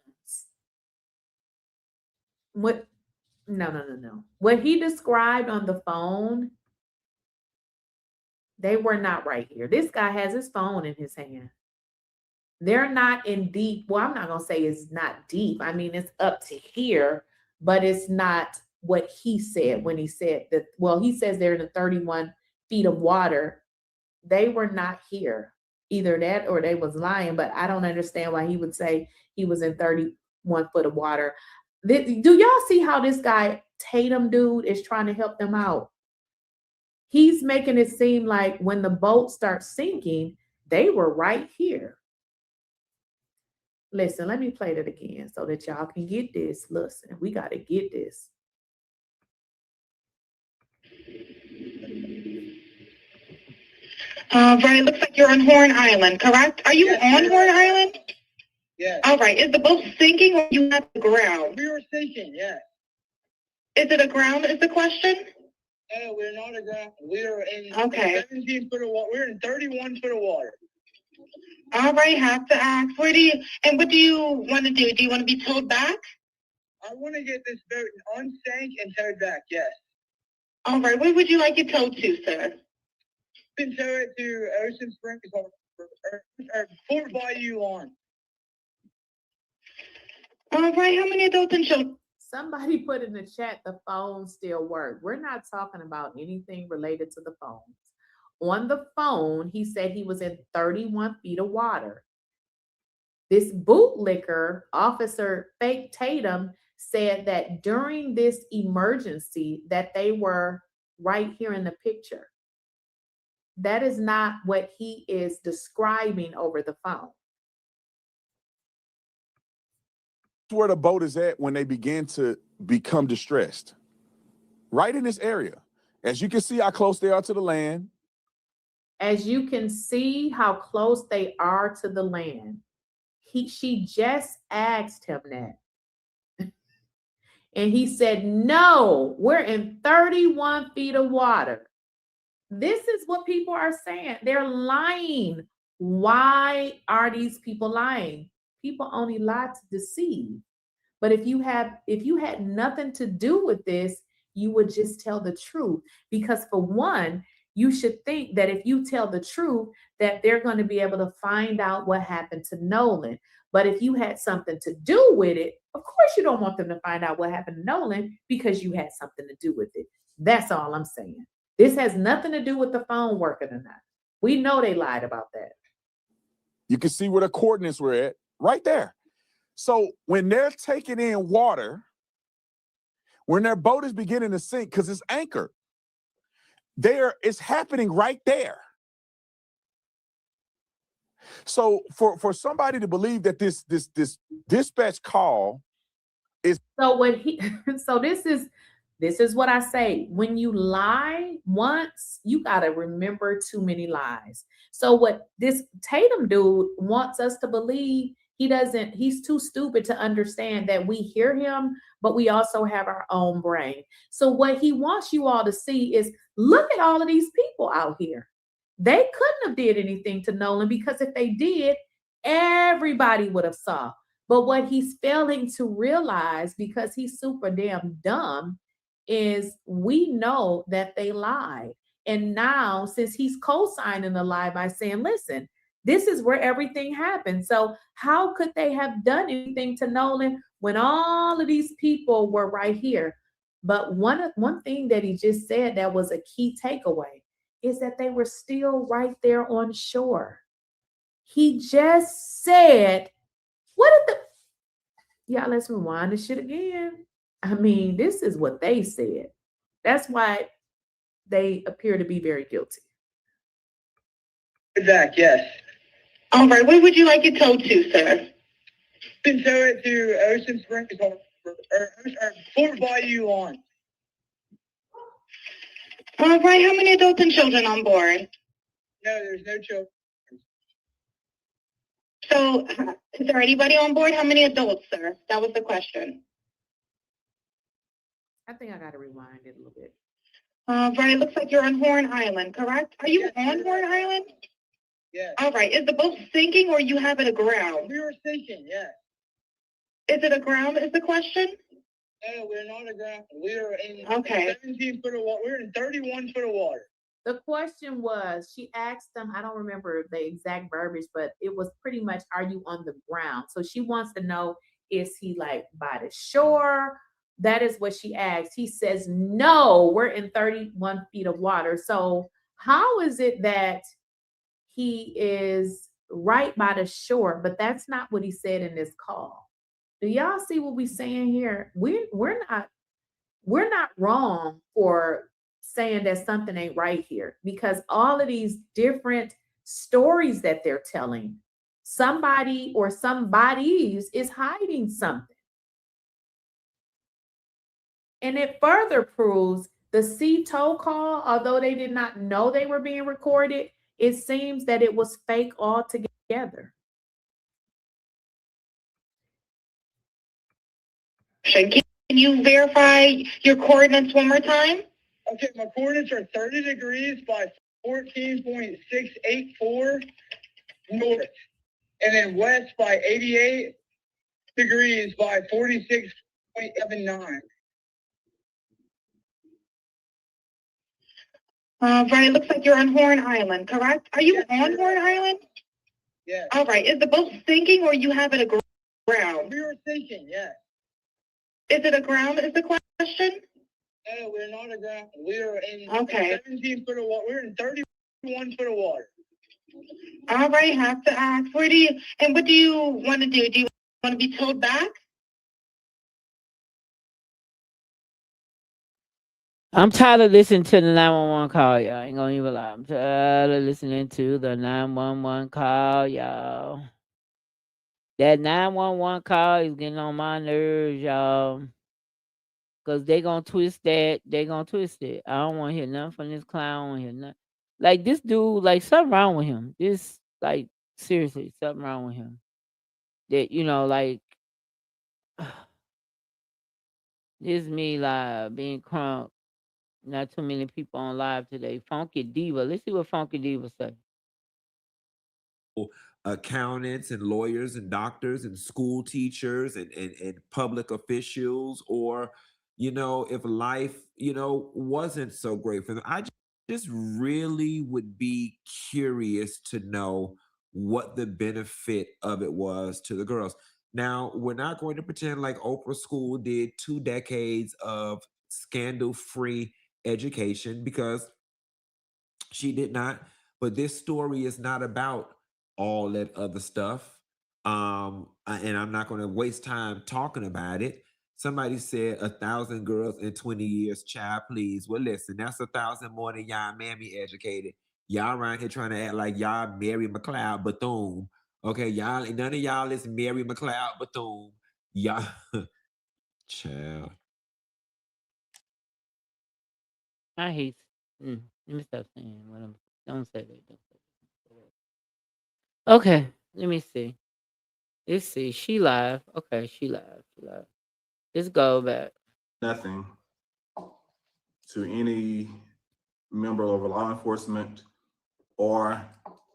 What? No. What he described on the phone, they were not right here. This guy has his phone in his hand. They're not in deep. Well, I'm not going to say it's not deep. I mean, it's up to here, but it's not what he said when he said that. Well, he says they're in the 31 feet of water. They were not here. Either that or they was lying, but I don't understand why he would say he was in 31 foot of water. Do y'all see how this guy, Tatum dude, is trying to help them out? He's making it seem like when the boat starts sinking, they were right here. Listen, let me play it again so that y'all can get this. Listen, we got to get this. Right, looks like you're on Horn Island, correct? Are you on Horn Island? Yeah. All right, is the boat sinking or you at the ground? We were sinking, yeah. Is it aground is the question? No, we're not aground. We are in 17 foot of water. We're in 31 foot of water. All right, have to ask. What do you want to do? Do you want to be towed back? I want to get this boat unsank and towed back, yes. All right, where would you like it towed to, sir? You can tow it to Ocean Springs or Fort Bayou on. All right, how many adults and children? Somebody put in the chat the phones still work. We're not talking about anything related to the phones. On the phone, he said he was in 31 feet of water. This bootlicker, Officer Tatum, said that during this emergency that they were right here in the picture. That is not what he is describing over the phone. Where the boat is at when they begin to become distressed. Right in this area. As you can see how close they are to the land. As you can see how close they are to the land. She just asked him that. And he said, no, we're in 31 feet of water. This is what people are saying. They're lying. Why are these people lying? People only lie to deceive. But if you had nothing to do with this, you would just tell the truth. Because for one, you should think that if you tell the truth, that they're going to be able to find out what happened to Nolan. But if you had something to do with it, of course you don't want them to find out what happened to Nolan because you had something to do with it. That's all I'm saying. This has nothing to do with the phone working or not. We know they lied about that. You can see where the coordinates were at, right there. So when they're taking in water, when their boat is beginning to sink because it's anchored, it's happening right there. So for somebody to believe that this dispatch call is this is what I say. When you lie once, you got to remember too many lies. So what this Tatum dude wants us to believe, he's too stupid to understand that we hear him, but we also have our own brain. So what he wants you all to see is, look at all of these people out here. They couldn't have did anything to Nolan because if they did, everybody would have saw. But what he's failing to realize, because he's super damn dumb, is we know that they lied. And now, since he's co-signing the lie by saying, listen, this is where everything happened. So how could they have done anything to Nolan when all of these people were right here? But one thing that he just said that was a key takeaway is that they were still right there on shore. He just said, let's rewind this shit again. I mean, this is what they said. That's why they appear to be very guilty. Zach, yes. All right, where would you like it towed to, sir? You can tow it to Ocean Springs or Fort Bayou on. All right, how many adults and children on board? No, there's no children. So, is there anybody on board? How many adults, sir? That was the question. I think I got to rewind it a little bit. Right, it looks like you're on Horn Island, correct? Are you on Horn Island? Yes. All right, is the boat sinking or you have it aground? We were sinking, yes. Is it aground is the question? No, we're not aground. We are in 17 foot of water. We're in 31 foot of water. The question was, she asked them, I don't remember the exact verbiage, but it was pretty much, are you on the ground? So she wants to know, is he like by the shore? That is what she asked. He says, no, we're in 31 feet of water. So how is it that he is right by the shore? But that's not what he said in this call. Do y'all see what we're saying here? We're not wrong for saying that something ain't right here, because all of these different stories that they're telling, somebody or somebody's is hiding something. And it further proves the C tow call, although they did not know they were being recorded, it seems that it was fake altogether. Can you verify your coordinates one more time? Okay, my coordinates are 30 degrees by 14.684 north, and then west by 88 degrees by 46.79. Right, it looks like you're on Horn Island, correct? Are you on Horn Island? Yeah. All right, is the boat sinking or you have it aground? We were sinking, yes. Is it aground is the question? No, we're not aground. We are in 17 foot of water. We're in 31 foot of water. All right, have to ask. What do you want to do? Do you want to be towed back? I'm tired of listening to the 911 call, y'all. I ain't gonna even lie. I'm tired of listening to the 911 call, y'all. That 911 call is getting on my nerves, y'all. Cause they gonna twist that. They gonna twist it. I don't want to hear nothing from this clown. I don't want to hear nothing. Like this dude, like something wrong with him. This, like, seriously, something wrong with him. That like this me like being crunk. Not too many people on live today. Funky Diva. Let's see what Funky Diva say. Accountants and lawyers and doctors and school teachers and public officials, or if life wasn't so great for them. I just really would be curious to know what the benefit of it was to the girls. Now, we're not going to pretend like Oprah School did 2 decades of scandal-free education, because she did not. But this story is not about all that other stuff. And I'm not going to waste time talking about it. Somebody said 1,000 girls in 20 years. Child, please. Well, listen, that's 1,000 more than y'all mammy educated. Y'all around here trying to act like y'all Mary McLeod Bethune. Okay, y'all, none of y'all is Mary McLeod Bethune. Y'all, child. I hate. Let me stop saying what I'm. Don't say that. Don't say that. Okay, let me see. Let's see. She live. Okay, she live. She live. Let's go back. Nothing to any member of law enforcement or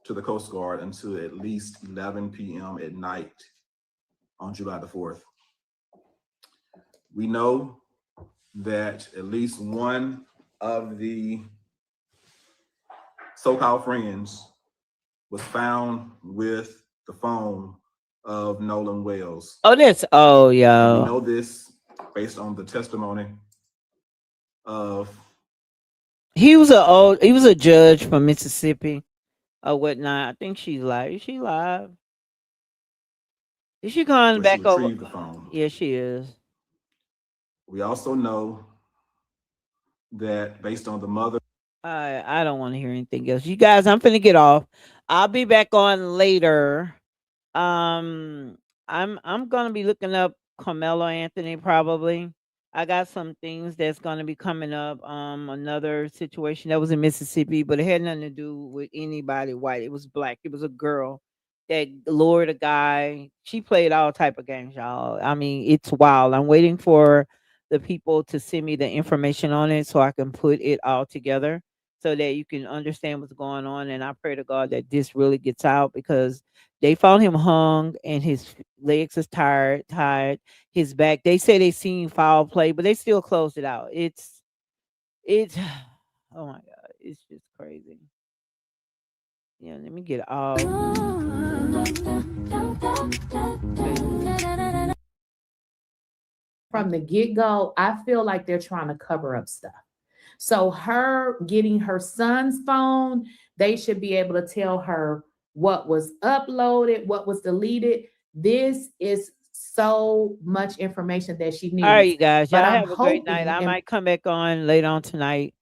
to the Coast Guard until at least 11 p.m. at night on July the 4th. We know that at least one of the so-called friends was found with the phone of Nolan Wells. Oh, that's And we y'all. know this based on the testimony of He was a judge from Mississippi or whatnot. I think she's live. Is she live? Is she calling where she back over? retrieved the phone. Yeah, she is. We also know that based on the mother. I don't want to hear anything else. You guys, I'm finna get off. I'll be back on later. I'm gonna be looking up Carmelo Anthony probably. I got some things that's gonna be coming up. Another situation that was in Mississippi, but it had nothing to do with anybody white. It was black. It was a girl that lured a guy. She played all type of games, y'all. I mean, it's wild. I'm waiting for the people to send me the information on it so I can put it all together so that you can understand what's going on. And I pray to God that this really gets out, because they found him hung and his legs is tied, his back. They say they seen foul play, but they still closed it out. It's oh my God, it's just crazy. Yeah, let me get all. From the get-go, I feel like they're trying to cover up stuff. So her getting her son's phone, they should be able to tell her what was uploaded, what was deleted. This is so much information that she needs. All right, you guys. But Y'all I'm have a great night. hoping I and might come back on later on tonight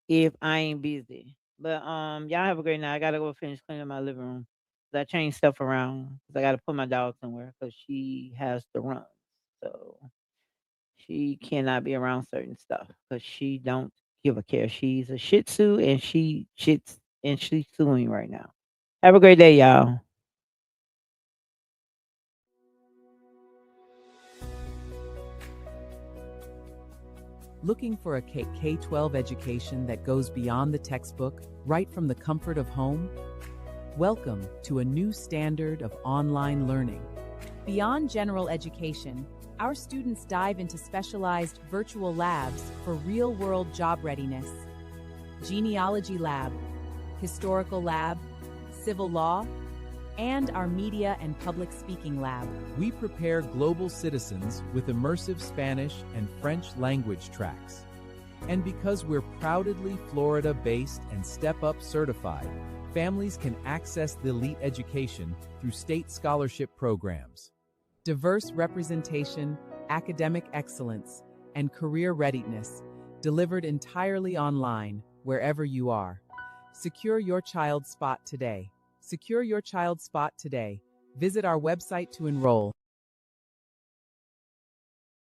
if I ain't busy. But y'all have a great night. I gotta go finish cleaning my living room. 'Cause I changed stuff around. 'Cause I gotta put my dog somewhere because she has to run. So she cannot be around certain stuff because she don't give a care. She's a Shih Tzu and she shits and she's suing right now. Have a great day, y'all. Looking for a K-12 education that goes beyond the textbook, right from the comfort of home? Welcome to a new standard of online learning. Beyond general education, our students dive into specialized virtual labs for real-world job readiness. Genealogy lab, historical lab, civil law, and our media and public speaking lab. We prepare global citizens with immersive Spanish and French language tracks. And because we're proudly Florida-based and Step Up certified, families can access the elite education through state scholarship programs. Diverse representation, academic excellence, and career readiness. delivered entirely online, wherever you are. Secure your child's spot today. Secure your child's spot today. Visit our website to enroll.